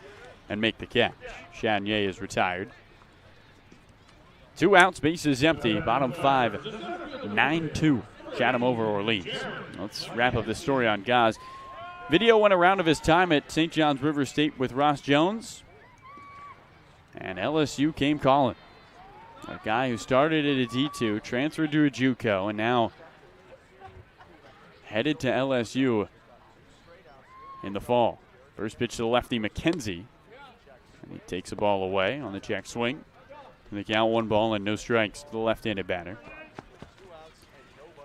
and make the catch. Chatinier is retired. 2 outs, bases empty. Bottom 5, 9-2. Chatham over Orleans. Let's wrap up this story on Goz. Video went around of his time at St. John's River State with Ross Jones. And LSU came calling. A guy who started at a D2, transferred to a JUCO, and now headed to LSU in the fall. First pitch to the lefty, Mckenzie. And he takes the ball away on the check swing. And the count 1 ball and no strikes to the left-handed batter.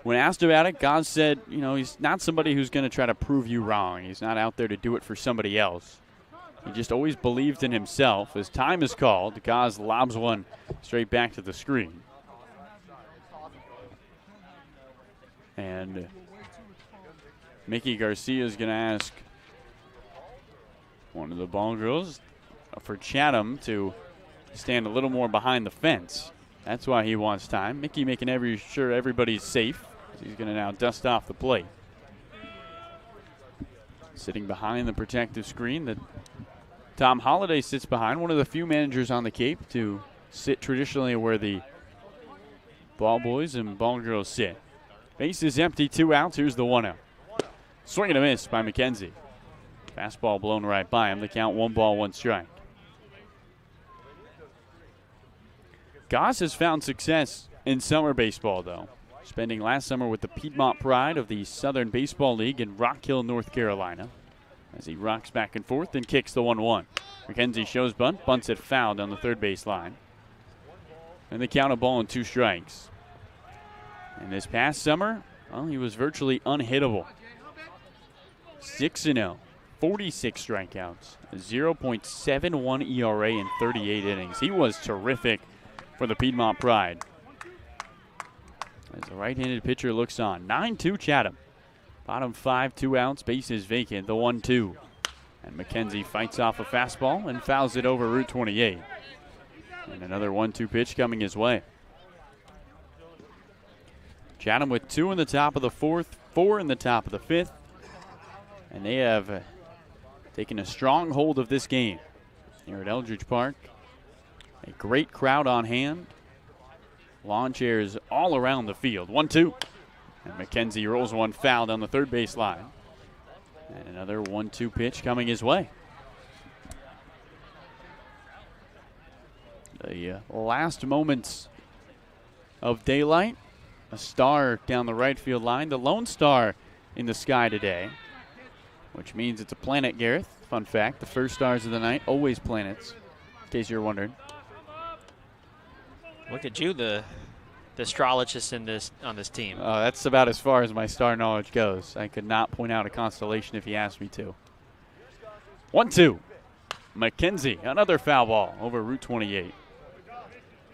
When asked about it, Goz said, you know, he's not somebody who's going to try to prove you wrong. He's not out there to do it for somebody else. He just always believed in himself. As time is called, Goz lobs one straight back to the screen. And Mickey Garcia is going to ask one of the ball girls for Chatham to stand a little more behind the fence. That's why he wants time. Mickey making sure everybody's safe. He's going to now dust off the plate. Sitting behind the protective screen that Tom Holliday sits behind, one of the few managers on the Cape to sit traditionally where the ball boys and ball girls sit. Base is empty, 2 outs. Here's the 1-0. Swing and a miss by Mckenzie. Fastball blown right by him. The count 1 ball, 1 strike. Goz has found success in summer baseball, though, spending last summer with the Piedmont Pride of the Southern Baseball League in Rock Hill, North Carolina, as he rocks back and forth and kicks the 1-1. Mckenzie shows bunt, bunts it foul down the third base line. And the count, 1 ball and 2 strikes. And this past summer, well, he was virtually unhittable. 6-0, 46 strikeouts, 0.71 ERA in 38 innings. He was terrific for the Piedmont Pride. As the right-handed pitcher looks on. 9-2 Chatham. Bottom 5, 2 outs, bases vacant, the 1-2. And Mckenzie fights off a fastball and fouls it over Route 28. And another 1-2 pitch coming his way. Chatham with 2 in the top of the 4th, 4 in the top of the 5th. And they have taken a strong hold of this game here at Eldridge Park. A great crowd on hand. Lawn chairs all around the field. 1-2. And Mckenzie rolls one foul down the third base line. And another 1-2 pitch coming his way. The last moments of daylight. A star down the right field line. The lone star in the sky today, which means it's a planet, Gareth. Fun fact, the first stars of the night, always planets, in case you're wondering. Look at you, the astrologist on this team. That's about as far as my star knowledge goes. I could not point out a constellation if you asked me to. 1-2. Mckenzie, another foul ball over Route 28.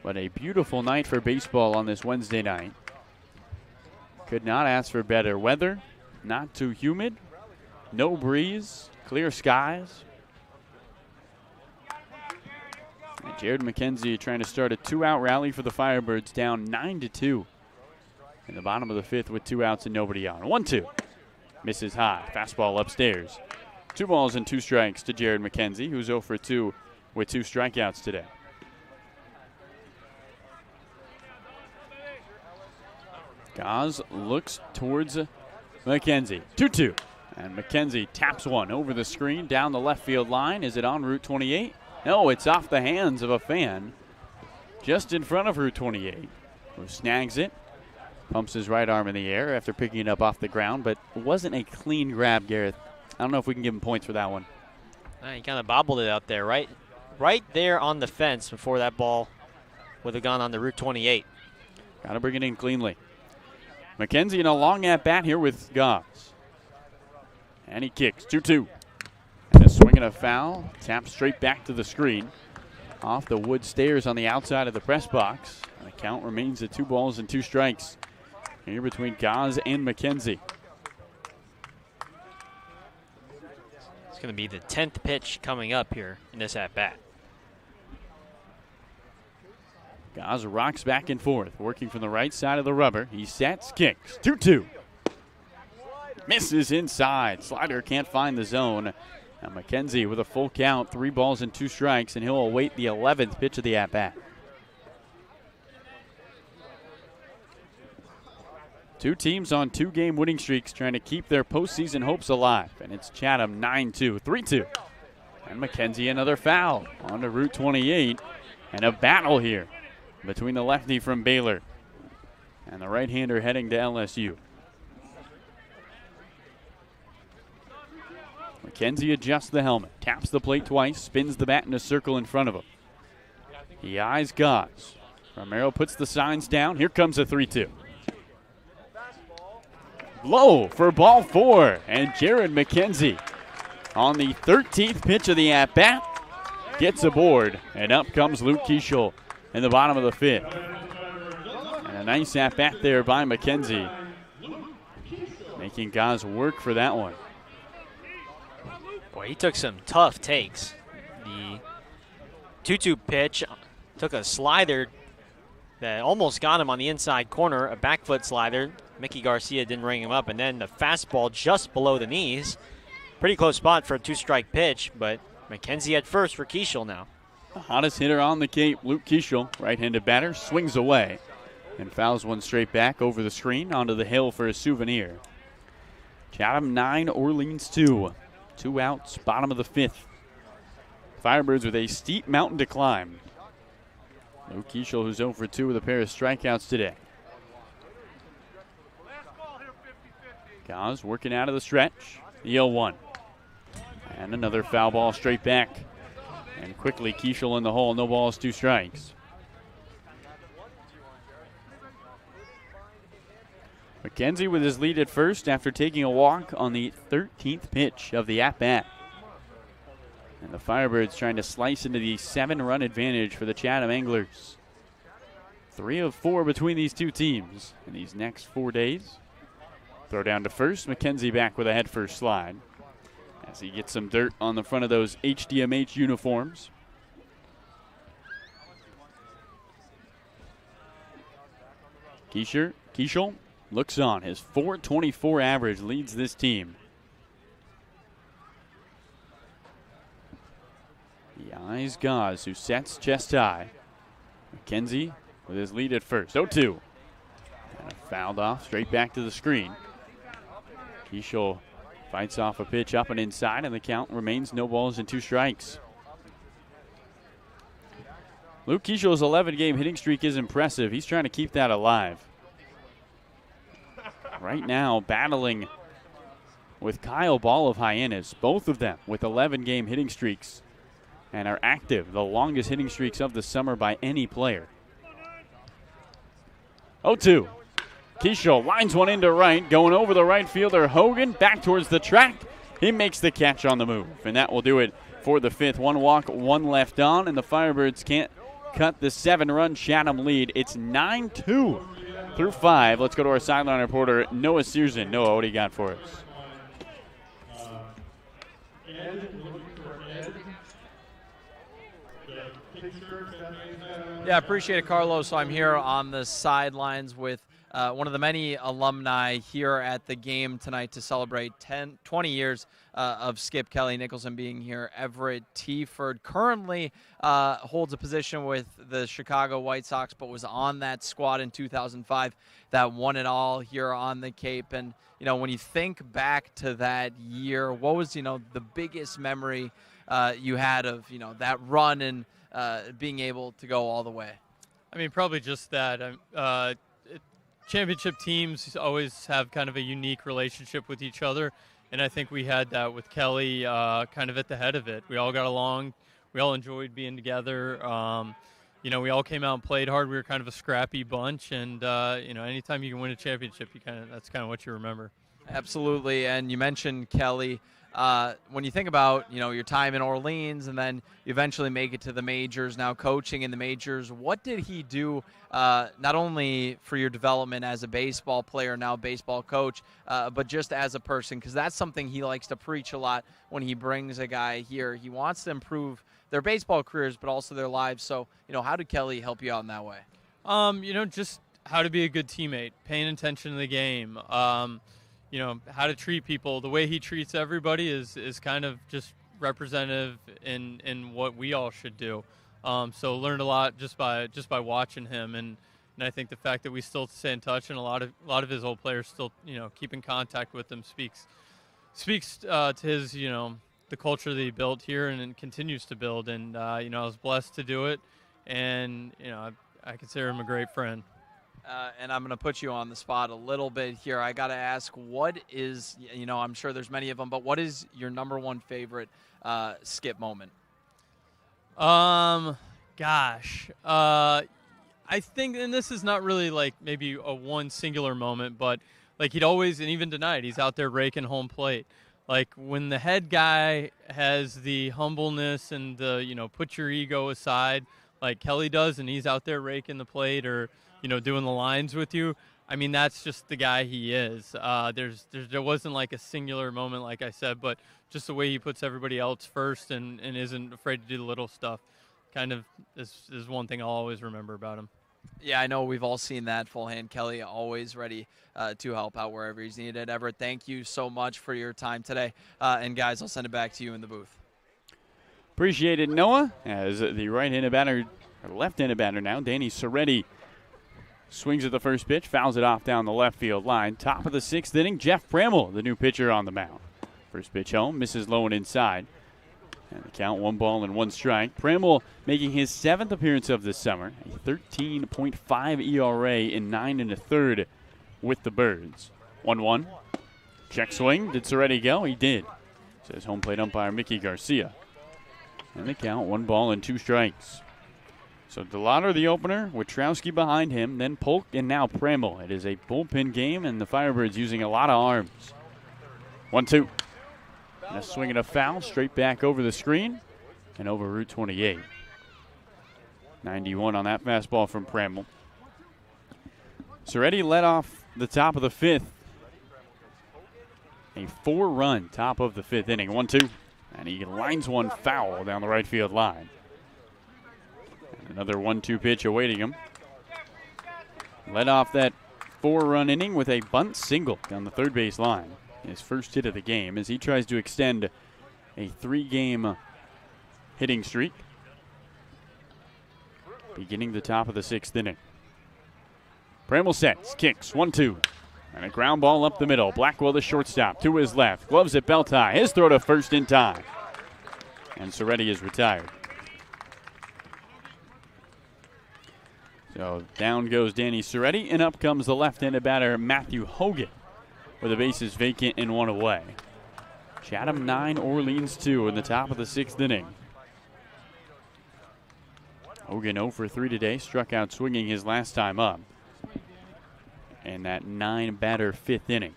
But a beautiful night for baseball on this Wednesday night. Could not ask for better weather. Not too humid. No breeze. Clear skies. And Jared Mckenzie trying to start a 2-out rally for the Firebirds, down 9-2 in the bottom of the 5th with 2 outs and nobody on. 1-2. Misses high. Fastball upstairs. 2 balls and 2 strikes to Jared Mckenzie, who's 0 for 2 with 2 strikeouts today. Goz looks towards Mckenzie. 2-2. And Mckenzie taps one over the screen down the left field line. Is it on Route 28? No, it's off the hands of a fan. just in front of Route 28, who snags it, pumps his right arm in the air after picking it up off the ground, but it wasn't a clean grab, Garrett. I don't know if we can give him points for that one. He kind of bobbled it out there, right there on the fence before that ball would have gone on the Route 28. Got to bring it in cleanly. Mckenzie in a long at-bat here with Goss. And he kicks, 2-2. And a swing and a foul, tapped straight back to the screen. Off the wood stairs on the outside of the press box. And the count remains at 2 balls and 2 strikes here between Goss and Mckenzie. It's going to be the 10th pitch coming up here in this at-bat. Goss rocks back and forth, working from the right side of the rubber. He sets, kicks, 2-2. Misses inside. Slider can't find the zone. Now Mckenzie with a full count, 3 balls and 2 strikes, and he'll await the 11th pitch of the at-bat. 2 teams on 2-game winning streaks trying to keep their postseason hopes alive, and it's Chatham 9-2, 3-2. And Mckenzie another foul on to Route 28, and a battle here between the lefty from Baylor and the right-hander heading to LSU. Mckenzie adjusts the helmet, taps the plate twice, spins the bat in a circle in front of him. He eyes Goss. Romero puts the signs down. Here comes a 3-2. Low for ball 4, and Jared Mckenzie on the 13th pitch of the at-bat gets aboard, and up comes Luke Keschel in the bottom of the 5th. And a nice at-bat there by Mckenzie, making Goss work for that one. Boy, he took some tough takes. The 2-2 pitch took a slider that almost got him on the inside corner, a back foot slider. Mickey Garcia didn't ring him up, and then the fastball just below the knees. Pretty close spot for a 2-strike pitch, but Mckenzie at first for Keschel now. The hottest hitter on the Cape, Luke Keschel, right-handed batter, swings away and fouls one straight back over the screen onto the hill for a souvenir. Chatham 9, Orleans 2. 2 outs, bottom of the 5th. Firebirds with a steep mountain to climb. Luke Keschel, who's 0 for 2 with a pair of strikeouts today. Goss working out of the stretch. The 0-1. And another foul ball straight back. And quickly Keschel in the hole. No balls, 2 strikes. Mckenzie with his lead at first after taking a walk on the 13th pitch of the at-bat. And the Firebirds trying to slice into the 7-run advantage for the Chatham Anglers. 3 of 4 between these 2 teams in these next 4 days. Throw down to first. Mckenzie back with a head-first slide as he gets some dirt on the front of those HDMH uniforms. Keschel looks on. His .424 average leads this team. He eyes Goss, who sets chest high. Mckenzie with his lead at first. 0-2. And fouled off straight back to the screen. Keschel fights off a pitch up and inside, and the count remains no balls and 2 strikes. Luke Keschel's 11-game hitting streak is impressive. He's trying to keep that alive. Right now, battling with Kyle Ball of Hyannis, both of them with 11-game hitting streaks and are active, the longest hitting streaks of the summer by any player. 0-2. Keschel lines one into right, going over the right fielder, Hogan, back towards the track. He makes the catch on the move, and that will do it for the 5th. 1 walk, 1 left on, and the Firebirds can't cut the 7-run Chatham lead. It's 9-2 through 5. Let's go to our sideline reporter, Noah Searson. Noah, what do you got for us? Yeah, appreciate it, Carlos. So I'm here on the sidelines with one of the many alumni here at the game tonight to celebrate 20 years of Skip Kelly Nicholson being here. Everett Tiford currently holds a position with the Chicago White Sox, but was on that squad in 2005 that won it all here on the Cape. And, you know, when you think back to that year, what was, you know, the biggest memory you had of, you know, that run and being able to go all the way? I mean, probably just that. Championship teams always have kind of a unique relationship with each other, and I think we had that with Kelly kind of at the head of it. We all got along. We all enjoyed being together. We all came out and played hard. We were kind of a scrappy bunch, and anytime you can win a championship, that's kind of what you remember. Absolutely, and you mentioned Kelly. When you think about, your time in Orleans and then you eventually make it to the majors, now coaching in the majors, what did he do not only for your development as a baseball player, now baseball coach, but just as a person? Because that's something he likes to preach a lot when he brings a guy here. He wants to improve their baseball careers, but also their lives. So, how did Kelly help you out in that way? Just how to be a good teammate, paying attention to the game, how to treat people. The way he treats everybody is kind of just representative in what we all should do. So learned a lot just by watching him, and I think the fact that we still stay in touch and a lot of his old players still keep in contact with him speaks to his the culture that he built here and continues to build. And I was blessed to do it, and I consider him a great friend. And I'm going to put you on the spot a little bit here. I got to ask, what is, I'm sure there's many of them, but what is your number one favorite Skip moment? I think, and this is not really like maybe a one singular moment, but like he'd always, and even tonight, he's out there raking home plate. Like when the head guy has the humbleness and the, put your ego aside, like Kelly does, and he's out there raking the plate or, doing the lines with you. I mean, that's just the guy he is. There wasn't like a singular moment, like I said, but just the way he puts everybody else first and isn't afraid to do the little stuff kind of is one thing I'll always remember about him. Yeah, I know we've all seen that. Full hand Kelly, always ready to help out wherever he's needed. Everett, thank you so much for your time today. And guys, I'll send it back to you in the booth. Appreciate it, Noah. As the right-handed batter, or left-handed batter now, Danny Soretti swings at the first pitch, fouls it off down the left field line. Top of the sixth inning, Jeff Bramwell, the new pitcher on the mound. First pitch home, misses low and inside. And the count, 1-1 strike. Bramwell making his 7th appearance of this summer, a 13.5 ERA in 9 1/3 with the Birds. 1-1. Check swing. Did Soretti go? He did, says home plate umpire Mickey Garcia. And the count, 1-2 strikes. So Delauder the opener, Witrowski behind him, then Polk, and now Bramwell. It is a bullpen game, and the Firebirds using a lot of arms. 1-2. And a swing and a foul, straight back over the screen and over Route 28. 91 on that fastball from Bramwell. Soretti led off the top of the 5th. A 4-run top of the 5th inning. 1-2. And he lines one foul down the right field line. Another 1-2 pitch awaiting him. Led off that 4-run inning with a bunt single down the third base line. His first hit of the game as he tries to extend a 3-game hitting streak. Beginning the top of the 6th inning. Bramwell sets, kicks, 1-2. And a ground ball up the middle. Blackwell, the shortstop, to his left. Gloves at belt high. His throw to first in time. And Soretti is retired. So down goes Danny Soretti, and up comes the left-handed batter Matthew Hogan with the bases vacant and 1 away. Chatham 9, Orleans 2 in the top of the 6th inning. Hogan 0 for 3 today, struck out swinging his last time up. And that 9-batter 5th inning.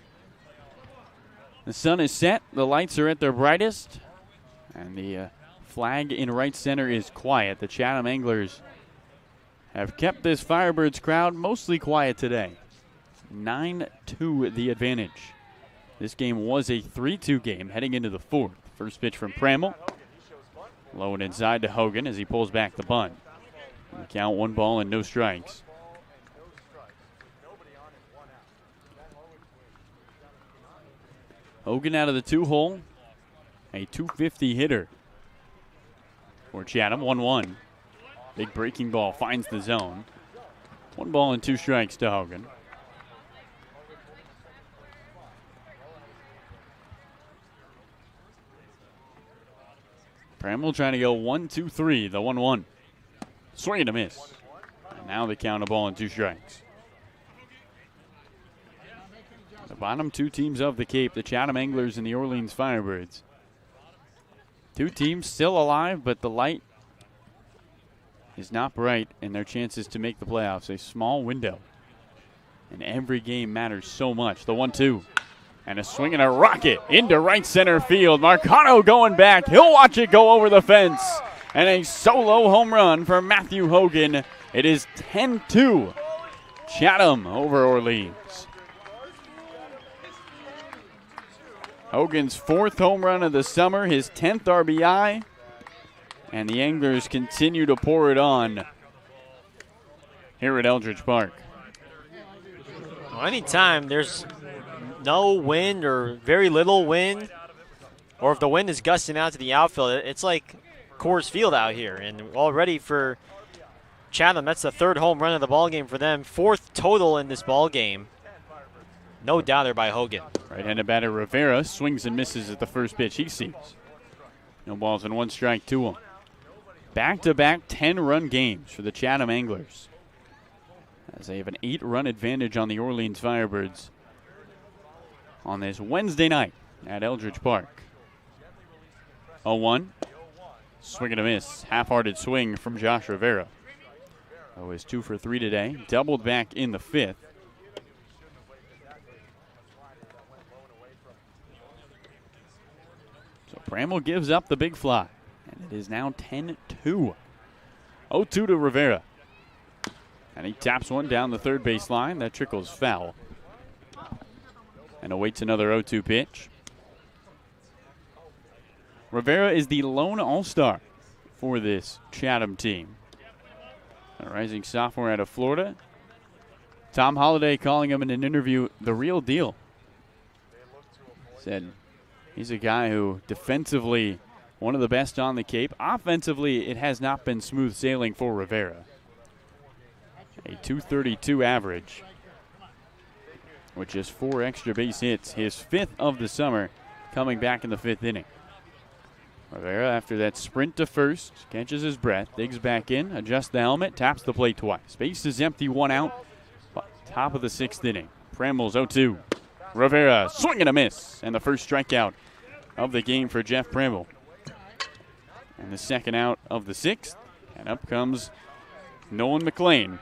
The sun is set, the lights are at their brightest, and the flag in right center is quiet. The Chatham Anglers have kept this Firebirds crowd mostly quiet today. 9-2 the advantage. This game was a 3-2 game heading into the 4th. First pitch from Bramwell. Low and inside to Hogan as he pulls back the bunt. The count, 1-0 strikes. Hogan out of the 2-hole. A .250 hitter for Chatham. 1-1. Big breaking ball finds the zone. 1-2 strikes to Hogan. Bramwell trying to go 1-2-3, the 1-1. Swing and a miss. And Now the count, a ball and 2 strikes. The bottom 2 teams of the Cape, the Chatham Anglers and the Orleans Firebirds. 2 teams still alive, but the light is not bright in their chances to make the playoffs. A small window. And every game matters so much. The 1-2. And a swing and a rocket into right center field. Marcano going back. He'll watch it go over the fence. And a solo home run for Matthew Hogan. It is 10-2. Chatham over Orleans. Hogan's 4th home run of the summer, his 10th RBI. And the Anglers continue to pour it on here at Eldridge Park. Well, anytime there's no wind or very little wind, or if the wind is gusting out to the outfield, it's like Coors Field out here. And already for Chatham, that's the 3rd home run of the ballgame for them, 4th total in this ballgame. No doubter by Hogan. Right-handed batter Rivera swings and misses at the first pitch he sees. No balls and 1 strike to him. Back-to-back 10-run games for the Chatham Anglers, as they have an 8-run advantage on the Orleans Firebirds on this Wednesday night at Eldridge Park. 0-1. Swing and a miss. Half-hearted swing from Josh Rivera. Oh, is 2 for 3 today. Doubled back in the 5th. So Bramwell gives up the big fly. And it is now 10-2. 0-2 to Rivera. And he taps one down the third base line. That trickles foul. And awaits another 0-2 pitch. Rivera is the lone all-star for this Chatham team. A rising sophomore out of Florida. Tom Holliday calling him in an interview the real deal. Said he's a guy who defensively one of the best on the Cape. Offensively, it has not been smooth sailing for Rivera. A .232 average with just 4 extra base hits. His 5th of the summer, coming back in the 5th inning. Rivera, after that sprint to first, catches his breath, digs back in, adjusts the helmet, taps the plate twice. Base is empty, 1 out. Top of the 6th inning. Bramwell's 0-2. Rivera, swing and a miss. And the first strikeout of the game for Jeff Bramwell. And the 2nd out of the 6th. And up comes Nolan McLean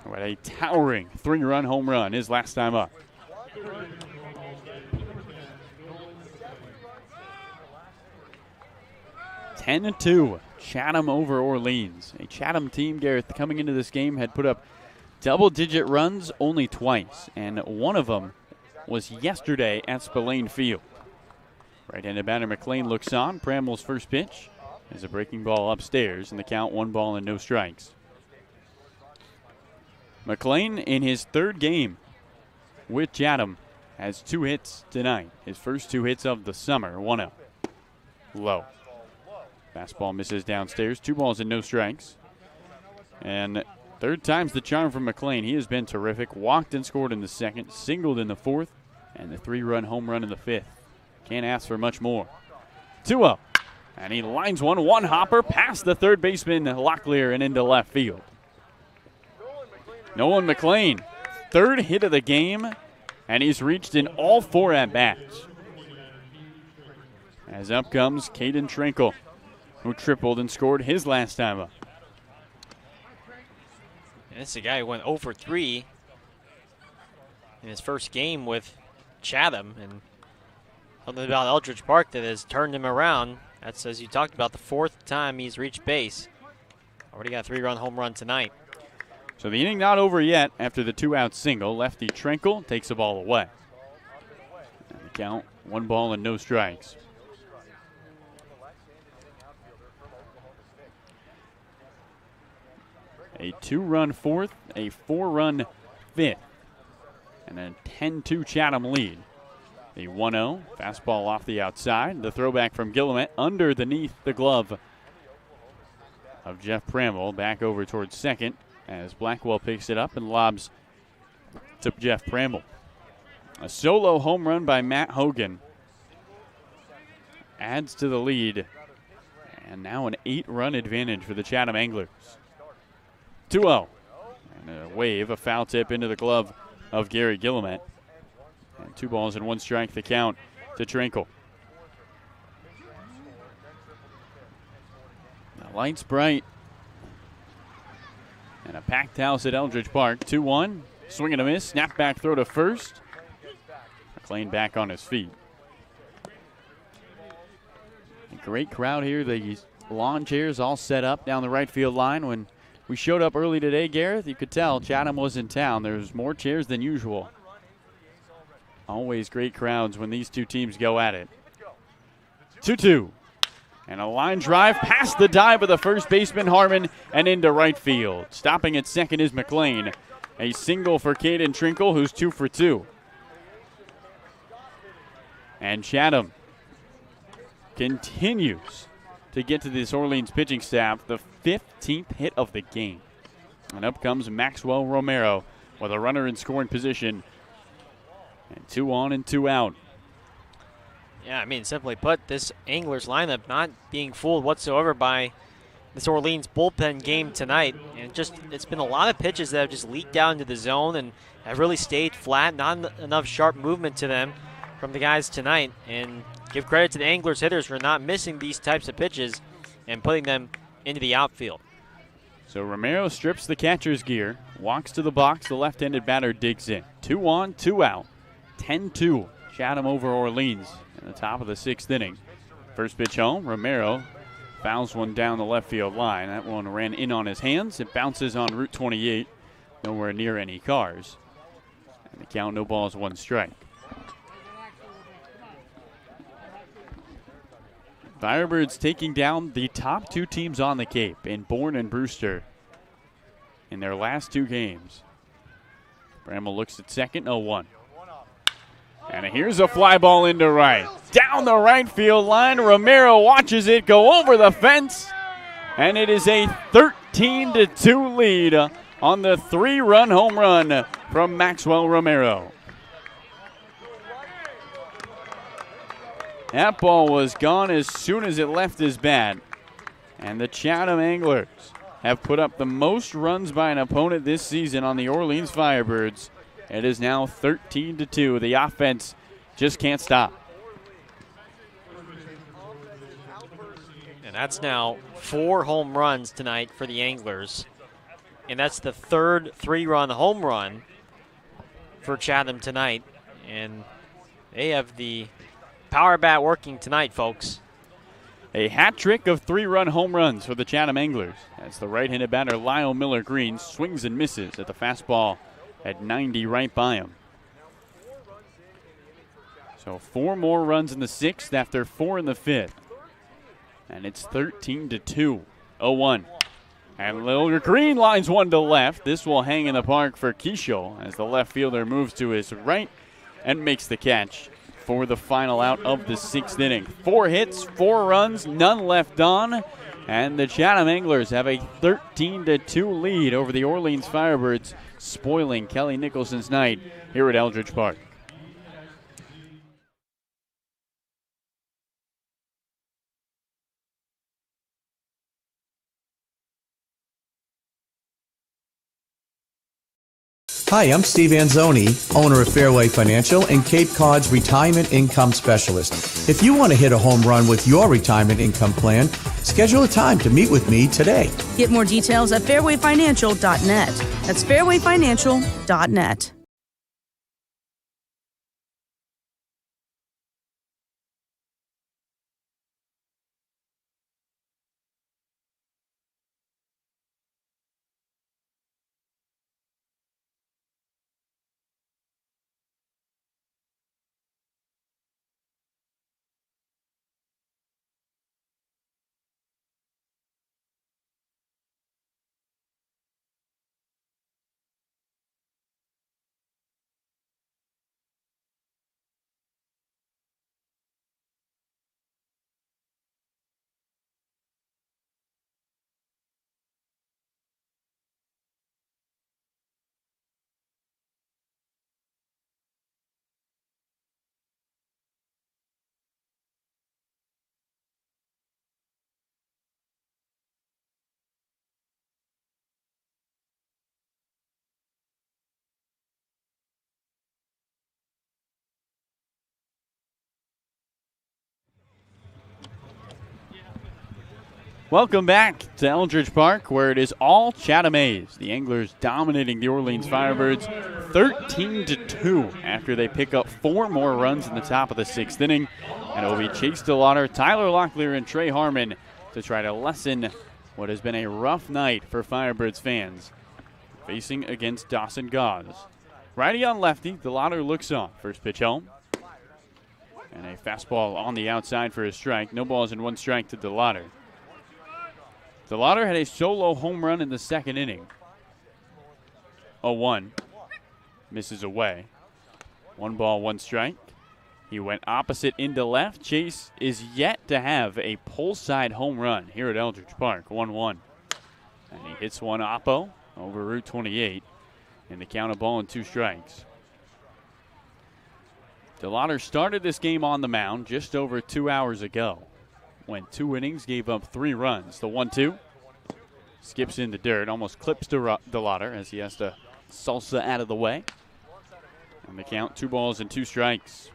with a towering 3-run home run his last time up. (10-2), Chatham over Orleans. A Chatham team, Garrett, coming into this game had put up double-digit runs only twice, and one of them was yesterday at Spillane Field. Right-handed batter McLean looks on. Bramwell's first pitch is a breaking ball upstairs, and the count 1 ball and no strikes. McLean, in his 3rd game with Chatham, has 2 hits tonight. His first 2 hits of the summer. 1-0. Low. Fastball misses downstairs. 2 balls and no strikes. And 3rd time's the charm from McLean. He has been terrific. Walked and scored in the 2nd, singled in the 4th, and the 3-run home run in the 5th. Can't ask for much more. 2-0. And he lines one hopper past the 3rd baseman Locklear and into left field. Nolan McLean, 3rd hit of the game, and he's reached in all 4 at-bats. As up comes Caden Trinkle, who tripled and scored his last time up. And this is a guy who went 0 for 3 in his first game with Chatham, and something about Eldridge Park that has turned him around. That's, as you talked about, the 4th time he's reached base. Already got a 3-run home run tonight. So the inning not over yet after the 2-out single. Lefty Trinkle takes the ball away. And the count, 1 ball and no strikes. A 2-run 4th, a 4-run 5th, and a 10-2 Chatham lead. The 1-0, fastball off the outside. The throwback from Gillamette underneath the glove of Jeff Bramwell. Back over towards second as Blackwell picks it up and lobs to Jeff Bramwell. A solo home run by Matt Hogan adds to the lead. And now an 8-run advantage for the Chatham Anglers. 2-0. And a wave, a foul tip into the glove of Garrett Gillamette. And 2 balls and 1 strike the count to Trinkle. The lights bright. And a packed house at Eldridge Park. 2-1. Swing and a miss. Snap back throw to first. McLean back on his feet. A great crowd here. The lawn chairs all set up down the right field line. When we showed up early today, Gareth, you could tell Chatham was in town. There's more chairs than usual. Always great crowds when these two teams go at it. 2-2. And a line drive past the dive of the first baseman, Harmon, and into right field. Stopping at second is McLean. A single for Caden Trinkle, who's 2 for 2. And Chatham continues to get to this Orleans pitching staff, the 15th hit of the game. And up comes Maxwell Romero with a runner in scoring position. And 2 on and 2 out. Yeah, I mean, simply put, this Anglers lineup not being fooled whatsoever by this Orleans bullpen game tonight. And it's been a lot of pitches that have just leaked down into the zone and have really stayed flat, not enough sharp movement to them from the guys tonight. And give credit to the Anglers hitters for not missing these types of pitches and putting them into the outfield. So Romero strips the catcher's gear, walks to the box, the left-handed batter digs in. 2 on, 2 out. 10-2, Chatham over Orleans in the top of the 6th inning. First pitch home, Romero fouls one down the left field line. That one ran in on his hands. It bounces on Route 28, nowhere near any cars. And the count, no balls, 1 strike. Firebirds taking down the top 2 teams on the Cape in Bourne and Brewster in their last 2 games. Bramall looks at second, 0-1. And here's a fly ball into right. Down the right field line, Romero watches it go over the fence. And it is a 13-2 lead on the 3-run home run from Maxwell Romero. That ball was gone as soon as it left his bat. And the Chatham Anglers have put up the most runs by an opponent this season on the Orleans Firebirds. It is now 13-2. The offense just can't stop. And that's now 4 home runs tonight for the Anglers. And that's the 3rd 3-run home run for Chatham tonight. And they have the power bat working tonight, folks. A hat trick of 3-run home runs for the Chatham Anglers as the right-handed batter Lyle Miller Green swings and misses at the fastball at 90 right by him. So 4 more runs in the 6th after 4 in the 5th. And it's 13-2. 0-1. And Lil Green lines one to left. This will hang in the park for Keschel as the left fielder moves to his right and makes the catch for the final out of the 6th inning. 4 hits, 4 runs, none left on. And the Chatham Anglers have a 13-2 lead over the Orleans Firebirds, spoiling Kelly Nicholson's night here at Eldridge Park. Hi, I'm Steve Anzoni, owner of Fairway Financial and Cape Cod's Retirement Income Specialist. If you want to hit a home run with your retirement income plan, schedule a time to meet with me today. Get more details at fairwayfinancial.net. That's fairwayfinancial.net. Welcome back to Eldridge Park, where it is all Chatham A's. The Anglers dominating the Orleans Firebirds 13-2 after they pick up 4 more runs in the top of the 6th inning. And it will be Chase DeLauder, Tyler Locklear, and Trey Harmon to try to lessen what has been a rough night for Firebirds fans facing against Dawson Gauze. Righty on lefty, DeLauder looks on. First pitch home. And a fastball on the outside for a strike. No balls and 1 strike to DeLauder. DeLauder had a solo home run in the 2nd inning. 0-1. Misses away. 1 ball, 1 strike. He went opposite into left. Chase is yet to have a pull side home run here at Eldridge Park. 1-1. And he hits one oppo over Route 28 in the count of ball and 2 strikes. DeLauder started this game on the mound just over 2 hours ago. Went 2 innings, gave up 3 runs. The 1-2 skips in the dirt, almost clips DeLauder as he has to salsa out of the way. And the count, 2 balls and 2 strikes.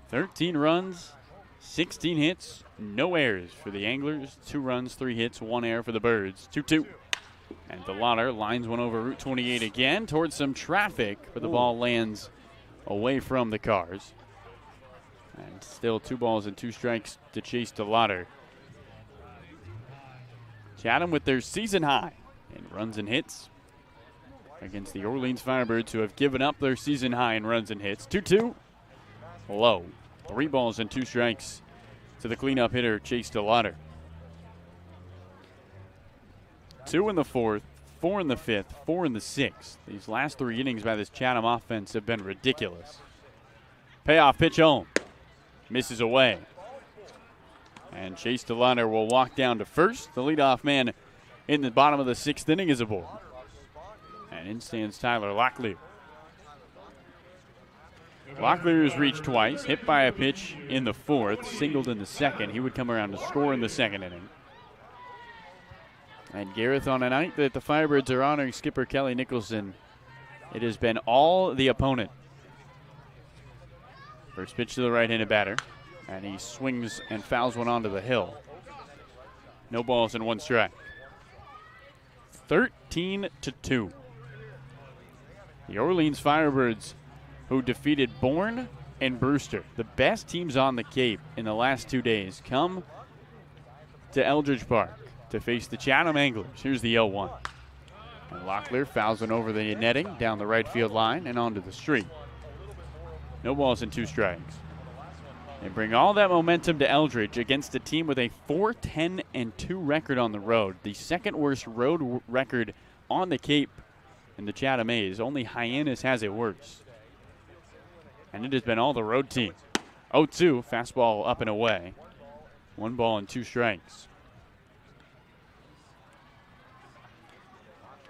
13 runs, 16 hits, no errors for the Anglers. 2 runs, 3 hits, 1 error for the Birds. 2-2. And DeLauder lines one over Route 28 again towards some traffic, but the ball lands away from the cars. And still 2 balls and 2 strikes to Chase DeLauder. Chatham with their season high in runs and hits against the Orleans Firebirds, who have given up their season high in runs and hits. 2-2. Low. 3 balls and 2 strikes to the cleanup hitter, Chase DeLauder. 2 in the 4th, 4 in the 5th, 4 in the 6th. These last 3 innings by this Chatham offense have been ridiculous. Payoff pitch home. Misses away. And Chase DeLauder will walk down to first. The leadoff man in the bottom of the 6th inning is aboard. And in stands Tyler Locklear. Locklear has reached twice, hit by a pitch in the 4th, singled in the 2nd. He would come around to score in the 2nd inning. And Gareth, on a night that the Firebirds are honoring skipper Kelly Nicholson, it has been all the opponent. First pitch to the right-handed batter, and he swings and fouls one onto the hill. No balls and 1 strike. 13-2. The Orleans Firebirds, who defeated Bourne and Brewster, the best teams on the Cape in the last 2 days, come to Eldridge Park to face the Chatham Anglers. Here's the 0-1. And Locklear fouls one over the netting, down the right field line, and onto the street. No balls and 2 strikes. They bring all that momentum to Eldridge against a team with a 4-10-2 record on the road, the 2nd worst road record on the Cape in the Chatham A's. Only Hyannis has it worse. And it has been all the road team. 0-2, fastball up and away. 1 ball and 2 strikes.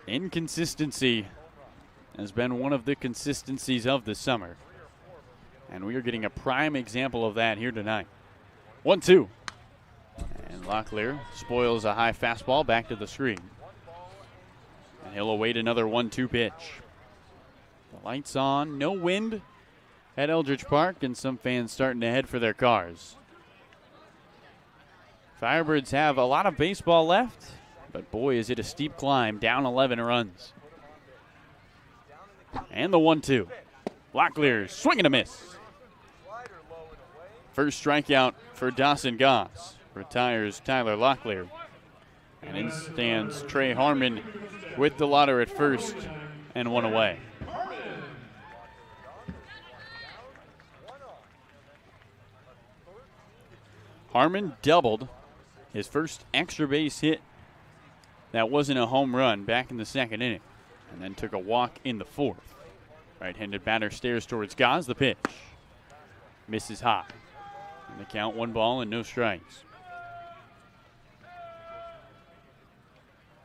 Inconsistency has been one of the consistencies of the summer. And we are getting a prime example of that here tonight. 1-2. And Locklear spoils a high fastball back to the screen. And he'll await another 1-2 pitch. The lights on, no wind at Eldridge Park, and some fans starting to head for their cars. Firebirds have a lot of baseball left, but boy, is it a steep climb, down 11 runs. And the 1-2. Locklear swing and a miss. First strikeout for Dawson Goss. Retires Tyler Locklear. And in stands Trey Harmon with DeLauder at first and 1 away. Harmon doubled his first extra base hit that wasn't a home run back in the 2nd inning, and then took a walk in the 4th. Right-handed batter stares towards Goss. The pitch misses high. And the count, 1 ball and no strikes.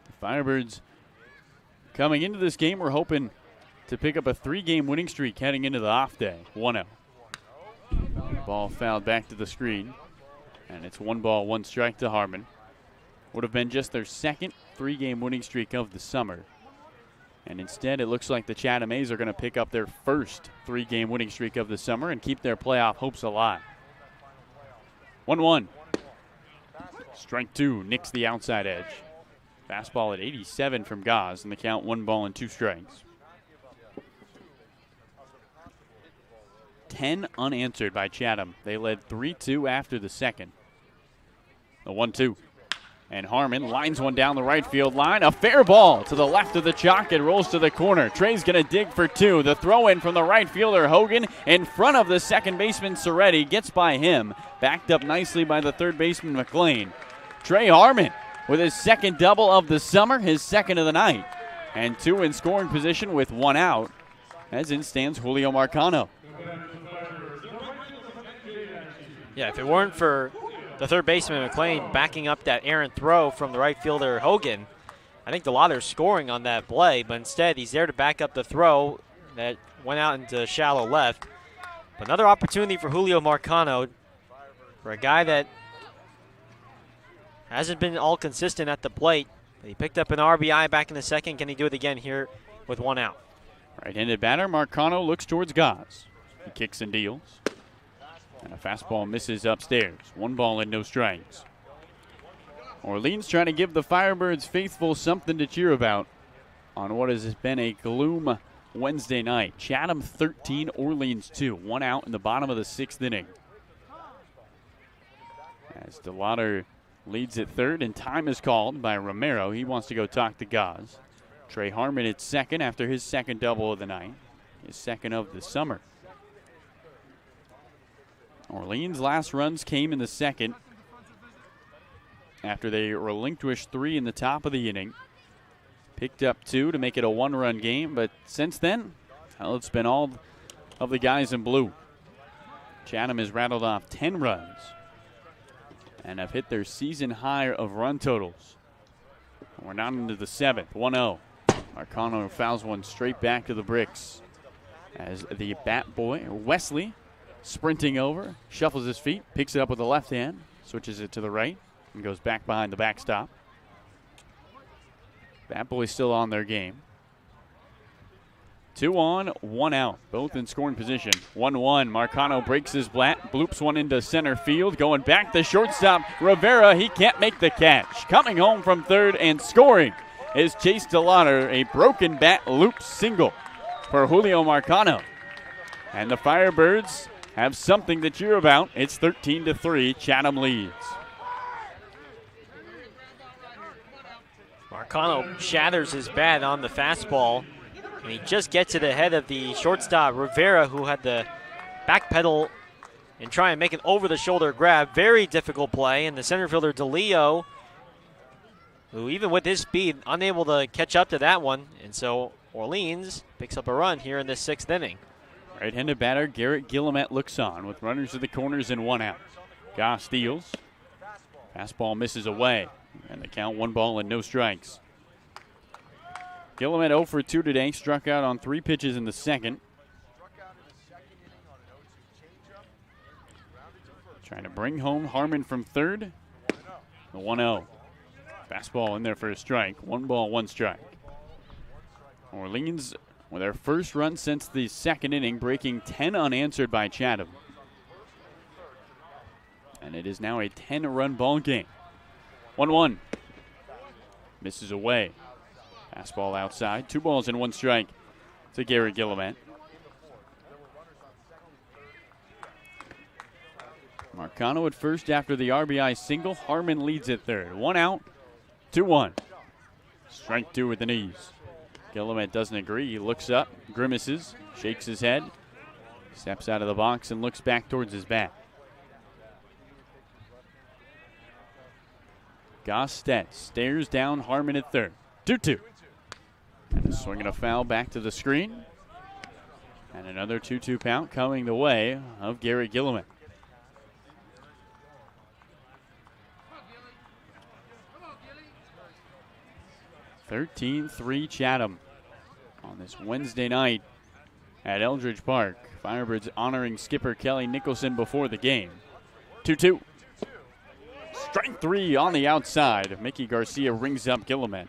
The Firebirds coming into this game, we're hoping to pick up a 3-game winning streak heading into the off day. 1-0. Ball fouled back to the screen. And it's 1 ball, 1 strike to Harmon. Would have been just their 2nd 3-game winning streak of the summer. And instead, it looks like the Chatham A's are going to pick up their first 3-game winning streak of the summer and keep their playoff hopes alive. 1-1. Strike 2, nicks the outside edge. Fastball at 87 from Gaz, and the count 1 ball and 2 strikes. 10 unanswered by Chatham. They led 3-2 after the second. The 1-2. And Harmon lines one down the right field line. A fair ball to the left of the chalk. It rolls to the corner. Trey's going to dig for 2. The throw in from the right fielder, Hogan, in front of the second baseman, Soretti. Gets by him. Backed up nicely by the third baseman, McLean. Trey Harmon with his second double of the summer, his second of the night. And 2 in scoring position with 1 out. As in stands Julio Marcano. Yeah, if it weren't for the third baseman, McLean, backing up that errant throw from the right fielder, Hogan, I think DeLauder's scoring on that play, but instead he's there to back up the throw that went out into shallow left. But another opportunity for Julio Marcano, for a guy that hasn't been all consistent at the plate. He picked up an RBI back in the second. Can he do it again here with 1 out? Right-handed batter, Marcano looks towards Gaz. He kicks and deals. And a fastball misses upstairs. 1 ball and no strikes. Orleans trying to give the Firebirds faithful something to cheer about on what has been a gloom Wednesday night. Chatham 13, Orleans 2. 1 out in the bottom of the 6th inning. As DeLauder leads at third, and time is called by Romero. He wants to go talk to Gaz. Trey Harmon at second after his second double of the night. His second of the summer. Orleans' last runs came in the second after they relinquished 3 in the top of the inning. Picked up 2 to make it a 1-run game, but since then, well, it's been all of the guys in blue. Chatham has rattled off 10 runs and have hit their season high of run totals. We're not into the 7th, 1-0. Marcano fouls one straight back to the bricks as the bat boy, Wesley, sprinting over, shuffles his feet, picks it up with the left hand, switches it to the right, and goes back behind the backstop. Bat boy still on their game. 2 on, 1 out, both in scoring position. 1-1, Marcano breaks his bat, bloops one into center field, going back to shortstop, Rivera, he can't make the catch. Coming home from third and scoring is Chase DeLauder, a broken bat loop single for Julio Marcano. And the Firebirds have something to cheer about. It's 13-3, Chatham leads. Marcano shatters his bat on the fastball, and he just gets it ahead of the shortstop, Rivera, who had to backpedal and try and make an over-the-shoulder grab. Very difficult play, and the center fielder, DeLeo, who even with his speed, unable to catch up to that one, and so Orleans picks up a run here in the 6th inning. Right-handed batter Garrett Gillamette looks on with runners to the corners and 1 out. Goss steals. Fastball misses away. And the count 1 ball and no strikes. Gillamette 0 for 2 today. Struck out on 3 pitches in the second. Trying to bring home Harmon from third. The 1-0. Fastball in there for a strike. 1 ball, 1 strike. Orleans with their first run since the second inning, breaking 10 unanswered by Chatham. And it is now a 10-run ball game. 1-1. Misses away. Fastball outside. 2 balls and 1 strike to Garrett Gillamette. Marcano at first after the RBI single. Harmon leads at third. 1 out, 2-1. Strike 2 with the knees. Gillamette doesn't agree. He looks up, grimaces, shakes his head, steps out of the box and looks back towards his bat. Gostet stares down Harmon at third. 2-2. And a swing and a foul back to the screen. And another 2-2 count coming the way of Garrett Gillamette. (13-3) Chatham on this Wednesday night at Eldridge Park. Firebirds honoring skipper Kelly Nicholson before the game. 2-2. Strike 3 on the outside. Mickey Garcia rings up Gillamette.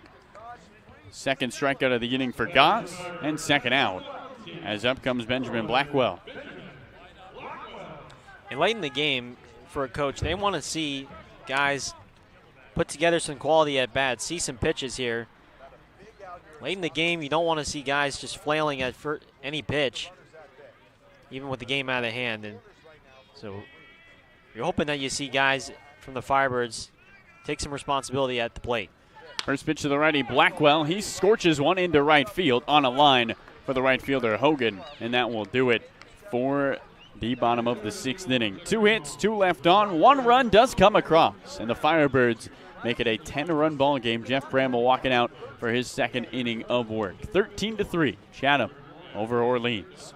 Second strikeout of the inning for Goss, and second out as up comes Benjamin Blackwell. And late in the game, for a coach. They want to see guys put together some quality at bats, see some pitches here. Late in the game, you don't want to see guys just flailing at any pitch, even with the game out of hand. And so you're hoping that you see guys from the Firebirds take some responsibility at the plate. First pitch to the righty, Blackwell. He scorches one into right field on a line for the right fielder, Hogan. And that will do it for the bottom of the 6th inning. 2 hits, 2 left on. 1 run does come across. And the Firebirds make it a 10-run ball game. Jeff Bramble walking out for his 2nd inning of work. 13-3, Chatham over Orleans.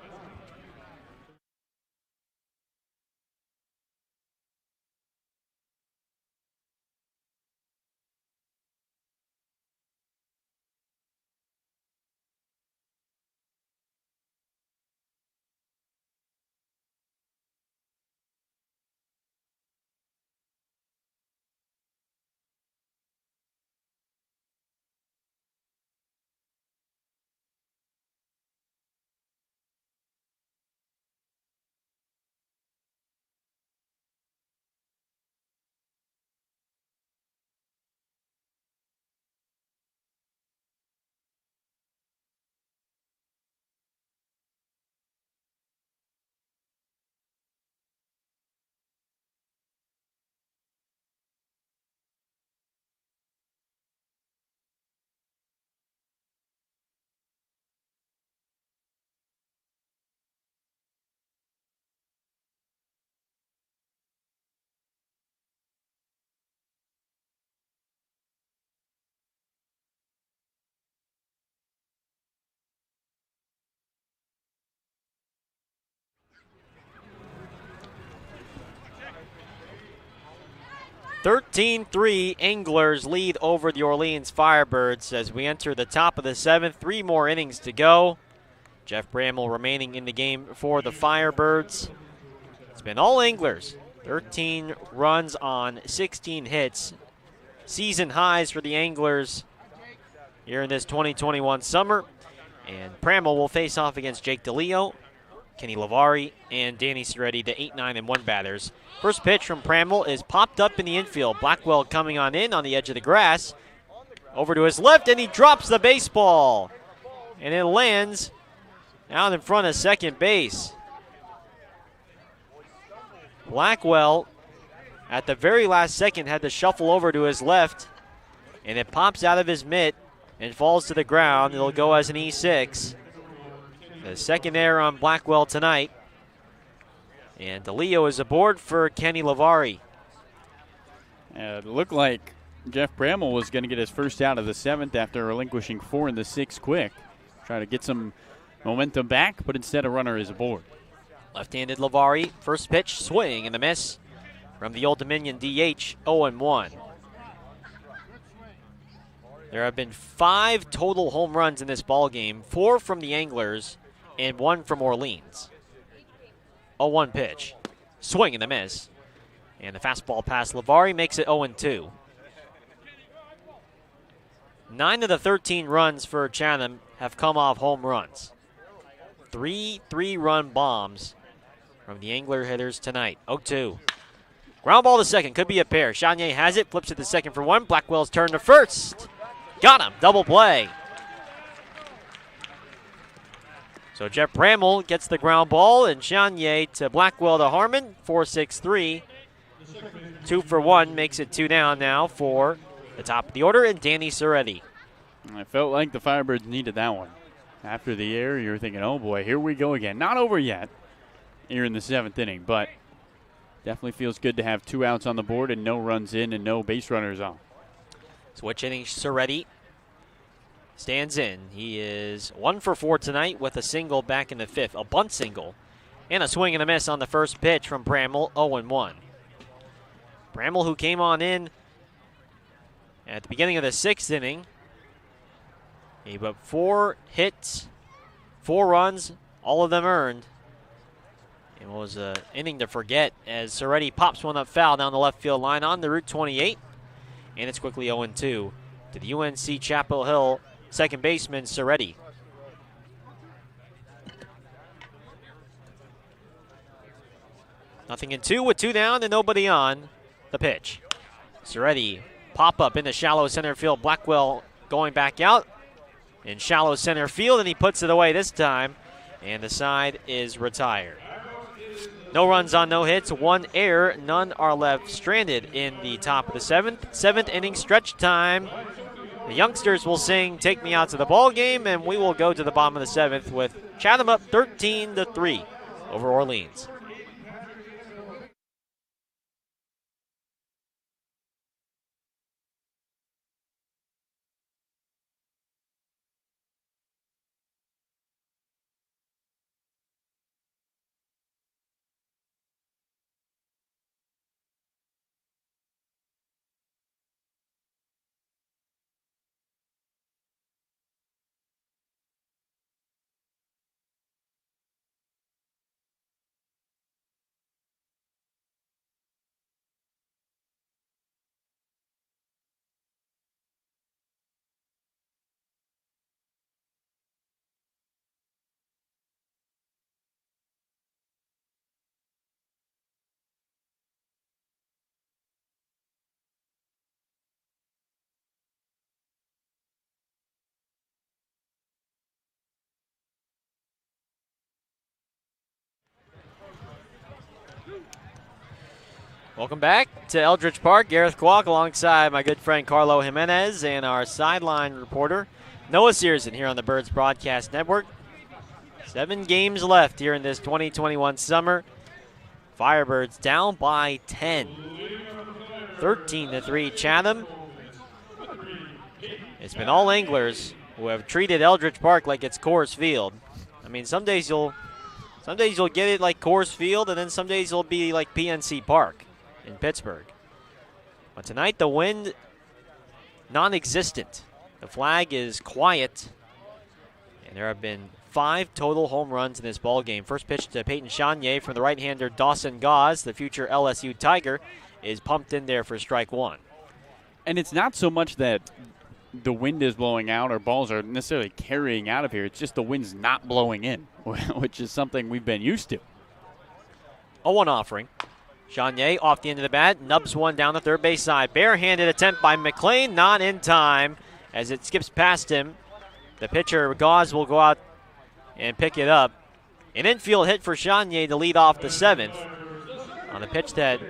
(13-3) Anglers lead over the Orleans Firebirds as we enter the top of the 7th. 3 more innings to go. Jeff Bramble remaining in the game for the Firebirds. It's been all Anglers. 13 runs on 16 hits. Season highs for the Anglers here in this 2021 summer. And Bramble will face off against Jake DeLeo, Kenny Lavari, and Danny Ceretti, the 8, 9, and 1 batters. First pitch from Pramble is popped up in the infield. Blackwell coming on in on the edge of the grass. Over to his left, and he drops the baseball. And it lands out in front of second base. Blackwell, at the very last second, had to shuffle over to his left, and it pops out of his mitt and falls to the ground. It'll go as an E6. The second error on Blackwell tonight. And DeLeo is aboard for Kenny Lavari. It looked like Jeff Bramble was going to get his first out of the 7th after relinquishing 4 in the 6th quick. Try to get some momentum back, but instead a runner is aboard. Left-handed Lavari, first pitch, swing and a miss from the Old Dominion DH, 0-1. There have been 5 total home runs in this ballgame, 4 from the Anglers and 1 from Orleans. 0-1 pitch. Swing and a miss. And the fastball past Lavari makes it 0-2. 9 of the 13 runs for Chatham have come off home runs. 3 3-run bombs from the Angler hitters tonight. 0-2. Ground ball to second. Could be a pair. Chanier has it. Flips it to second for 1. Blackwell's turn to first. Got him. Double play. So Jeff Bramble gets the ground ball, and Chanier to Blackwell to Harmon. 4-6-3. 2 for 1 makes it 2 down now for the top of the order, and Danny Ceretti. I felt like the Firebirds needed that one. After the error, you're thinking, oh boy, here we go again. Not over yet here in the 7th inning, but definitely feels good to have 2 outs on the board and no runs in and no base runners on. Switch inning, Ceretti stands in. He is 1 for 4 tonight with a single back in the 5th, a bunt single, and a swing and a miss on the first pitch from Bramble, 0-1. Bramble, who came on in at the beginning of the 6th inning, he put 4 hits, 4 runs, all of them earned. It was an inning to forget as Ceretti pops one up foul down the left field line on the Route 28, and it's quickly 0-2 to the UNC Chapel Hill second baseman, Ceretti. Nothing in 2 with 2 down and nobody on. The pitch. Soretti pop up into shallow center field. Blackwell going back out in shallow center field, and he puts it away this time, and the side is retired. No runs on no hits, 1 error, none are left stranded in the top of the 7th. 7th inning stretch time. The youngsters will sing "Take Me Out to the Ball Game," and we will go to the bottom of the 7th with Chatham up 13-3 over Orleans. Welcome back to Eldridge Park. Gareth Kwok alongside my good friend Carlo Jimenez and our sideline reporter Noah Searson here on the Birds Broadcast Network. 7 games left here in this 2021 summer. Firebirds down by 10. 13-3 Chatham. It's been all anglers who have treated Eldridge Park like it's Coors Field. I mean, some days you'll get it like Coors Field, and then some days it'll be like PNC Park in Pittsburgh. But tonight the wind non-existent. The flag is quiet, and there have been 5 total home runs in this ball game. First pitch to Peyton Chanier from the right-hander Dawson Gause, the future LSU Tiger, is pumped in there for strike 1. And it's not so much that the wind is blowing out or balls are necessarily carrying out of here. It's just the wind's not blowing in, which is something we've been used to. 0-1 offering. Chanier off the end of the bat, nubs one down the third base side. Barehanded attempt by McLean, not in time as it skips past him. The pitcher, Gause, will go out and pick it up. An infield hit for Chanier to lead off the 7th on a pitch that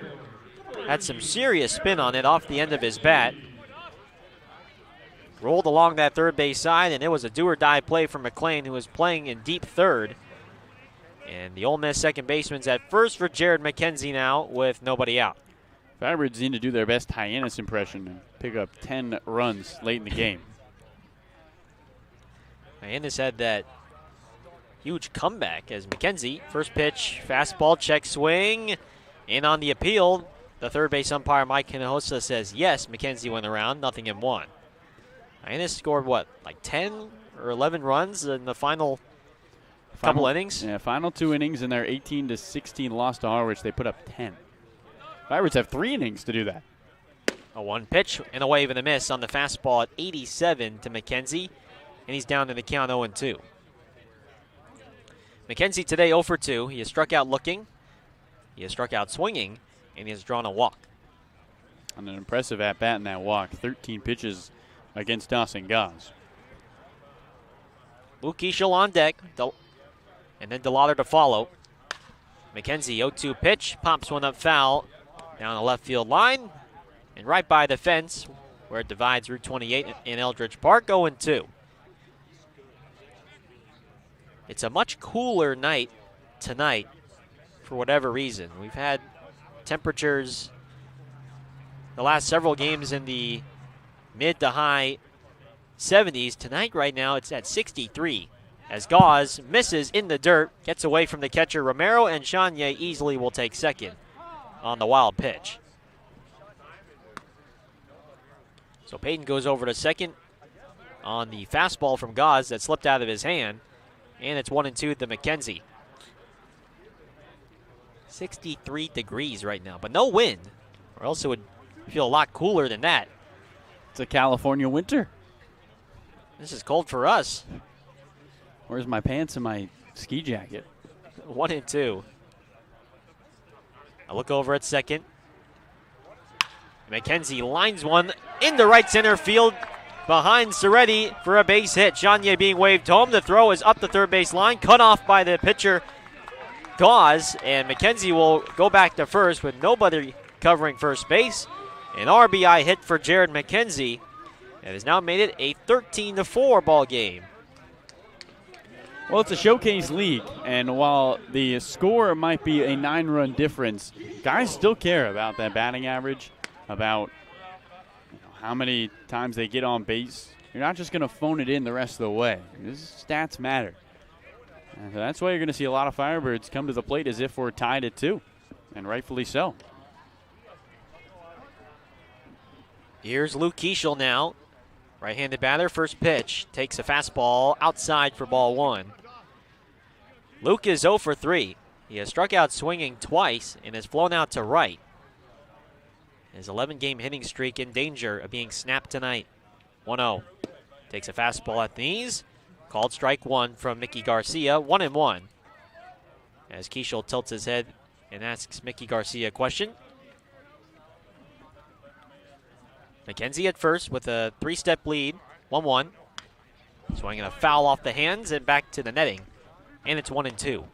had some serious spin on it off the end of his bat. Rolled along that third base side, and it was a do-or-die play for McLean, who was playing in deep third. And the Ole Miss second baseman's at first for Jared Mckenzie now with nobody out. Firebirds need to do their best Hyannis impression and pick up 10 runs late in the game. Hyannis had that huge comeback as Mckenzie, first pitch, fastball, check swing, and on the appeal, the third base umpire Mike Hinojosa says yes, Mckenzie went around, nothing in 1. Hyannis scored what, like 10 or 11 runs in the final couple innings? Yeah, final 2 innings in their 18-16 loss to Harwich. They put up 10. Firebirds have 3 innings to do that. A 1 pitch and a wave and a miss on the fastball at 87 to Mckenzie, and he's down in the count 0-2. Mckenzie today 0 for 2. He has struck out looking, he has struck out swinging, and he has drawn a walk. And an impressive at-bat in that walk. 13 pitches against Dawson Gause. Luke Keschel on deck, and then DeLauder to follow. Mckenzie 0-2 pitch, pops one up foul down the left field line and right by the fence where it divides Route 28 in Eldridge Park, 0-2. It's a much cooler night tonight for whatever reason. We've had temperatures the last several games in the mid to high 70s. Tonight right now it's at 63 as Gause misses in the dirt, gets away from the catcher Romero, and Chanier easily will take second on the wild pitch. So Peyton goes over to second on the fastball from Gause that slipped out of his hand, and it's 1-2 to Mckenzie. 63 degrees right now, but no wind, or else it would feel a lot cooler than that. It's a California winter. This is cold for us. Where's my pants and my ski jacket? 1-2. A look over at second. Mckenzie lines one into right center field behind Soretti for a base hit. Janye being waved home. The throw is up the third base line, cut off by the pitcher Gauze, and Mckenzie will go back to first with nobody covering first base. An RBI hit for Jared Mckenzie, and has now made it a 13-4 ball game. Well, it's a showcase league, and while the score might be a 9-run difference, guys still care about that batting average, about how many times they get on base. You're not just going to phone it in the rest of the way. These stats matter. And that's why you're going to see a lot of Firebirds come to the plate as if we're tied at 2, and rightfully so. Here's Luke Keschel now. Right-handed batter, first pitch. Takes a fastball outside for ball 1. Luke is 0 for 3. He has struck out swinging twice and has flown out to right. His 11-game hitting streak in danger of being snapped tonight. 1-0. Takes a fastball at the knees. Called strike 1 from Mickey Garcia. 1-1. As Keschel tilts his head and asks Mickey Garcia a question. Mckenzie at first with a 3-step lead. 1-1. Swinging a foul off the hands and back to the netting. And it's 1-2.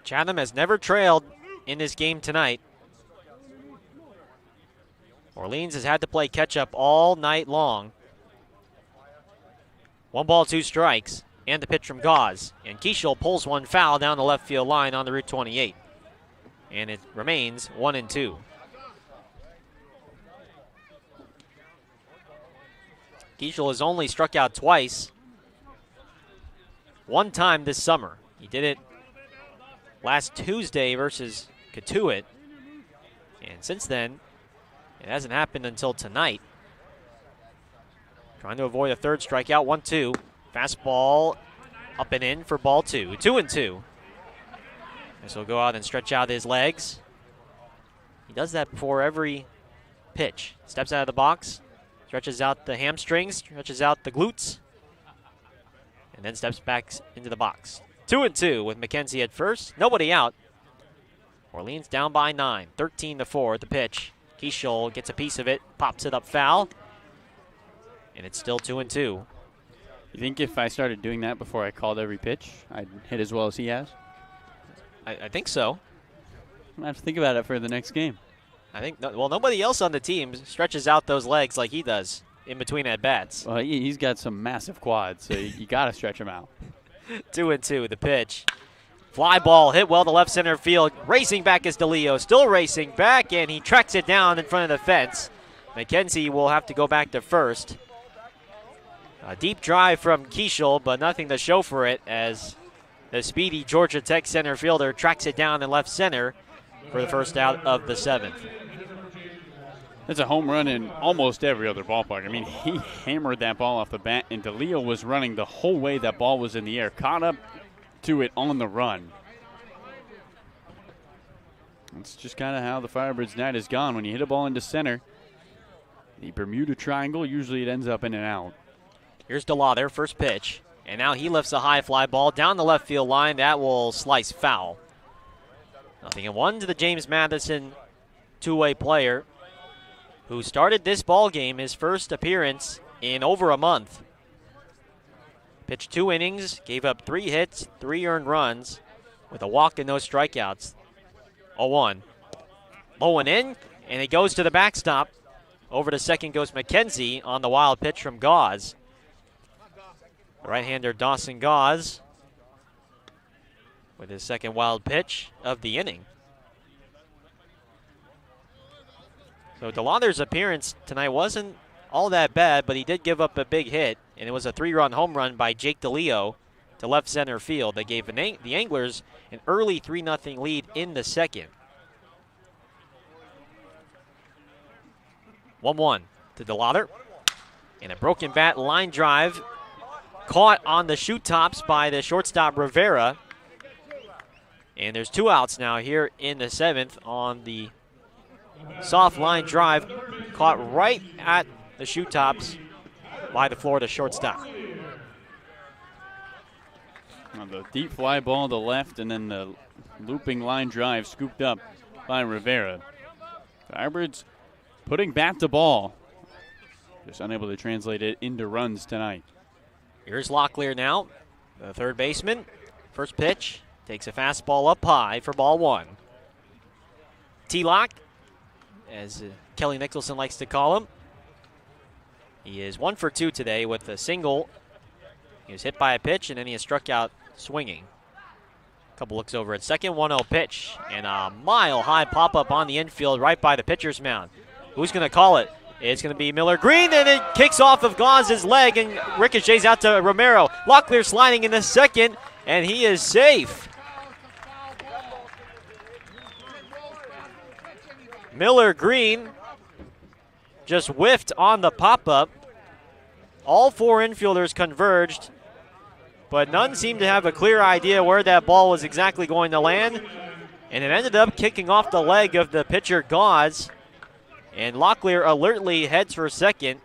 Chatham has never trailed in this game tonight. Orleans has had to play catch-up all night long. 1 ball, 2 strikes, and the pitch from Gauze. And Keschel pulls one foul down the left field line on the Route 28. And it remains 1-2. Keschel has only struck out twice. One time this summer. He did it last Tuesday versus Catuit. And since then, it hasn't happened until tonight. Trying to avoid a third strikeout. 1-2. Fastball up and in for ball 2. 2-2. This will go out and stretch out his legs. He does that before every pitch. Steps out of the box, stretches out the hamstrings, stretches out the glutes, and then steps back into the box. 2-2 with Mckenzie at first. Nobody out. Orleans down by 9. 13-4 at the pitch. Keschel gets a piece of it, pops it up foul, and it's still 2-2. You think if I started doing that before I called every pitch, I'd hit as well as he has? I think so. I have to think about it for the next game. I think, well, nobody else on the team stretches out those legs like he does in between at-bats. Well, he's got some massive quads, so you got to stretch him out. 2-2, the pitch. Fly ball hit well to left center field. Racing back is DeLeo, still racing back, and he tracks it down in front of the fence. Mckenzie will have to go back to first. A deep drive from Keschel, but nothing to show for it as the speedy Georgia Tech center fielder tracks it down in left center for the first out of the 7th. That's a home run in almost every other ballpark. I mean, he hammered that ball off the bat, and DeLeo was running the whole way that ball was in the air, caught up to it on the run. That's just kind of how the Firebirds' night has gone. When you hit a ball into center, the Bermuda Triangle, usually it ends up in and out. Here's DeLaw, first pitch. And now he lifts a high fly ball down the left field line. That will slice foul. 0-1 to the James Madison two-way player who started this ball game, his first appearance in over a month. Pitched 2 innings, gave up 3 hits, 3 earned runs with a walk and no strikeouts. 0-1. Low and in, and it goes to the backstop. Over to second goes Mckenzie on the wild pitch from Gauze. The right-hander Dawson Gauze with his second wild pitch of the inning. So DeLauder's appearance tonight wasn't all that bad, but he did give up a big hit, and it was a 3-run home run by Jake DeLeo to left center field that gave the Anglers an early 3-0 lead in the second. 1-1 to DeLauder, and a broken bat line drive caught on the shoot tops by the shortstop Rivera. And there's 2 outs now here in the 7th on the soft line drive caught right at the shoot tops by the Florida shortstop. The deep fly ball to left, and then the looping line drive scooped up by Rivera. Firebirds putting bat to ball. Just unable to translate it into runs tonight. Here's Locklear now, the third baseman. First pitch, takes a fastball up high for ball one. T-Lock, as Kelly Nicholson likes to call him. He is 1 for 2 today with a single. He was hit by a pitch, and then he has struck out swinging. Couple looks over at second, 1-0 pitch, and a mile-high pop-up on the infield right by the pitcher's mound. Who's going to call it? It's going to be Miller Green, and it kicks off of Gauze's leg and ricochets out to Romero. Locklear sliding in the second, and he is safe. Miller Green just whiffed on the pop-up. All four infielders converged, but none seemed to have a clear idea where that ball was exactly going to land, and it ended up kicking off the leg of the pitcher Gauze. And Locklear alertly heads for second.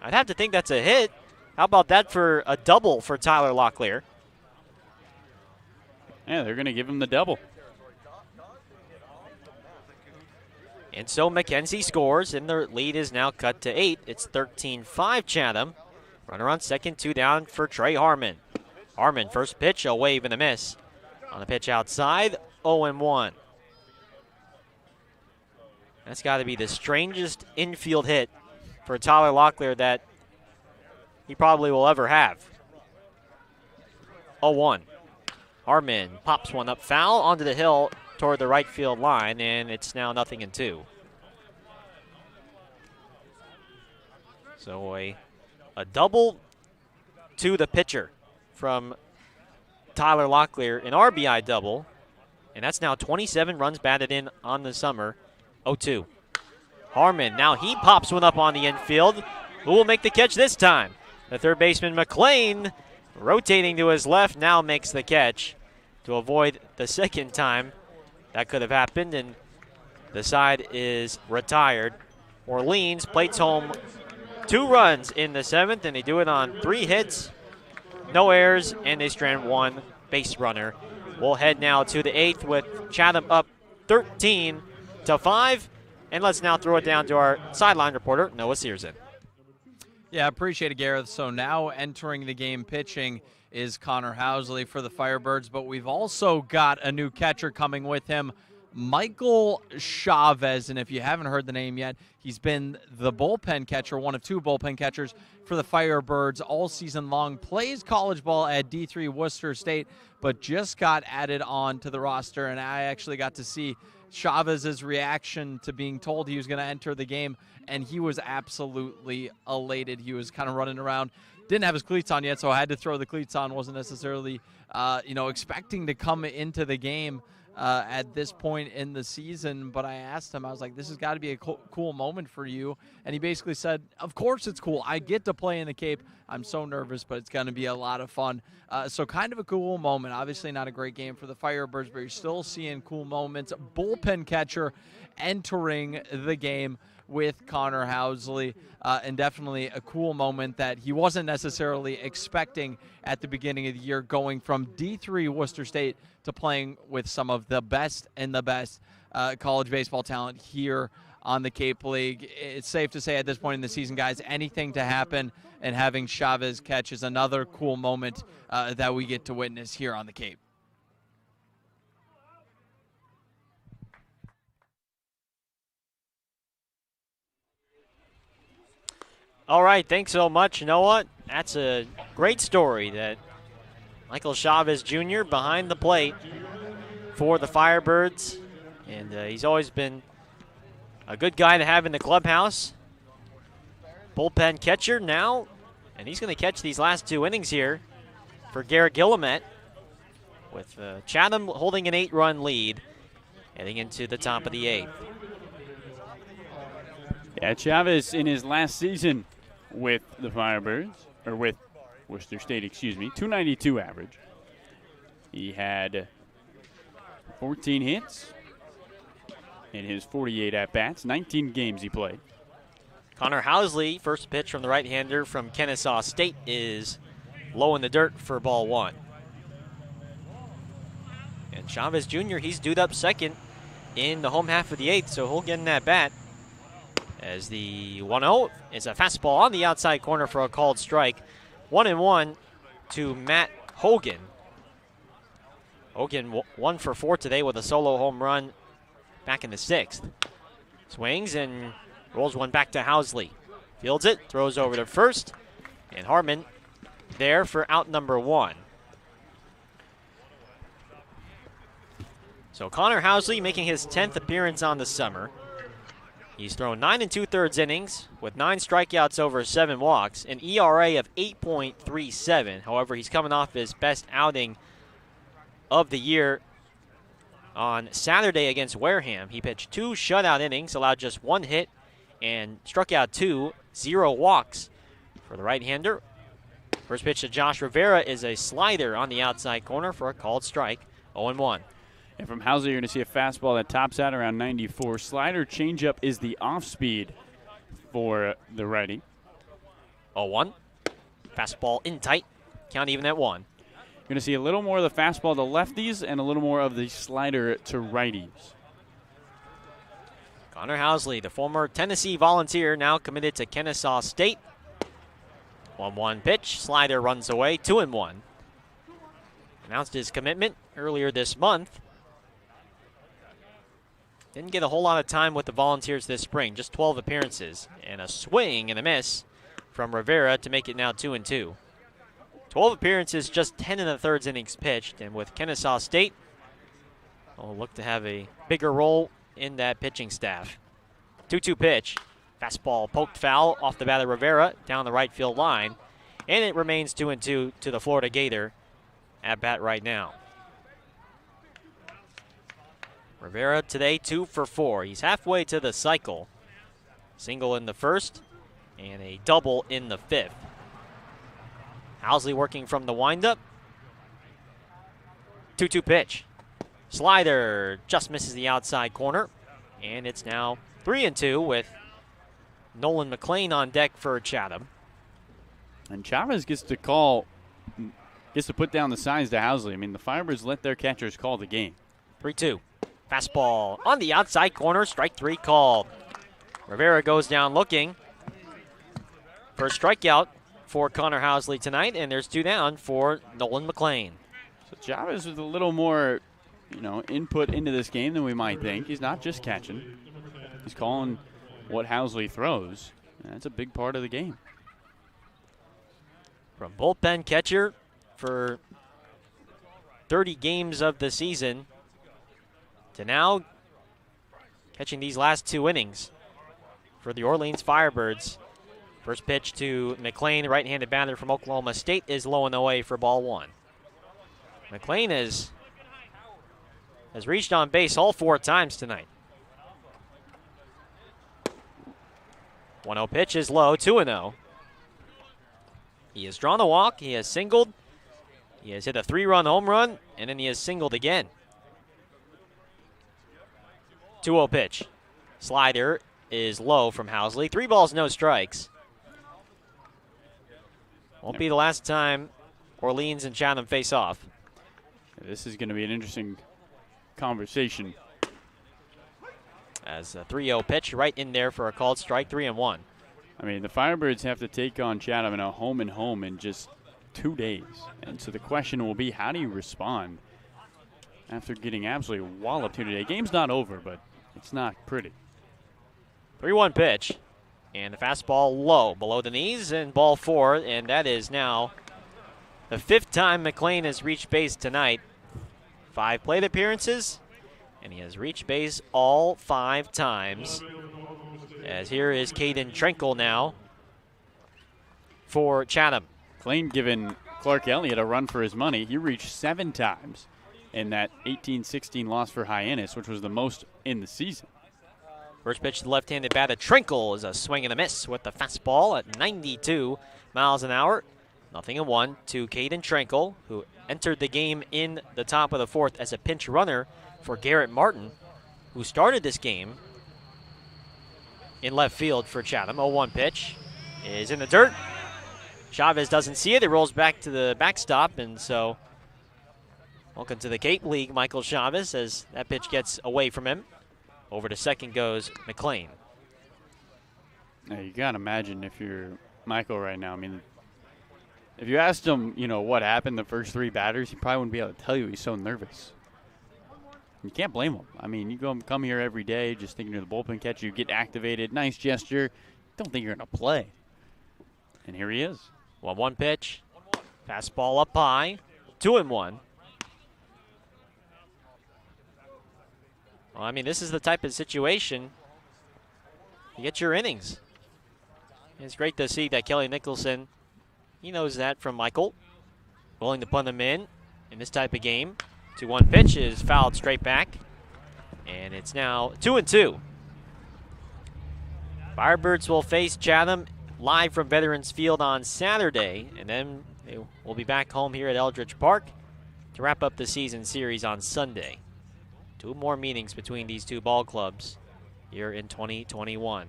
I'd have to think that's a hit. How about that for a double for Tyler Locklear? Yeah, they're going to give him the double. And so Mckenzie scores, and the lead is now cut to 8. It's 13-5 Chatham. Runner on second, 2 down for Trey Harmon. Harmon, first pitch, a wave and a miss. On the pitch outside, 0-1. That's got to be the strangest infield hit for Tyler Locklear that he probably will ever have. 0-1. Harmon pops one up foul onto the hill toward the right field line, and it's now 0-2. So a double to the pitcher from Tyler Locklear, an RBI double, and that's now 27 runs batted in on the summer. 0-2. Harmon, now he pops one up on the infield. Who will make the catch this time? The third baseman, McLean, rotating to his left, now makes the catch to avoid the second time that could have happened, and the side is retired. Orleans plates home 2 runs in the 7th, and they do it on 3 hits, no errors, and they strand 1 base runner. We'll head now to the 8th with Chatham up 13-5, and let's now throw it down to our sideline reporter, Noah Searson. Yeah, appreciate it, Garrett. So now entering the game pitching is Connor Housley for the Firebirds, but we've also got a new catcher coming with him, Michael Chavez. And if you haven't heard the name yet, he's been the bullpen catcher, one of 2 bullpen catchers for the Firebirds all season long. Plays college ball at D3 Worcester State, but just got added on to the roster, and I actually got to see Chavez's reaction to being told he was going to enter the game, and he was absolutely elated. He was kind of running around. Didn't have his cleats on yet, so I had to throw the cleats on. Wasn't necessarily, expecting to come into the game at this point in the season. But I asked him, I was like, this has got to be a cool moment for you. And he basically said, of course it's cool. I get to play in the Cape. I'm so nervous, but it's going to be a lot of fun. So kind of a cool moment. Obviously not a great game for the Firebirds, but you're still seeing cool moments. Bullpen catcher entering the game with Connor Housley, and definitely a cool moment that he wasn't necessarily expecting at the beginning of the year, going from D3 Worcester State to playing with some of the best and the best college baseball talent here on the Cape League. It's safe to say at this point in the season, guys, anything to happen, and having Chavez catch is another cool moment that we get to witness here on the Cape. All right, thanks so much, Noah. That's a great story that Michael Chavez Jr. behind the plate for the Firebirds. And he's always been a good guy to have in the clubhouse. Bullpen catcher now, and he's going to catch these last 2 innings here for Garrett Gillamette, with Chatham holding an 8-run lead heading into the top of the 8th. Yeah, Chavez in his last season with the Firebirds, or with Worcester State, .292 average. He had 14 hits in his 48 at-bats, 19 games he played. Connor Housley, first pitch from the right-hander from Kennesaw State, is low in the dirt for ball one. And Chavez Jr., he's due up second in the home half of the eighth, so he'll get in that bat. As the 1-0 is a fastball on the outside corner for a called strike. 1-1 to Matt Hogan. Hogan 1 for 4 today with a solo home run back in the sixth. Swings and rolls one back to Housley. Fields it, throws over to first, and Harmon there for out number 1. So Connor Housley making his 10th appearance on the summer. He's thrown 9 2/3 innings with 9 strikeouts over 7 walks, an ERA of 8.37. However, he's coming off his best outing of the year on Saturday against Wareham. He pitched 2 shutout innings, allowed just 1 hit, and struck out 2, 0 walks for the right-hander. First pitch to Josh Rivera is a slider on the outside corner for a called strike, 0-1. And from Housley, you're going to see a fastball that tops out around 94. Slider changeup is the off-speed for the righty. 0-1. Fastball in tight. Count even at 1. You're going to see a little more of the fastball to lefties and a little more of the slider to righties. Connor Housley, the former Tennessee Volunteer, now committed to Kennesaw State. 1-1 pitch. Slider runs away. 2-1. Announced his commitment earlier this month. Didn't get a whole lot of time with the Volunteers this spring, just 12 appearances. And a swing and a miss from Rivera to make it now 2-2. 12 appearances, just 10 1/3 innings pitched. And with Kennesaw State, we'll look to have a bigger role in that pitching staff. 2-2 pitch. Fastball poked foul off the bat of Rivera down the right field line. And it remains 2-2 to the Florida Gator at bat right now. Rivera today 2 for 4. He's halfway to the cycle. Single in the first and a double in the fifth. Housley working from the windup. 2-2 pitch. Slider just misses the outside corner. And it's now 3-2 with Nolan McLean on deck for Chatham. And Chavez gets to put down the signs to Housley. I mean, the Firebirds let their catchers call the game. 3-2. Fastball on the outside corner, strike 3 called. Rivera goes down looking for a strikeout for Connor Housley tonight, and there's 2 down for Nolan McLean. So Chavez with a little more, input into this game than we might think. He's not just catching. He's calling what Housley throws, and that's a big part of the game. From bullpen catcher for 30 games of the season to now catching these last 2 innings for the Orleans Firebirds. First pitch to McLean, the right-handed batter from Oklahoma State, is low and away for ball 1. McLean has reached on base all 4 times tonight. 1-0 pitch is low, 2-0. He has drawn a walk, he has singled, he has hit a 3-run home run, and then he has singled again. 2-0 pitch. Slider is low from Housley. 3 balls, no strikes. Won't be the last time Orleans and Chatham face off. This is going to be an interesting conversation. As a 3-0 pitch right in there for a called strike, 3-1. I mean, the Firebirds have to take on Chatham in a home and home in just 2 days. And so the question will be, how do you respond after getting absolutely walloped here today? Game's not over, but it's not pretty. 3-1 pitch. And the fastball low, below the knees, and ball 4. And that is now the 5th time McLean has reached base tonight. 5 plate appearances, and he has reached base all 5 times. As here is Caden Trenkle now for Chatham. McLean giving Clark Elliott a run for his money. He reached 7 times in that 18-16 loss for Hyannis, which was the most in the season. First pitch to the left-handed batter. Trenkle is a swing and a miss with the fastball at 92 miles an hour. 0-1 to Caden Trenkle, who entered the game in the top of the 4th as a pinch runner for Garrett Martin, who started this game in left field for Chatham. 0-1 pitch is in the dirt. Chavez doesn't see it. It rolls back to the backstop, and so welcome to the Cape League, Michael Chavez, as that pitch gets away from him. Over to second goes McLean. Now, you got to imagine if you're Michael right now. I mean, if you asked him, what happened the first 3 batters, he probably wouldn't be able to tell you. He's so nervous. You can't blame him. I mean, you come here every day just thinking you're the bullpen catcher. You get activated. Nice gesture. Don't think you're going to play. And here he is. 1-1 pitch. Fastball up high. 2-1. Well, I mean, this is the type of situation you get your innings. It's great to see that Kelly Nicholson, he knows that from Michael. Willing to punt him in this type of game. 2-1 pitch is fouled straight back. And it's now 2-2. Firebirds will face Chatham live from Veterans Field on Saturday. And then they will be back home here at Eldridge Park to wrap up the season series on Sunday. 2 more meetings between these 2 ball clubs here in 2021.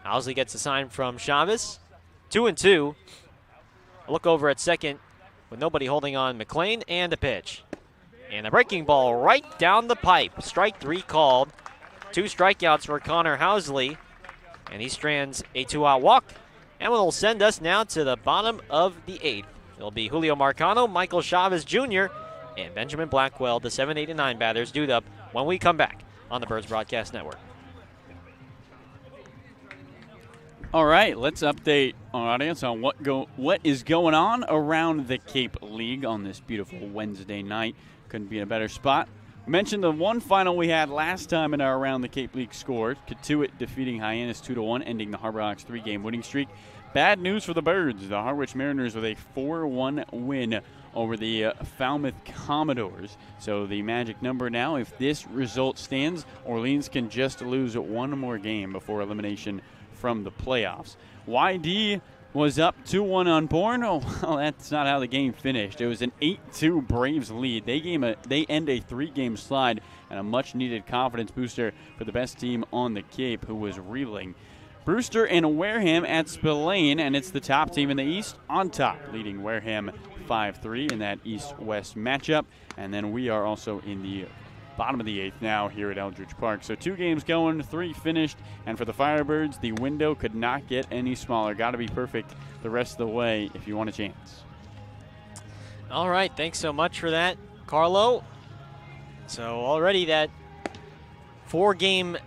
Owsley gets a sign from Chavez. 2-2. A look over at second with nobody holding on McLean, and a pitch. And a breaking ball right down the pipe. Strike 3 called. 2 strikeouts for Connor Housley. And he strands a 2-out walk. And will send us now to the bottom of the 8th. It'll be Julio Marcano, Michael Chavez Jr., and Benjamin Blackwell, the 7, 8, and 9 batters, due up when we come back on the Birds Broadcast Network. All right, let's update our audience on what is going on around the Cape League on this beautiful Wednesday night. Couldn't be in a better spot. Mentioned the one final we had last time in our Around the Cape League score. Katuitt defeating Hyannis 2-1, ending the Harbor Hawks 3-game winning streak. Bad news for the Birds. The Harwich Mariners with a 4-1 win over the Falmouth Commodores. So the magic number now, if this result stands, Orleans can just lose 1 more game before elimination from the playoffs. YD was up 2-1 on Bourne. Oh, well, that's not how the game finished. It was an 8-2 Braves lead. They end a 3-game slide and a much-needed confidence booster for the best team on the Cape, who was reeling. Brewster and Wareham at Spillane, and it's the top team in the East on top, leading Wareham 5-3 in that East-West matchup. And then we are also in the bottom of the 8th now here at Eldridge Park. So 2 games going, 3 finished, and for the Firebirds, the window could not get any smaller. Got to be perfect the rest of the way if you want a chance. All right, thanks so much for that, Carlo. So already that 4-game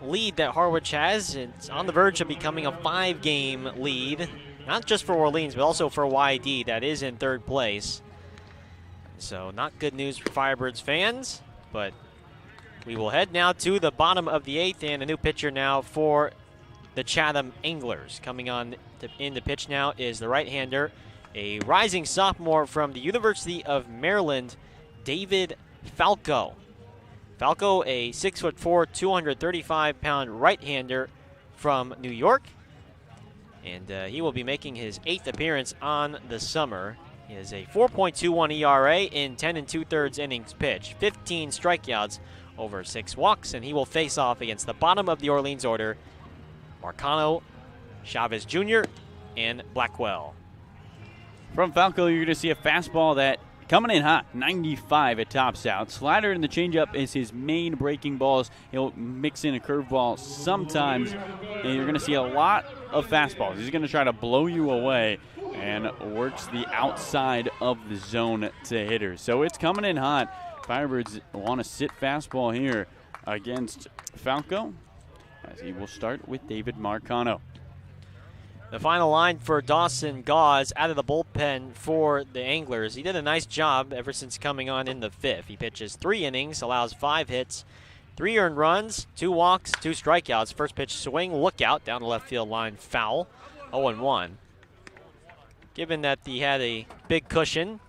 lead that Harwich has, it's on the verge of becoming a 5-game lead, not just for Orleans, but also for YD, that is in 3rd place. So not good news for Firebirds fans. But we will head now to the bottom of the 8th, and a new pitcher now for the Chatham Anglers. Coming on in the pitch now is the right-hander, a rising sophomore from the University of Maryland, David Falco. Falco, a 6'4", 235-pound right-hander from New York. And he will be making his 8th appearance on the summer. He has a 4.21 ERA in 10 2/3 innings pitched, 15 strikeouts over 6 walks, and he will face off against the bottom of the Orleans order, Marcano, Chavez Jr., and Blackwell. From Falco, you're going to see a fastball that coming in hot, 95 it tops out. Slider and the changeup is his main breaking balls. He'll mix in a curveball sometimes, and you're going to see a lot of fastballs. He's going to try to blow you away and works the outside of the zone to hitters. So it's coming in hot. Firebirds want to sit fastball here against Falco, as he will start with David Marcano. The final line for Dawson Gauze out of the bullpen for the Anglers. He did a nice job ever since coming on in the 5th. He pitches 3 innings, allows 5 hits, 3 earned runs, 2 walks, 2 strikeouts. First pitch swing, lookout, down the left field line, foul, 0-1. Given that he had a big cushion,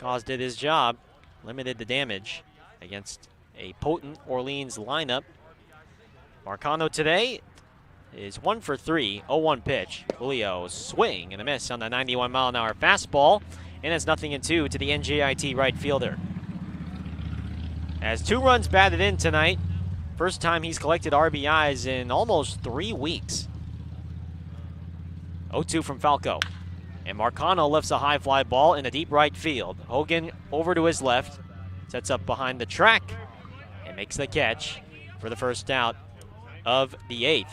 Gauze did his job, limited the damage against a potent Orleans lineup. Marcano today is 1 for 3, 0-1 pitch. Julio swing and a miss on the 91-mile-an-hour fastball, and it's 0-2 to the NJIT right fielder. As 2 runs batted in tonight, first time he's collected RBIs in almost 3 weeks. 0-2 from Falco. And Marcano lifts a high fly ball in the deep right field. Hogan over to his left, sets up behind the track, and makes the catch for the first out of the 8th.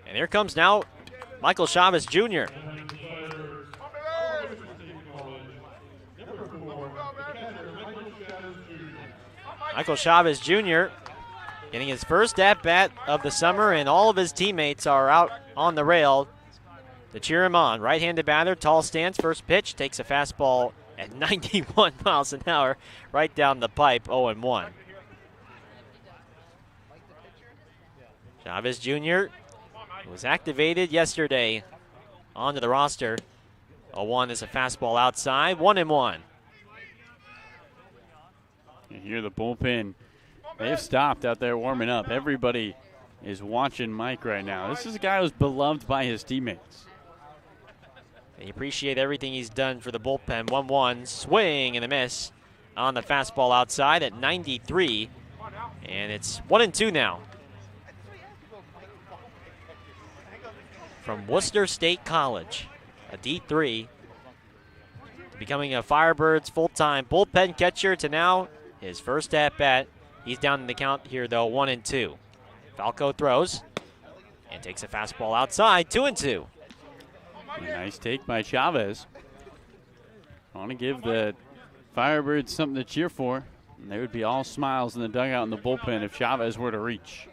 And here comes now Michael Chavez Jr. Michael Chavez Jr. getting his first at-bat of the summer, and all of his teammates are out on the rail to cheer him on. Right-handed batter, tall stance, first pitch, takes a fastball at 91 miles an hour right down the pipe, 0-1. Chavez Jr. was activated yesterday onto the roster. 0-1 is a fastball outside, 1-1. You hear the bullpen. They've stopped out there warming up. Everybody is watching Mike right now. This is a guy who's beloved by his teammates. They appreciate everything he's done for the bullpen. 1-1, swing and a miss on the fastball outside at 93. And it's 1-2 now. From Worcester State College, a D3, becoming a Firebirds full-time bullpen catcher to now his first at-bat. He's down in the count here, though, 1-2. Falco throws and takes a fastball outside, 2-2. A nice take by Chavez. I want to give the Firebirds something to cheer for. And they would be all smiles in the dugout in the bullpen if Chavez were to reach.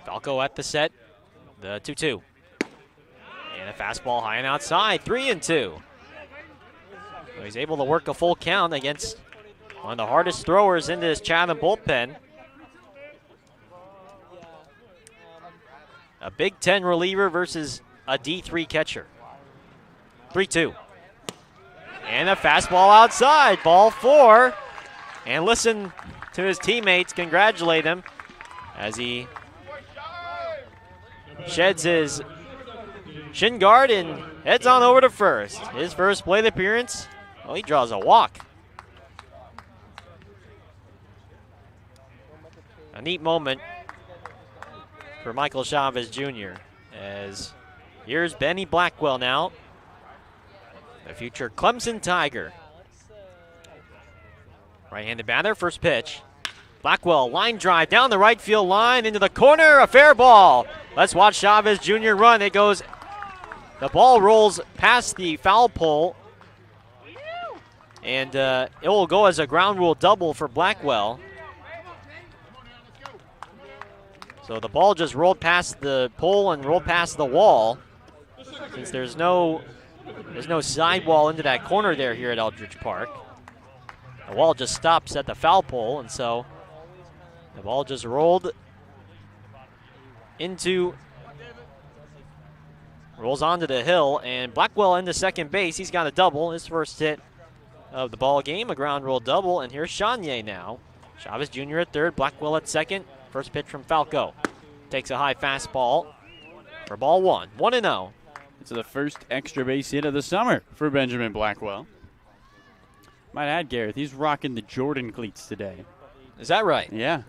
Falco at the set, the 2-2. And a fastball high and outside, 3-2. So he's able to work a full count against one of the hardest throwers in this Chatham bullpen. A Big Ten reliever versus a D3 catcher. 3-2. And a fastball outside, ball 4. And listen to his teammates congratulate him as he sheds his shin guard and heads on over to first. His first plate appearance, well, he draws a walk. A neat moment for Michael Chavez Jr. as here's Benny Blackwell now, the future Clemson Tiger. Right-handed batter, first pitch. Blackwell, line drive down the right field line into the corner, a fair ball. Let's watch Chavez Jr. run. It goes, the ball rolls past the foul pole, and it will go as a ground rule double for Blackwell. So the ball just rolled past the pole and rolled past the wall. Since there's no sidewall into that corner there here at Eldridge Park, the wall just stops at the foul pole, and so the ball just rolled rolls onto the hill, and Blackwell into second base. He's got a double, his first hit of the ball game, a ground rule double, and here's Chanier now. Chavez Jr. at third, Blackwell at second. First pitch from Falco. Takes a high fastball for ball 1. 1-0. It's the first extra base hit of the summer for Benjamin Blackwell. Might add, Garrett, he's rocking the Jordan cleats today. Is that right? Yeah.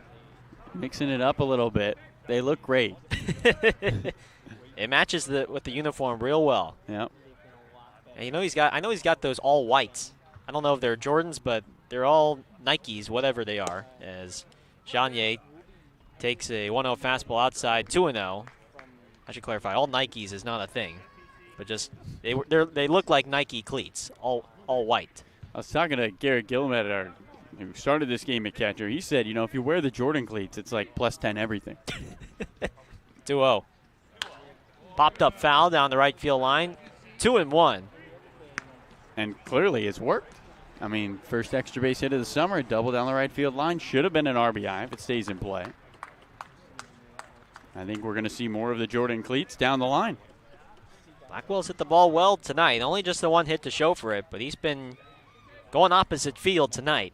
Mixing it up a little bit. They look great. It matches with the uniform real well. Yep. And I know he's got those all whites. I don't know if they're Jordans, but they're all Nikes, whatever they are, as Chanier takes a 1-0 fastball outside, 2-0. I should clarify, all Nikes is not a thing, but just they look like Nike cleats, all white. I was talking to Garrett Gillamette, who started this game at catcher. He said, if you wear the Jordan cleats, it's like +10 everything. 2-0. Popped up foul down the right field line, 2-1. And clearly it's worked. I mean, first extra base hit of the summer, double down the right field line. Should have been an RBI if it stays in play. I think we're going to see more of the Jordan cleats down the line. Blackwell's hit the ball well tonight. Only just the one hit to show for it, but he's been going opposite field tonight.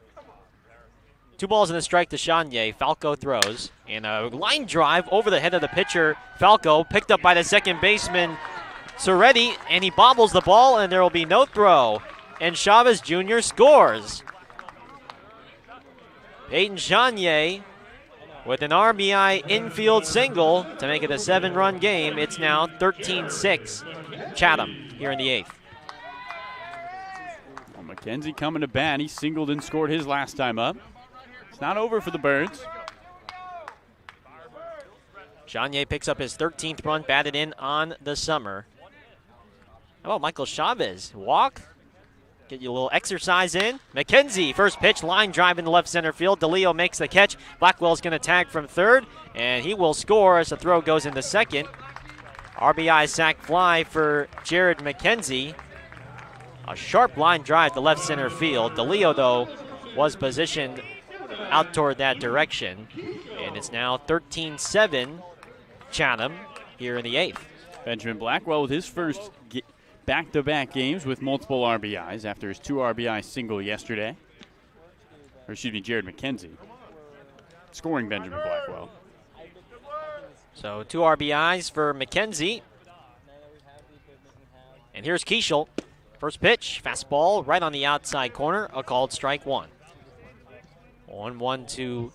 2 balls and a strike to Chanier. Falco throws, and a line drive over the head of the pitcher. Falco picked up by the second baseman, Soretti, and he bobbles the ball, and there will be no throw. And Chavez Jr. scores. Aiden Chanier with an RBI infield single to make it a 7-run game. It's now 13-6 Chatham here in the 8th. Well, Mckenzie coming to bat. He singled and scored his last time up. It's not over for the Birds. Chanier picks up his 13th run, batted in on the summer. How about Michael Chavez? Walk, get you a little exercise in. Mckenzie, first pitch, line drive in the left center field. DeLeo makes the catch. Blackwell's going to tag from third, and he will score as the throw goes into second. RBI sac fly for Jared Mckenzie. A sharp line drive to left center field. DeLeo, though, was positioned out toward that direction. And it's now 13-7 Chatham here in the 8th. Benjamin Blackwell with his first back-to-back games with multiple RBIs after his 2 RBI single yesterday. Or excuse me, Jared Mckenzie scoring Benjamin Blackwell. So 2 RBIs for Mckenzie. And here's Keschel. First pitch, fastball right on the outside corner, a called strike 1. 1-1 to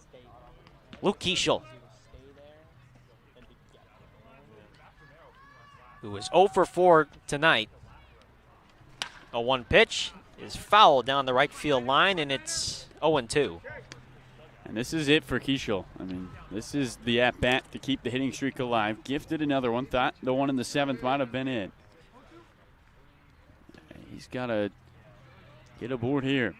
Luke Keschel, who was 0 for 4 tonight. A 1 pitch is fouled down the right field line, and it's 0-2. And this is it for Keschel. I mean, this is the at-bat to keep the hitting streak alive. Gifted another one. Thought the one in the 7th might have been it. He's got to get aboard here.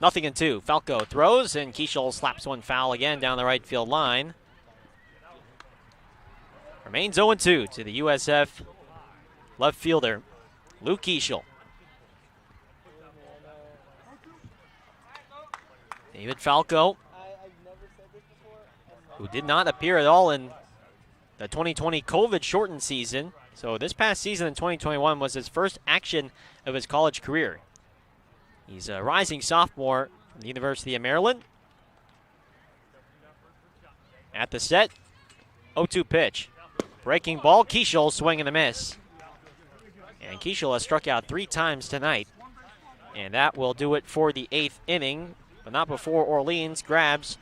Nothing in 2. Falco throws, and Keschel slaps one foul again down the right field line. Remains 0-2 to the USF left fielder, Luke Keschel. David Falco, who did not appear at all in the 2020 COVID-shortened season. So this past season in 2021 was his first action of his college career. He's a rising sophomore from the University of Maryland. At the set, 0-2 pitch. Breaking ball, Keschel swing and a miss. And Keschel has struck out 3 times tonight. And that will do it for the 8th inning, but not before Orleans grabs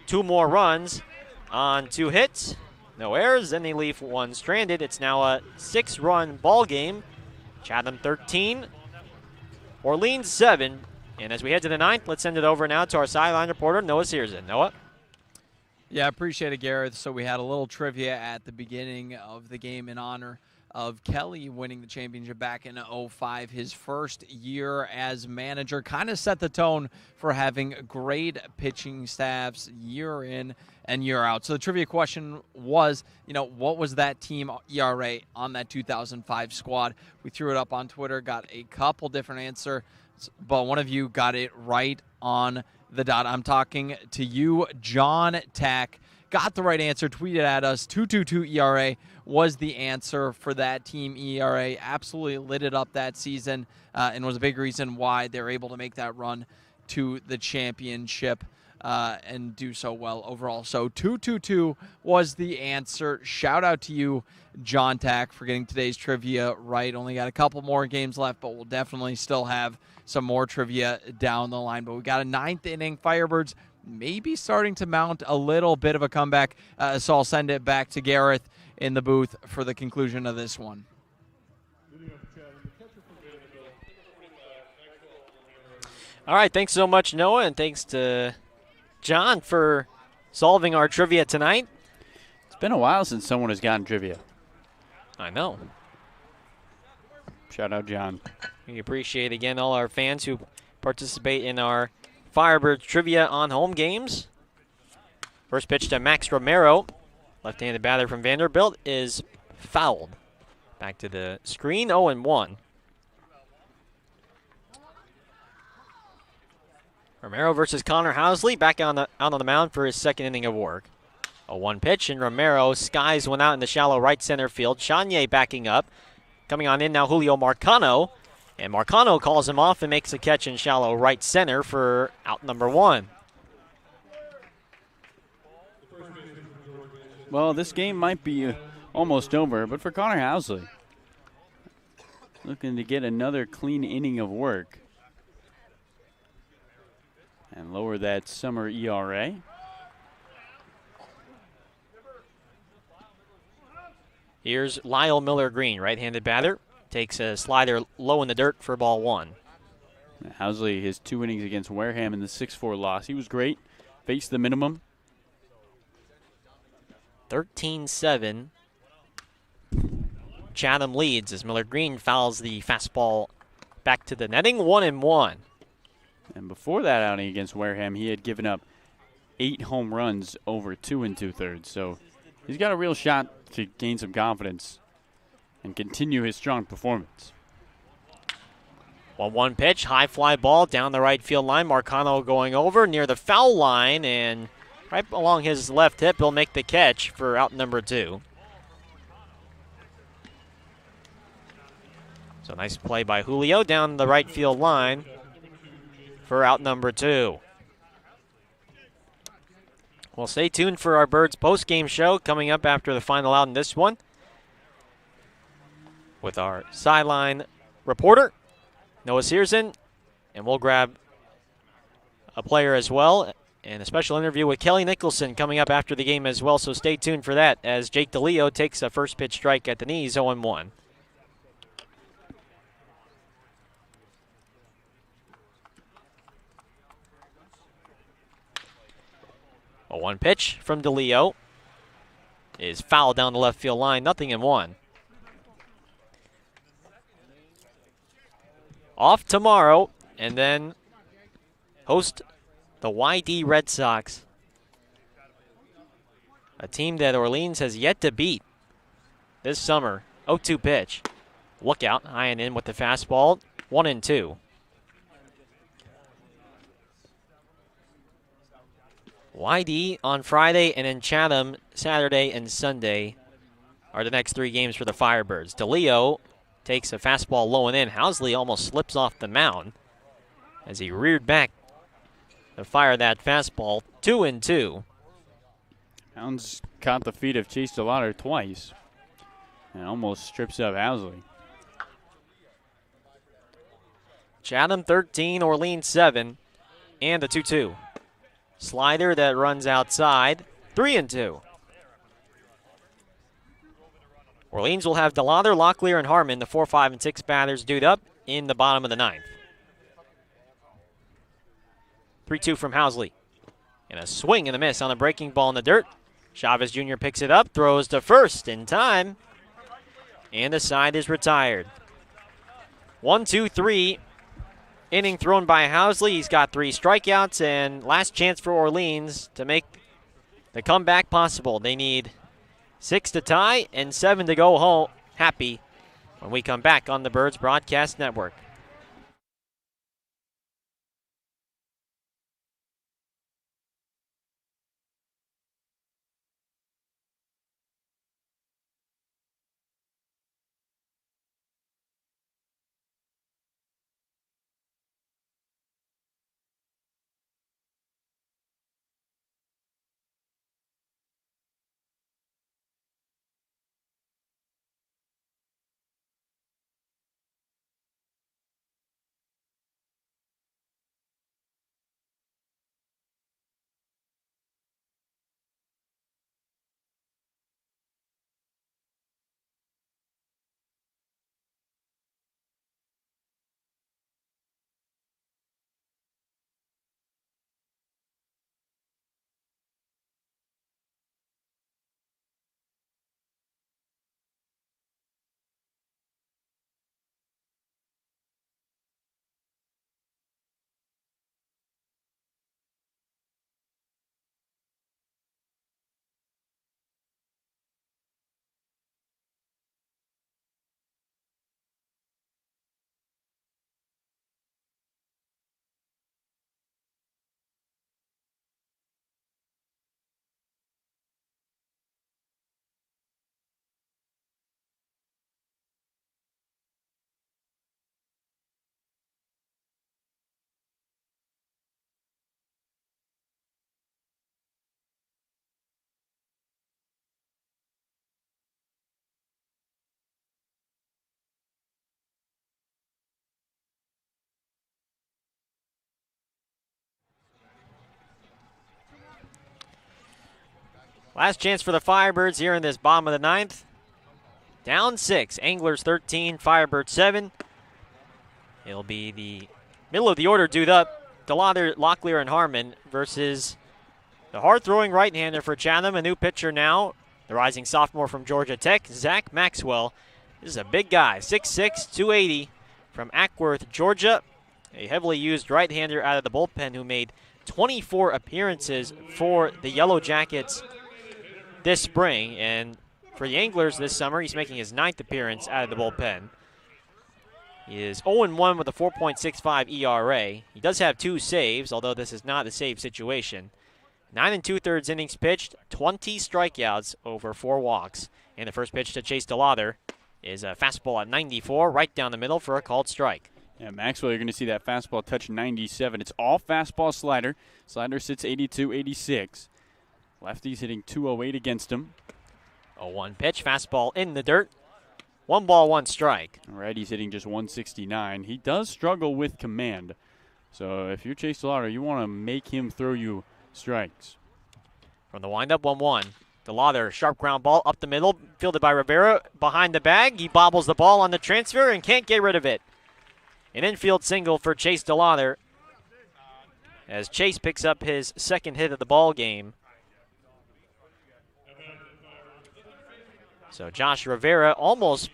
2 more runs on 2 hits. No errors, then they leave 1 stranded. It's now a 6-run ball game. Chatham 13, Orleans 7. And as we head to the 9th, let's send it over now to our sideline reporter, Noah Searson. Noah? Yeah, I appreciate it, Garrett. So we had a little trivia at the beginning of the game in honor of Kelly winning the championship back in 2005. His first year as manager kind of set the tone for having great pitching staffs year in and year out. So the trivia question was, what was that team ERA on that 2005 squad? We threw it up on Twitter, got a couple different answers, but one of you got it right on the dot. I'm talking to you, John Tack. Got the right answer, tweeted at us. 2.22 ERA was the answer for that team ERA. Absolutely lit it up that season and was a big reason why they're able to make that run to the championship and do so well overall. So 2.22 was the answer. Shout out to you, John Tack, for getting today's trivia right. Only got a couple more games left, but we'll definitely still have some more trivia down the line. But we got a 9th inning. Firebirds maybe starting to mount a little bit of a comeback. So I'll send it back to Garrett in the booth for the conclusion of this one. All right, thanks so much, Noah, and thanks to John for solving our trivia tonight. It's been a while since someone has gotten trivia. I know. Shout out, John. We appreciate, again, all our fans who participate in our Firebirds trivia on home games. First pitch to Max Romero. Left-handed batter from Vanderbilt is fouled. Back to the screen, 0-1. Romero versus Connor Housley back out on the mound for his 2nd inning of work. A 1 pitch, and Romero skies one out in the shallow right center field. Chanier backing up. Coming on in now, Julio Marcano. And Marcano calls him off and makes a catch in shallow right center for out number 1. Well, this game might be almost over, but for Connor Housley, looking to get another clean inning of work and lower that summer ERA. Here's Lyle Miller Green, right-handed batter. Takes a slider low in the dirt for ball 1. Housley, his 2 innings against Wareham in the 6-4 loss. He was great. Faced the minimum. 13-7. Chatham leads as Miller Green fouls the fastball back to the netting. 1-1. And before that outing against Wareham, he had given up 8 home runs over 2 2/3. So he's got a real shot to gain some confidence and continue his strong performance. 1-1 pitch, high fly ball down the right field line. Marcano going over near the foul line, and right along his left hip, he'll make the catch for out number 2. So nice play by Julio down the right field line for out number 2. Well, stay tuned for our Birds post-game show coming up after the final out in this one with our sideline reporter, Noah Searson, and we'll grab a player as well, and a special interview with Kelly Nicholson coming up after the game as well, so stay tuned for that as Jake DeLeo takes a first pitch strike at the knees, 0-1. A 1 pitch from DeLeo is foul down the left field line, 0-1. Off tomorrow, and then host the YD Red Sox, a team that Orleans has yet to beat this summer. 0-2 pitch. Look out, high and in with the fastball, 1-2. YD on Friday, and then Chatham Saturday and Sunday are the next 3 games for the Firebirds. DeLeo takes a fastball low and in. Housley almost slips off the mound as he reared back to fire that fastball. 2-2. Hounds caught the feet of Chase DeLauder twice and almost strips up Housley. Chatham 13, Orleans 7, and the 2-2. Slider that runs outside, 3-2. Orleans will have DeLauder, Locklear, and Harmon, the 4, 5, and 6 batters dewed up in the bottom of the 9th. 3-2 from Housley. And a swing and a miss on a breaking ball in the dirt. Chavez Jr. picks it up, throws to first in time, and the side is retired. 1-2-3. Inning thrown by Housley. He's got 3 strikeouts, and last chance for Orleans to make the comeback possible. They need 6 to tie and 7 to go home happy when we come back on the Birds Broadcast Network. Last chance for the Firebirds here in this bottom of the ninth. Down 6, Anglers 13, Firebirds 7. It'll be the middle of the order due up. DeLauder, Locklear, and Harmon versus the hard-throwing right-hander for Chatham. A new pitcher now, the rising sophomore from Georgia Tech, Zach Maxwell. This is a big guy, 6'6", 280 from Ackworth, Georgia. A heavily used right-hander out of the bullpen who made 24 appearances for the Yellow Jackets this spring. And for the Anglers this summer, he's making his 9th appearance out of the bullpen. He is 0-1 with a 4.65 ERA. He does have 2 saves, although this is not a save situation. 9 2/3 innings pitched, 20 strikeouts over 4 walks. And the first pitch to Chase DeLauder is a fastball at 94, right down the middle for a called strike. Yeah, Maxwell, you're going to see that fastball touch 97. It's all fastball slider. Slider sits 82, 86. Lefty's hitting 208 against him. 0-1 pitch, fastball in the dirt. 1 ball, 1 strike. Righty's hitting just 169. He does struggle with command. So if you're Chase DeLauder, you want to make him throw you strikes. From the windup, 1-1. DeLauder, sharp ground ball up the middle, fielded by Rivera behind the bag. He bobbles the ball on the transfer and can't get rid of it. An infield single for Chase DeLauder as Chase picks up his 2nd hit of the ball game. So Josh Rivera almost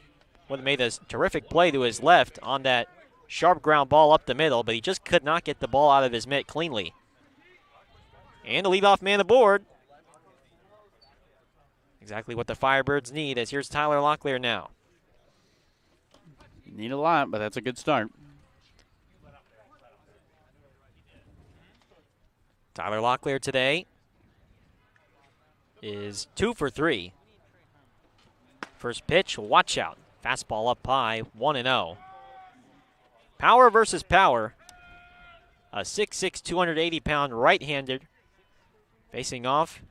would have made a terrific play to his left on that sharp ground ball up the middle, but he just could not get the ball out of his mitt cleanly. And the leadoff man aboard. Exactly what the Firebirds need, as here's Tyler Locklear now. Need a lot, but that's a good start. Tyler Locklear today is 2 for 3. First pitch, watch out. Fastball up high, 1-0. Power versus power. A 6'6", 280-pound right-handed facing off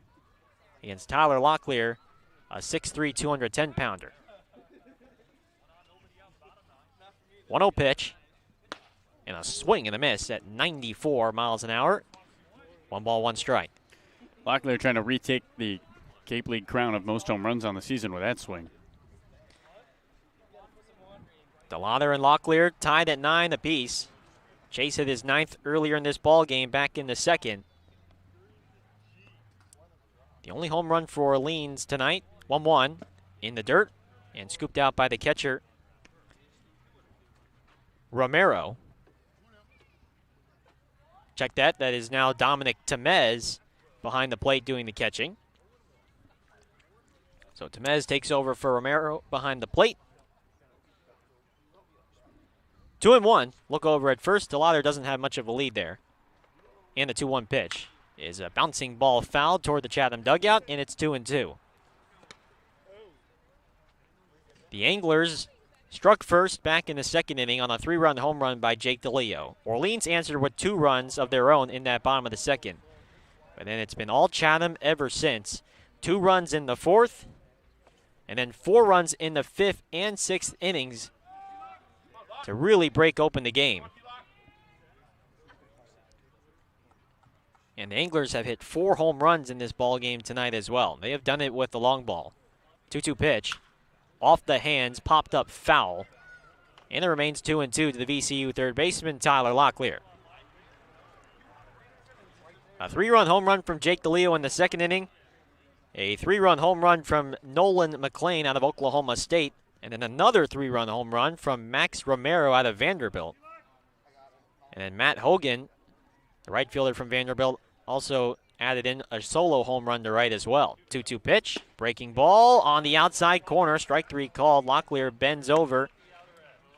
against Tyler Locklear, a 6'3", 210-pounder. 1-0 pitch, and a swing and a miss at 94 miles an hour. 1 ball, 1 strike. Locklear trying to retake the Cape League crown of most home runs on the season with that swing. DeLauder and Locklear tied at 9 apiece. Chase hit his 9th earlier in this ball game, back in the 2nd. The only home run for Orleans tonight, 1-1 in the dirt and scooped out by the catcher, Romero. Check that. That is now Dominic Temez behind the plate doing the catching. So Temez takes over for Romero behind the plate. 2-1. Look over at first. DeLauder doesn't have much of a lead there. And the 2-1 pitch is a bouncing ball fouled toward the Chatham dugout, and it's 2-2. The Anglers struck first back in the 2nd inning on a 3-run home run by Jake DeLeo. Orleans answered with 2 runs of their own in that bottom of the 2nd. But then it's been all Chatham ever since. 2 runs in the 4th, and then 4 runs in the 5th and 6th innings to really break open the game. And the Anglers have hit 4 home runs in this ball game tonight as well. They have done it with the long ball. 2-2 pitch. Off the hands, popped up foul. And it remains 2-2 to the VCU third baseman, Tyler Locklear. A 3-run home run from Jake DeLeo in the 2nd inning. A 3-run home run from Nolan McLean out of Oklahoma State. And then another 3-run home run from Max Romero out of Vanderbilt. And then Matt Hogan, the right fielder from Vanderbilt, also added in a solo home run to right as well. 2-2 pitch, breaking ball on the outside corner. Strike 3 called. Locklear bends over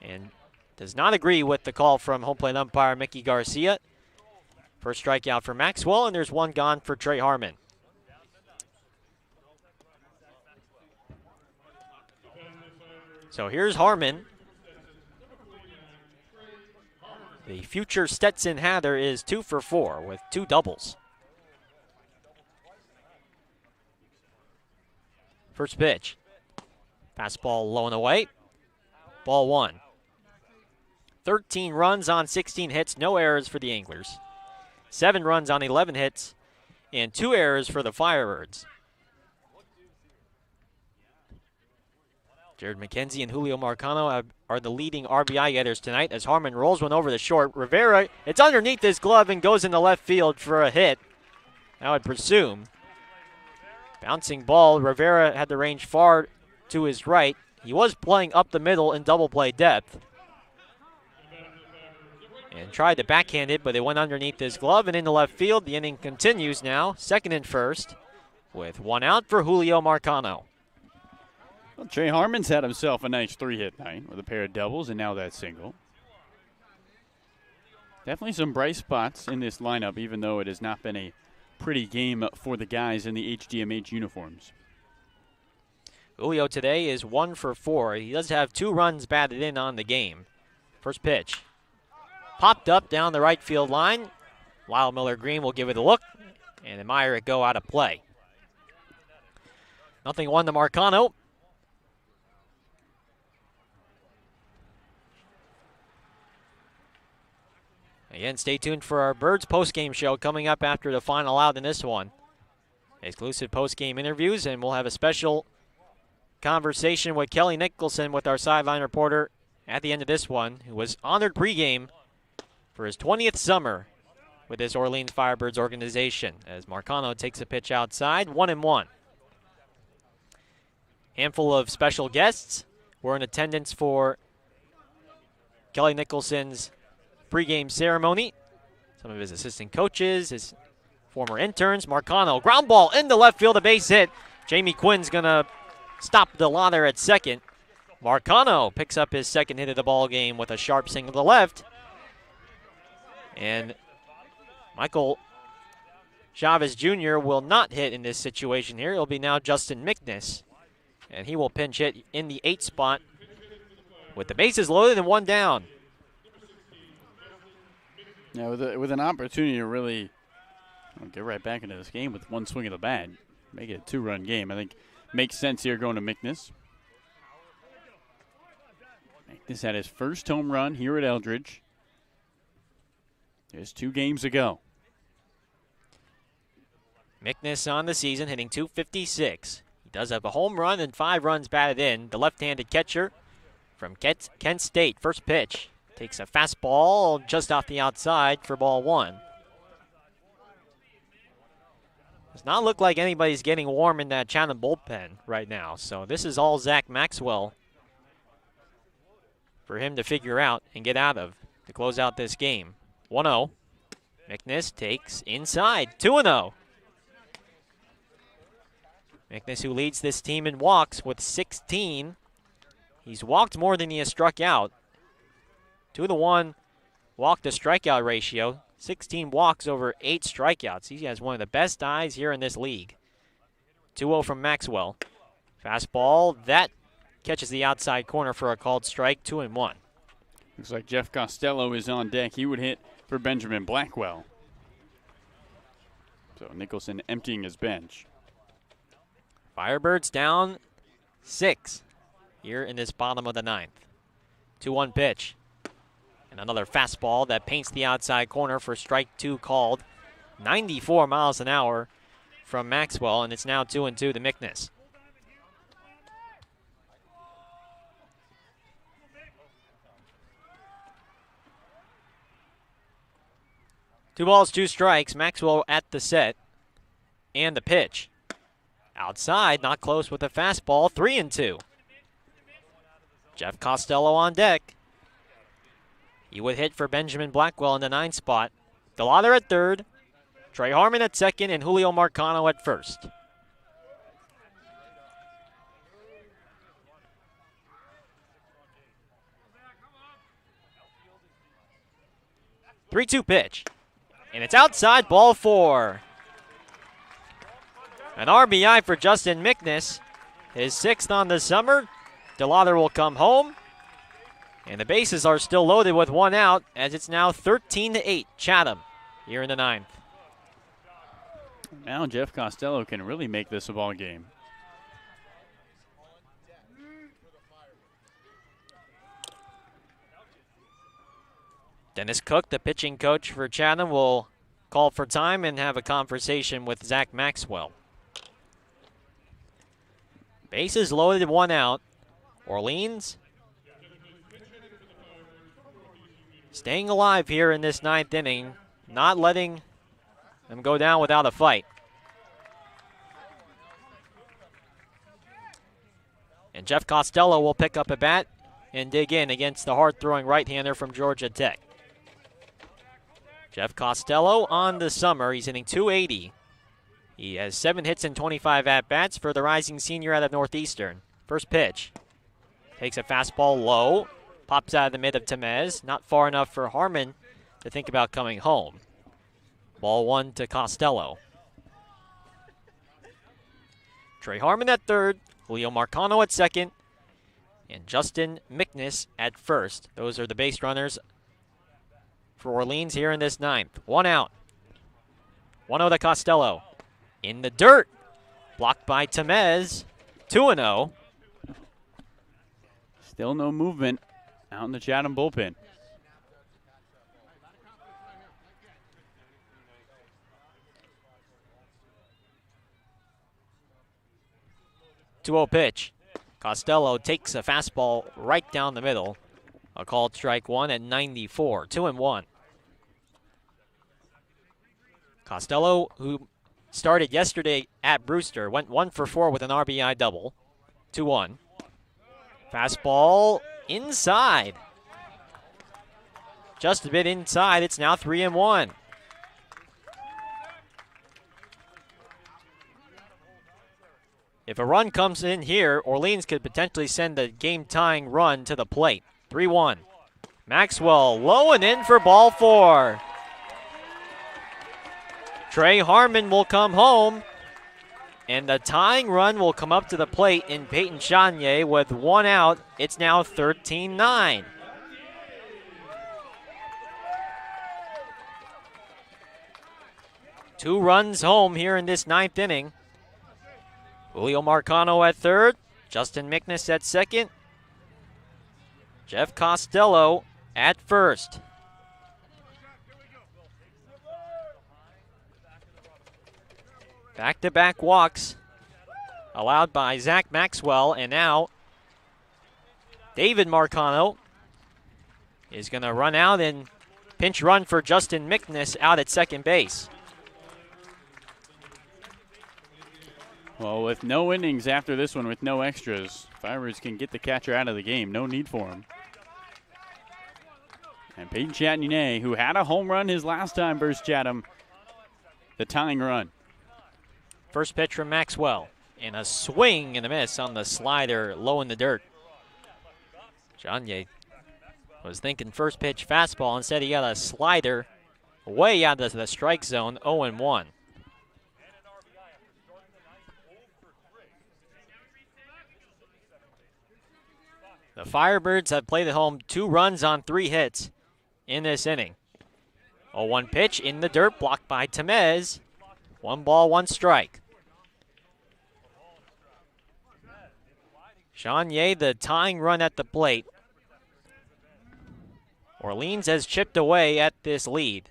and does not agree with the call from home plate umpire Mickey Garcia. First strikeout for Maxwell, and there's 1 gone for Trey Harmon. So here's Harmon. The future Stetson Hather is 2 for 4 with 2 doubles. First pitch. Fastball low and away. Ball 1. 13 runs on 16 hits, no errors for the Anglers. 7 runs on 11 hits, and 2 errors for the Firebirds. Jared Mckenzie and Julio Marcano are the leading RBI getters tonight as Harmon rolls one over the short. Rivera, it's underneath his glove and goes into left field for a hit. I would presume. Bouncing ball, Rivera had the range far to his right. He was playing up the middle in double play depth. And tried to backhand it, but it went underneath his glove and into left field. The inning continues now, second and first, with one out for Julio Marcano. Well, Trey Harmon's had himself a nice 3-hit night with a pair of doubles and now that single. Definitely some bright spots in this lineup, even though it has not been a pretty game for the guys in the HDMH uniforms. Julio today is 1 for 4. He does have 2 runs batted in on the game. First pitch. Popped up down the right field line. Lyle Miller Green will give it a look and admire it go out of play. 0-1 to Marcano. Again, stay tuned for our Birds postgame show coming up after the final out in this one. Exclusive postgame interviews, and we'll have a special conversation with Kelly Nicholson with our sideline reporter at the end of this one, who was honored pregame for his 20th summer with this Orleans Firebirds organization as Marcano takes a pitch outside, 1-1. Handful of special guests were in attendance for Kelly Nicholson's pregame ceremony. Some of his assistant coaches, his former interns. Marcano, ground ball into left field, a base hit. Jamie Quinn's going to stop the ladder at second. Marcano picks up his second hit of the ball game with a sharp single to left. And Michael Chavez Jr. will not hit in this situation here. It'll be now Justin Mickness. And he will pinch hit in the 8th spot with the bases loaded and 1 down. Yeah, with an opportunity to really get right back into this game with one swing of the bat, make it a 2-run game. I think makes sense here going to Mickness. Mickness had his first home run here at Eldridge. There's 2 games ago. Mickness on the season hitting .256. He does have a home run and 5 runs batted in. The left-handed catcher from Kent State. First pitch. Takes a fastball just off the outside for ball 1. Does not look like anybody's getting warm in that Chatham bullpen right now. So this is all Zach Maxwell for him to figure out and get out of to close out this game. 1-0. Mickness takes inside. 2-0. Mickness, who leads this team in walks with 16. He's walked more than he has struck out. 2-1 walk to strikeout ratio. 16 walks over 8 strikeouts. He has one of the best eyes here in this league. 2-0 from Maxwell. Fastball, that catches the outside corner for a called strike. 2-1. Looks like Jeff Costello is on deck. He would hit for Benjamin Blackwell. So Nicholson emptying his bench. Firebirds down 6 here in this bottom of the 9th. 2-1 pitch. And another fastball that paints the outside corner for strike 2 called. 94 miles an hour from Maxwell, and it's now 2-2 to Mickness. Two balls, 2 strikes. Maxwell at the set and the pitch. Outside, not close with a fastball. 3-2. Jeff Costello on deck. He would hit for Benjamin Blackwell in the 9th spot. DeLauder at 3rd. Trey Harmon at 2nd, and Julio Marcano at 1st. Three-two pitch. And it's outside, ball 4. An RBI for Justin Mickness. His 6th on the summer. DeLauder will come home. And the bases are still loaded with 1 out as it's now 13-8 Chatham here in the 9th. Now Jeff Costello can really make this a ball game. Dennis Cook, the pitching coach for Chatham, will call for time and have a conversation with Zach Maxwell. Bases loaded, 1 out. Orleans staying alive here in this 9th inning, not letting them go down without a fight. And Jeff Costello will pick up a bat and dig in against the hard-throwing right-hander from Georgia Tech. Jeff Costello on the summer, he's hitting .280. He has 7 hits and 25 at-bats for the rising senior out of Northeastern. First pitch. Takes a fastball low. Pops out of the mid of Temez. Not far enough for Harmon to think about coming home. Ball 1 to Costello. Trey Harmon at third. Julio Marcano at second. And Justin Mickness at first. Those are the base runners for Orleans here in this 9th. 1 out. 1-0 to Costello. In the dirt. Blocked by Temez. 2-0. Still no movement out in the Chatham bullpen. Two-0 pitch. Costello takes a fastball right down the middle. A called strike 1 at 94. 2-1. Costello, who started yesterday at Brewster, went 1 for 4 with an RBI double. 2-1. Fastball inside. Just a bit inside. It's now 3-1. If a run comes in here, Orleans could potentially send the game-tying run to the plate. 3-1. Maxwell low and in for ball 4. Trey Harmon will come home, and the tying run will come up to the plate in Peyton Chanier with 1 out. It's now 13-9. Two runs home here in this 9th inning. Julio Marcano at third, Justin Mickness at second, Jeff Costello at first. Back-to-back walks allowed by Zach Maxwell, and now David Marcano is going to run out and pinch run for Justin Mickness out at second base. Well, with no innings after this one, with no extras, Firebirds can get the catcher out of the game. No need for him. And Peyton Chanier, who had a home run his last time versus Chatham, the tying run. First pitch from Maxwell, and a swing and a miss on the slider low in the dirt. Chanier was thinking first pitch fastball. Instead, he got a slider way out of the strike zone, 0-1. The Firebirds have played at home 2 runs on 3 hits in this inning. 0-1 pitch in the dirt, blocked by Temez. 1 ball, 1 strike. Chanier, the tying run at the plate. Orleans has chipped away at this lead.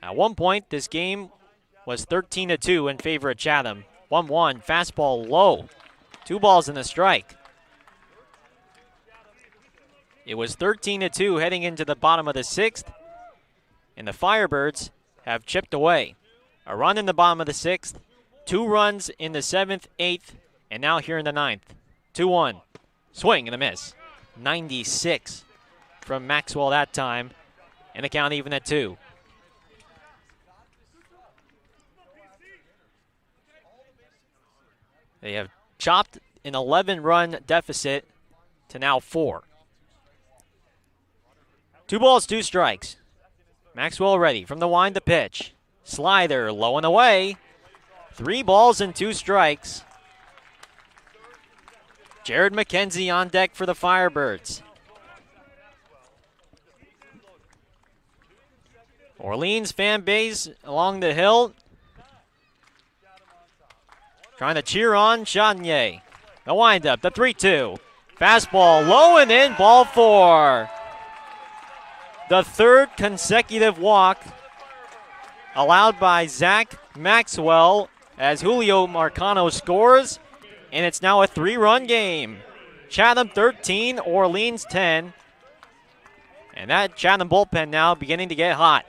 At one point, this game was 13-2 in favor of Chatham. 1-1, fastball low. 2 balls and a strike. It was 13-2 heading into the bottom of the 6th, and the Firebirds have chipped away. A run in the bottom of the 6th, 2 runs in the 7th, 8th, and now here in the 9th. 2-1, swing and a miss. 96 from Maxwell that time, and the count even at 2. They have chopped an 11-run deficit to now 4. 2 balls, 2 strikes. Maxwell ready from the wind to pitch. Slider low and away. 3 balls and 2 strikes. Jared Mckenzie on deck for the Firebirds. Orleans fan base along the hill trying to cheer on Chanier. The windup, the 3-2. Fastball low and in, ball 4. The 3rd consecutive walk allowed by Zach Maxwell as Julio Marcano scores, and it's now a 3-run game. Chatham 13, Orleans 10. And that Chatham bullpen now beginning to get hot.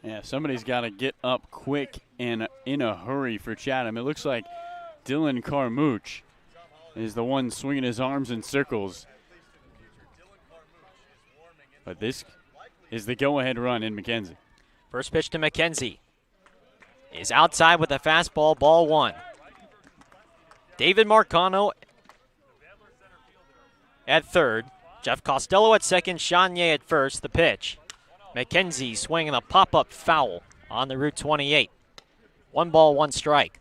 Yeah, somebody's got to get up quick and in a hurry for Chatham. It looks like Dylan Carmouche is the one swinging his arms in circles. But this is the go-ahead run in Mckenzie. First pitch to Mckenzie is outside with a fastball, ball 1. David Marcano at third. Jeff Costello at second, Chanier at first. The pitch. Mckenzie swinging a pop-up foul on the Route 28. 1 ball, 1 strike.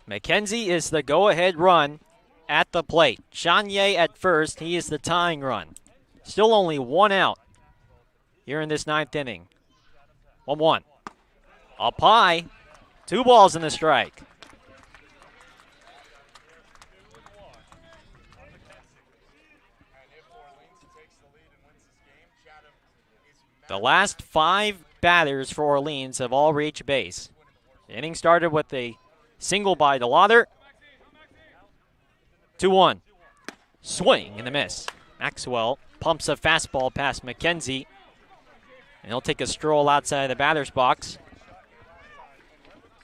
Mckenzie is the go-ahead run at the plate. Chanier at first. He is the tying run. Still only 1 out here in this 9th inning. 1-1. Up high. 2 balls and a strike. The last 5 batters for Orleans have all reached base. The inning started with a single by DeLauder. 2-1. Swing and a miss. Maxwell pumps a fastball past Mckenzie. And he'll take a stroll outside the batter's box.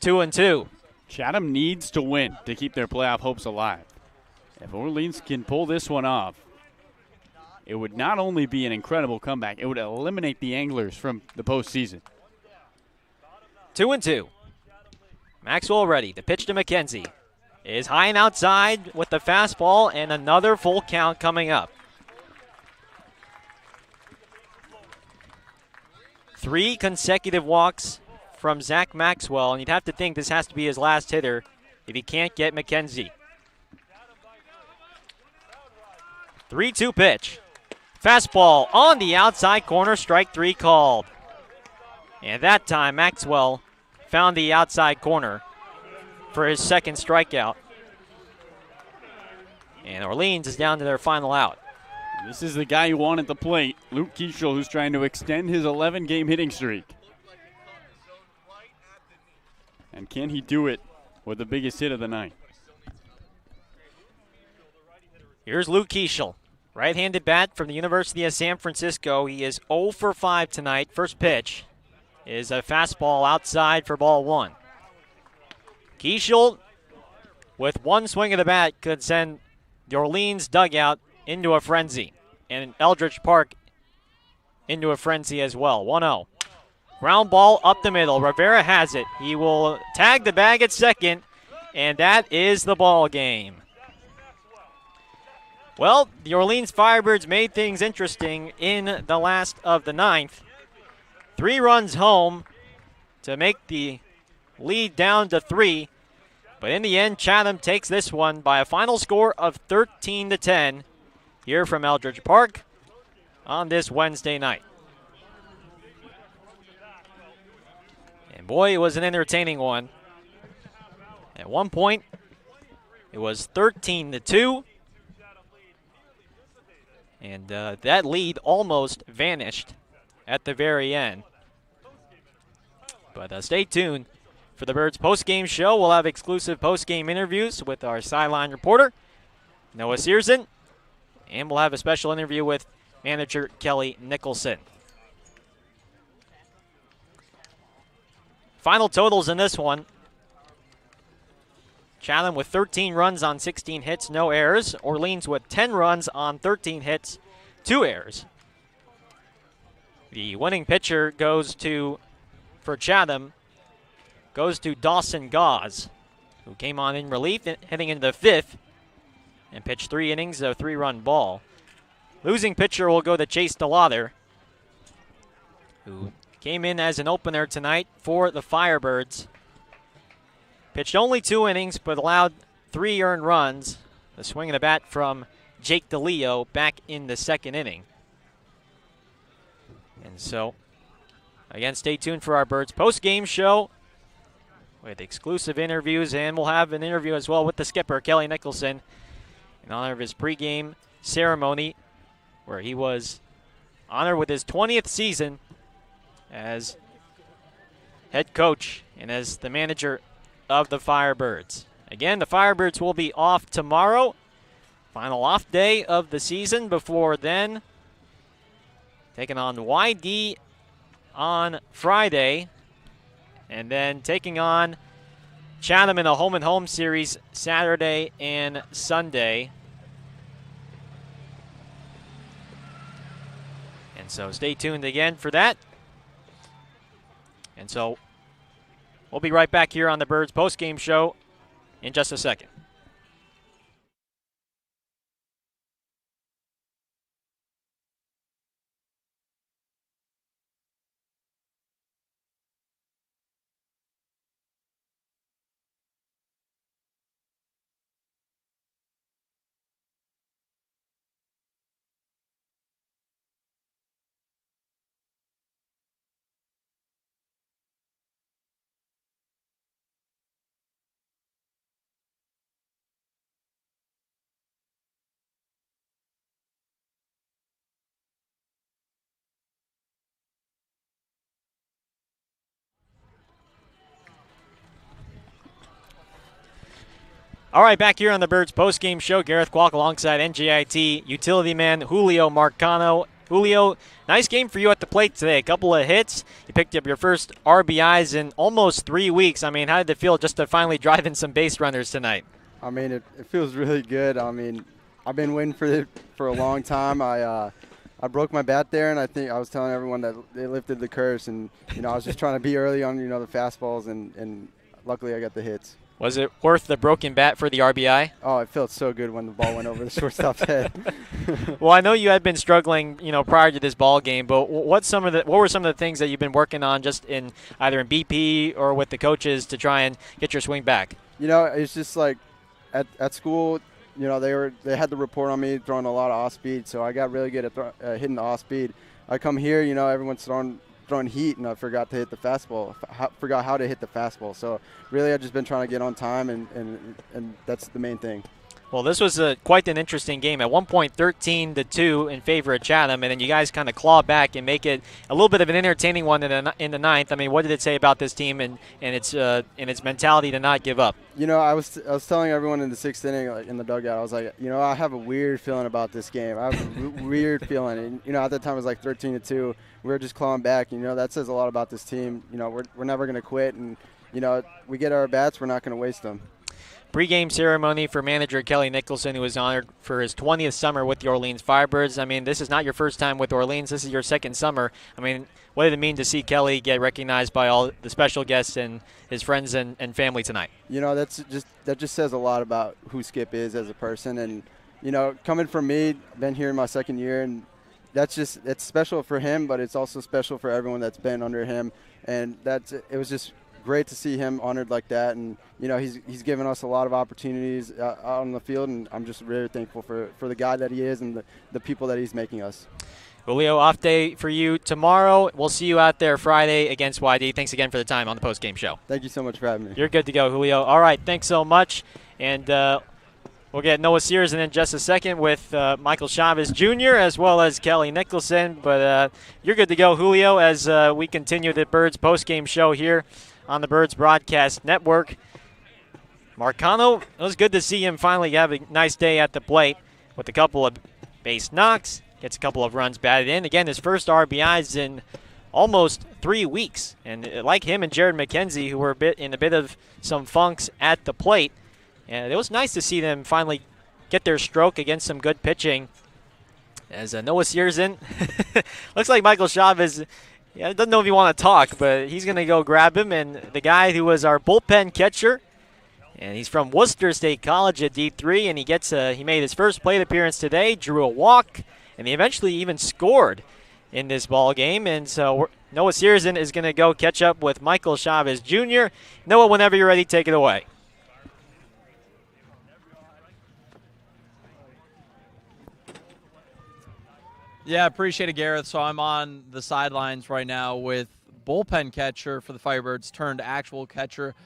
2-2. Chatham needs to win to keep their playoff hopes alive. If Orleans can pull this one off, it would not only be an incredible comeback, it would eliminate the Anglers from the postseason. 2-2. Maxwell ready. The pitch to Mckenzie is high and outside with the fastball, and another full count coming up. 3 consecutive walks from Zach Maxwell, and you'd have to think this has to be his last hitter if he can't get Mckenzie. 3-2 pitch. Fastball on the outside corner, strike 3 called. And that time Maxwell found the outside corner for his second strikeout. And Orleans is down to their final out. This is the guy you want at the plate, Luke Keschel, who's trying to extend his 11-game hitting streak. And can he do it with the biggest hit of the night? Here's Luke Keschel. Right-handed bat from the University of San Francisco. He is 0 for 5 tonight. First pitch is a fastball outside for ball 1. Keschel, with one swing of the bat, could send the Orleans dugout into a frenzy, and Eldridge Park into a frenzy as well. 1-0. Ground ball up the middle. Rivera has it. He will tag the bag at second, and that is the ball game. Well, the Orleans Firebirds made things interesting in the last of the 9th. 3 runs home to make the lead down to 3. But in the end, Chatham takes this one by a final score of 13-10 here from Eldridge Park on this Wednesday night. And boy, it was an entertaining one. At one point, it was 13-2. And that lead almost vanished at the very end. But stay tuned for the Birds post-game show. We'll have exclusive post-game interviews with our sideline reporter, Noah Searson. And we'll have a special interview with manager Kelly Nicholson. Final totals in this one. Chatham with 13 runs on 16 hits, no errors. Orleans with 10 runs on 13 hits, 2 errors. The winning pitcher for Chatham, goes to Dawson Gause, who came on in relief heading into the 5th and pitched 3 innings of a 3-run ball. Losing pitcher will go to Chase DeLauder, who came in as an opener tonight for the Firebirds. Pitched only 2 innings, but allowed 3 earned runs. The swing of the bat from Jake DeLeo back in the 2nd inning. And so, again, stay tuned for our Birds post-game show with exclusive interviews, and we'll have an interview as well with the skipper, Kelly Nicholson, in honor of his pregame ceremony, where he was honored with his 20th season as head coach and as the manager of the Firebirds. Again, the Firebirds will be off tomorrow. Final off day of the season before then taking on YD on Friday and then taking on Chatham in a home-and-home series Saturday and Sunday. And so stay tuned again for that. And so we'll be right back here on the Birds postgame show in just a second. All right, back here on the Birds postgame show, Gareth Kwok alongside NJIT utility man Julio Marcano. Julio, nice game for you at the plate today. A couple of hits. You picked up your first RBIs in almost 3 weeks. I mean, how did it feel just to finally drive in some base runners tonight? I mean, it feels really good. I mean, I've been waiting for it for a long time. I broke my bat there, and I think I was telling everyone that they lifted the curse. And, I was just trying to be early on, the fastballs, and luckily I got the hits. Was it worth the broken bat for the RBI? Oh, it felt so good when the ball went over the shortstop's head. Well, I know you had been struggling, prior to this ball game, but what were some of the things that you've been working on just in either in BP or with the coaches to try and get your swing back? It's just like at school, they had the report on me throwing a lot of off speed, so I got really good at hitting the off speed. I come here, everyone's throwing heat, and I forgot to hit the fastball. Forgot how to hit the fastball. So really, I've just been trying to get on time, and that's the main thing. Well, this was quite an interesting game. At one point, 13-2 in favor of Chatham, and then you guys kind of claw back and make it a little bit of an entertaining one in the ninth. I mean, what did it say about this team and its mentality to not give up? I was telling everyone in the sixth inning, like in the dugout, I was like, I have a weird feeling about this game. I have a weird feeling. And, at that time it was like 13-2. We were just clawing back. That says a lot about this team. We're never going to quit, and we get our bats, we're not going to waste them. Pre-game ceremony for manager Kelly Nicholson, who was honored for his 20th summer with the Orleans Firebirds. I mean, this is not your first time with Orleans. This is your second summer. I mean, what did it mean to see Kelly get recognized by all the special guests and his friends and family tonight? That just says a lot about who Skip is as a person. And, coming from me, been here in my second year, and it's special for him, but it's also special for everyone that's been under him. And it was just great to see him honored like that, and he's given us a lot of opportunities out on the field, and I'm just really thankful for the guy that he is and the people that he's making us. Julio, off day for you tomorrow. We'll see you out there Friday against YD. Thanks again for the time on the post-game show. Thank you so much for having me. You're good to go, Julio. All right, thanks so much, and we'll get Noah Sears in just a second with Michael Chavez Jr. as well as Kelly Nicholson, but you're good to go, Julio, as we continue the Birds post-game show here on the Birds Broadcast Network. Marcano, it was good to see him finally have a nice day at the plate with a couple of base knocks, gets a couple of runs batted in. Again, his first RBIs in almost 3 weeks. And like him and Jared Mckenzie, who were in a bit of some funks at the plate, and it was nice to see them finally get their stroke against some good pitching. As Noah Sears in, looks like Michael Chavez doesn't know if you want to talk, but he's going to go grab him. And the guy who was our bullpen catcher, and he's from Worcester State College at D3, and he made his first plate appearance today, drew a walk, and he eventually even scored in this ball game. And so Noah Searson is going to go catch up with Michael Chavez Jr. Noah, whenever you're ready, take it away. Yeah, appreciate it, Garrett. So I'm on the sidelines right now with bullpen catcher for the Firebirds turned actual catcher,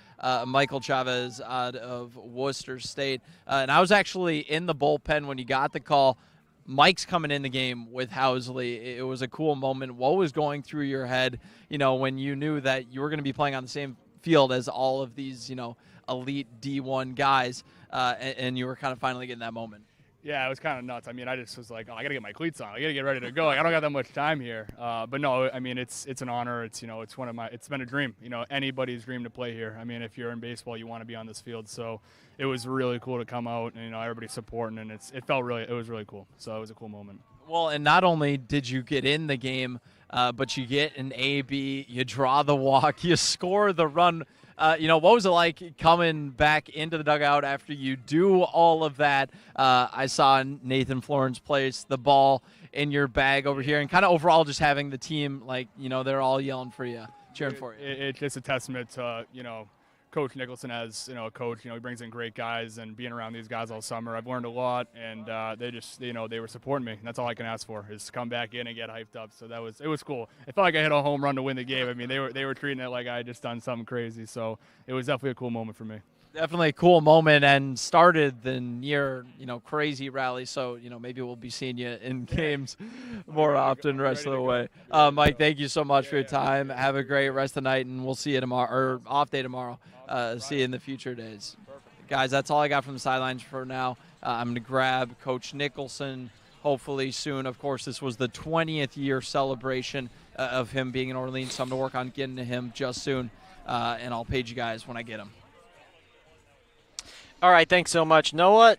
Michael Chavez out of Worcester State. And I was actually in the bullpen when you got the call. Mike's coming in the game with Housley. It was a cool moment. What was going through your head, when you knew that you were going to be playing on the same field as all of these, elite D1 guys, and you were kind of finally getting that moment? Yeah, it was kind of nuts. I mean, I just was like, I got to get my cleats on. I got to get ready to go. Like, I don't got that much time here. But no, I mean, it's an honor. It's it's been a dream. Anybody's dream to play here. I mean, if you're in baseball, you want to be on this field. So it was really cool to come out and everybody's supporting, and it was really cool. So it was a cool moment. Well, and not only did you get in the game, but you get an AB, you draw the walk, you score the run. What was it like coming back into the dugout after you do all of that? I saw Nathan Florence place the ball in your bag over here, and kind of overall just having the team, they're all yelling for you, cheering for you. It's a testament to, Coach Nicholson as, a coach. He brings in great guys, and being around these guys all summer, I've learned a lot, and they just, they were supporting me. And that's all I can ask for is to come back in and get hyped up. So it was cool. It felt like I hit a home run to win the game. I mean, they were treating it like I had just done something crazy. So it was definitely a cool moment for me. Definitely a cool moment, and started the near, crazy rally. So, maybe we'll be seeing you in games more often the rest of the way. Mike, thank you so much for your time. Have a great rest of the night, and we'll see you tomorrow, or off day tomorrow. See you in the future days. Guys, that's all I got from the sidelines for now. I'm going to grab Coach Nicholson hopefully soon. Of course, this was the 20th year celebration of him being in Orleans, so I'm going to work on getting to him just soon, and I'll page you guys when I get him. All right, thanks so much, Noah.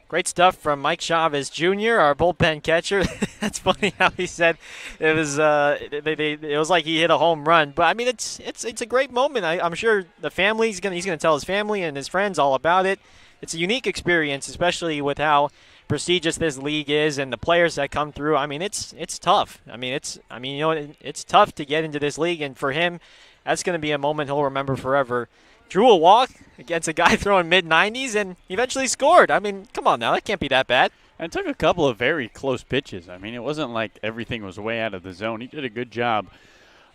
Great stuff from Mike Chavez Jr., our bullpen catcher. That's funny how he said it was. It was like he hit a home run. But I mean, it's a great moment. I'm sure the family he's gonna tell his family and his friends all about it. It's a unique experience, especially with how prestigious this league is and the players that come through. I mean, it's tough. It's tough to get into this league, and for him, that's going to be a moment he'll remember forever. Drew a walk against a guy throwing mid-90s and eventually scored. I mean, come on now. That can't be that bad. And took a couple of very close pitches. I mean, it wasn't like everything was way out of the zone. He did a good job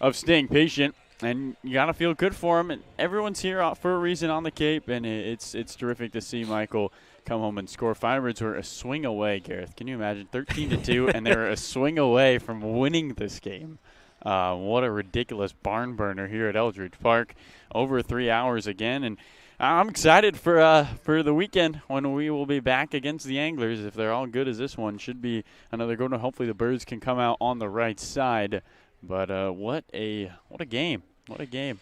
of staying patient, and you got to feel good for him. And everyone's here for a reason on the Cape, and it's terrific to see Michael come home and score. Firebirds were a swing away, Gareth. Can you imagine? 13-2, and they were a swing away from winning this game. What a ridiculous barn burner here at Eldridge Park. Over 3 hours again, and I'm excited for the weekend when we will be back against the Anglers. If they're all good as this one, should be another good one. Hopefully the Birds can come out on the right side. But what a game! What a game!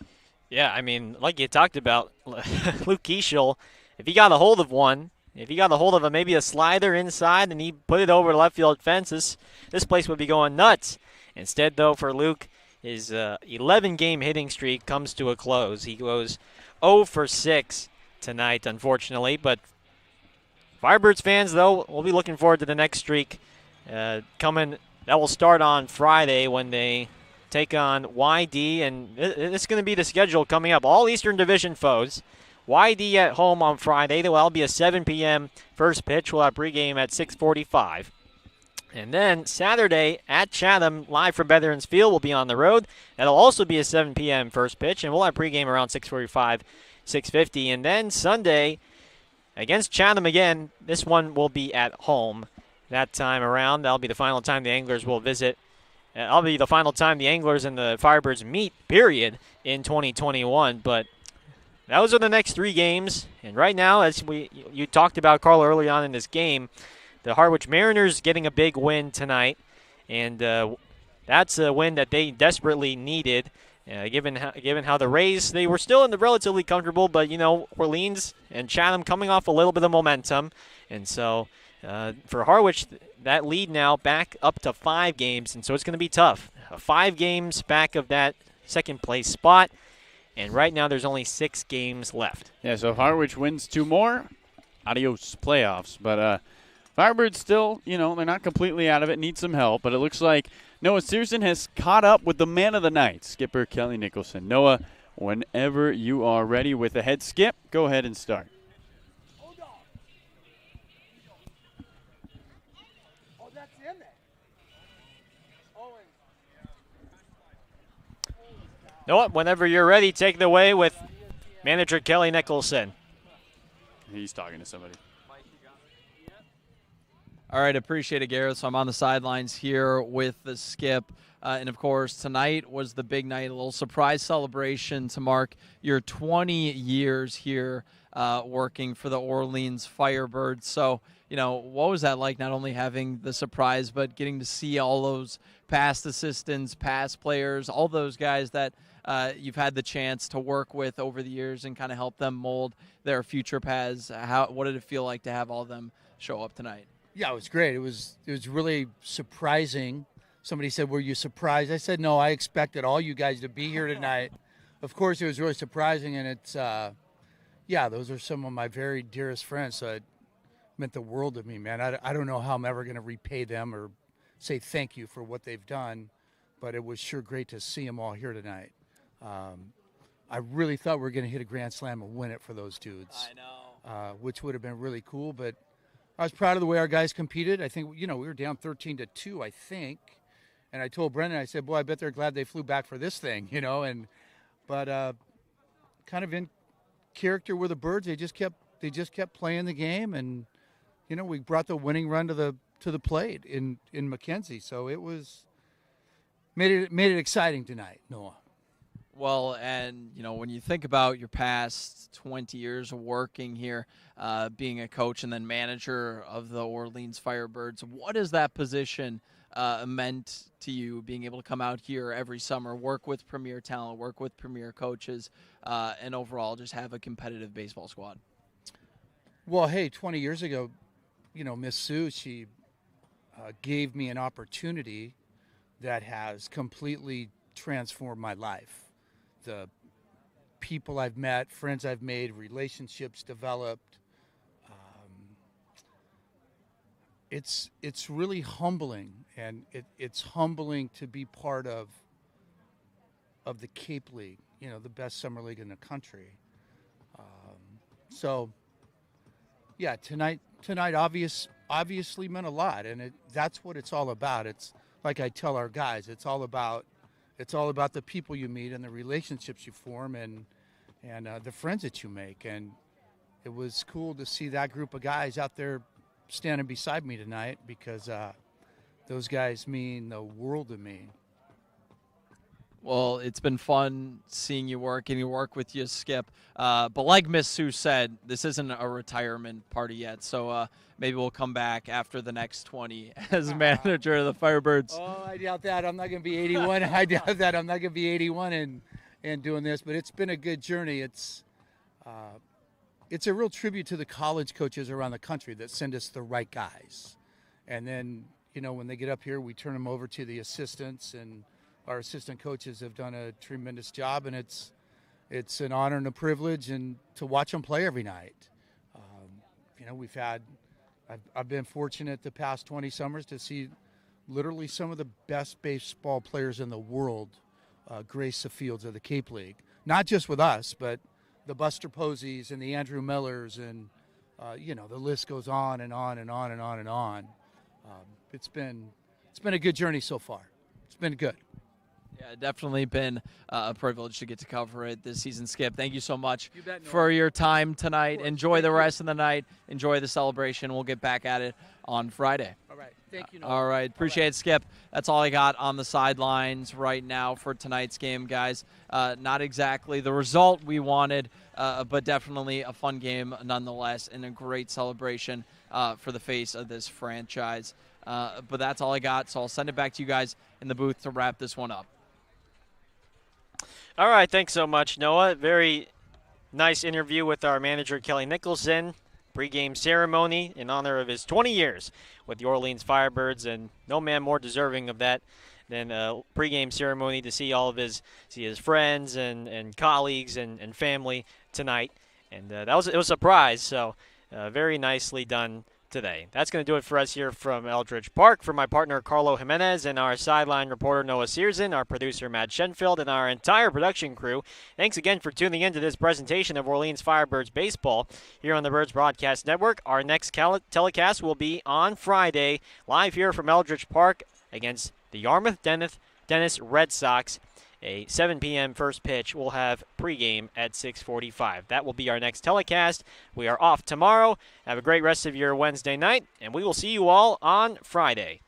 Yeah, I mean, like you talked about, Luke Keschel, if he got a hold of one, if he got a hold of maybe a slider inside and he put it over the left field fence, this place would be going nuts. Instead, though, for Luke, his 11-game hitting streak comes to a close. He goes 0 for 6 tonight, unfortunately. But Firebirds fans, though, will be looking forward to the next streak coming. That will start on Friday when they take on YD. And it's going to be the schedule coming up. All Eastern Division foes. YD at home on Friday. There will be a 7 p.m. first pitch. We'll have pregame at 6:45. And then Saturday at Chatham, live from Veterans Field, will be on the road. That'll also be a 7 p.m. first pitch, and we'll have pregame around 6:45, 6:50. And then Sunday against Chatham again. This one will be at home that time around. That'll be the final time the Anglers will visit. That'll be the final time the Anglers and the Firebirds meet, period, in 2021. But those are the next 3 games. And right now, as you talked about, Carl, early on in this game, the Harwich Mariners getting a big win tonight, and that's a win that they desperately needed, given how the Rays, they were still in the relatively comfortable, but, Orleans and Chatham coming off a little bit of momentum. And so for Harwich, that lead now back up to 5 games, and so it's going to be tough. 5 games back of that second-place spot, and right now there's only 6 games left. Yeah, so if Harwich wins 2 more, adios playoffs. But Firebirds still, they're not completely out of it, need some help, but it looks like Noah Searson has caught up with the man of the night, skipper Kelly Nicholson. Noah, whenever you are ready with a head skip, go ahead and start. Noah, whenever you're ready, take it away with manager Kelly Nicholson. He's talking to somebody. All right, appreciate it, Garrett. So I'm on the sidelines here with the Skip. And, of course, tonight was the big night, a little surprise celebration to mark your 20 years here working for the Orleans Firebirds. So, what was that like, not only having the surprise, but getting to see all those past assistants, past players, all those guys that you've had the chance to work with over the years and kind of help them mold their future paths? What did it feel like to have all of them show up tonight? Yeah, it was great. It was really surprising. Somebody said, "Were you surprised?" I said, "No, I expected all you guys to be here tonight." Of course, it was really surprising, and it's, those are some of my very dearest friends, so it meant the world to me, man. I don't know how I'm ever going to repay them or say thank you for what they've done, but it was sure great to see them all here tonight. I really thought we were going to hit a grand slam and win it for those dudes. I know. Which would have been really cool, but I was proud of the way our guys competed. I think, we were down 13-2, I think. And I told Brendan, I said, boy, I bet they're glad they flew back for this thing, but kind of in character with the Birds, they just kept playing the game, and we brought the winning run to the plate in Mckenzie. So it was made it exciting tonight, Noah. Well, and, when you think about your past 20 years of working here, being a coach and then manager of the Orleans Firebirds, what has that position meant to you, being able to come out here every summer, work with premier talent, work with premier coaches, and overall just have a competitive baseball squad? Well, hey, 20 years ago, Miss Sue, she gave me an opportunity that has completely transformed my life. The people I've met, friends I've made, relationships developed. It's really humbling, and it's humbling to be part of the Cape League, the best summer league in the country. Tonight obviously meant a lot, and that's what it's all about. It's like I tell our guys, it's all about the people you meet and the relationships you form and the friends that you make. And it was cool to see that group of guys out there standing beside me tonight, because those guys mean the world to me. Well, it's been fun seeing you work and you work with you, Skip. But like Miss Sue said, this isn't a retirement party yet, so maybe we'll come back after the next 20 as manager of the Firebirds. Oh, I doubt that. I'm not going to be 81. I doubt that. I'm not going to be 81 and doing this, but it's been a good journey. It's a real tribute to the college coaches around the country that send us the right guys. And then, when they get up here, we turn them over to the assistants, and our assistant coaches have done a tremendous job, and it's an honor and a privilege and to watch them play every night. I've been fortunate the past 20 summers to see literally some of the best baseball players in the world grace the fields of the Cape League. Not just with us, but the Buster Posies and the Andrew Millers, and the list goes on and on and on and on and on. It's been a good journey so far. It's been good. Yeah, definitely been a privilege to get to cover it this season, Skip. Thank you so much for your time tonight. Enjoy the rest of the night. Enjoy the celebration. We'll get back at it on Friday. All right. Thank you. All right. Appreciate it, Skip. That's all I got on the sidelines right now for tonight's game, guys. Not exactly the result we wanted, but definitely a fun game nonetheless, and a great celebration for the face of this franchise. But that's all I got, so I'll send it back to you guys in the booth to wrap this one up. All right, thanks so much, Noah. Very nice interview with our manager, Kelly Nicholson. Pre-game ceremony in honor of his 20 years with the Orleans Firebirds, and no man more deserving of that than a pre-game ceremony to see all of his friends and colleagues and family tonight. And it was a surprise, so very nicely done today. That's going to do it for us here from Eldridge Park. For my partner Carlo Jimenez and our sideline reporter Noah Searson, our producer Matt Schenfeld, and our entire production crew, thanks again for tuning in to this presentation of Orleans Firebirds baseball here on the Birds Broadcast Network. Our next telecast will be on Friday, live here from Eldridge Park against the Yarmouth Dennis Red Sox a 7 p.m. first pitch. We'll have pregame at 6:45. That will be our next telecast. We are off tomorrow. Have a great rest of your Wednesday night, and we will see you all on Friday.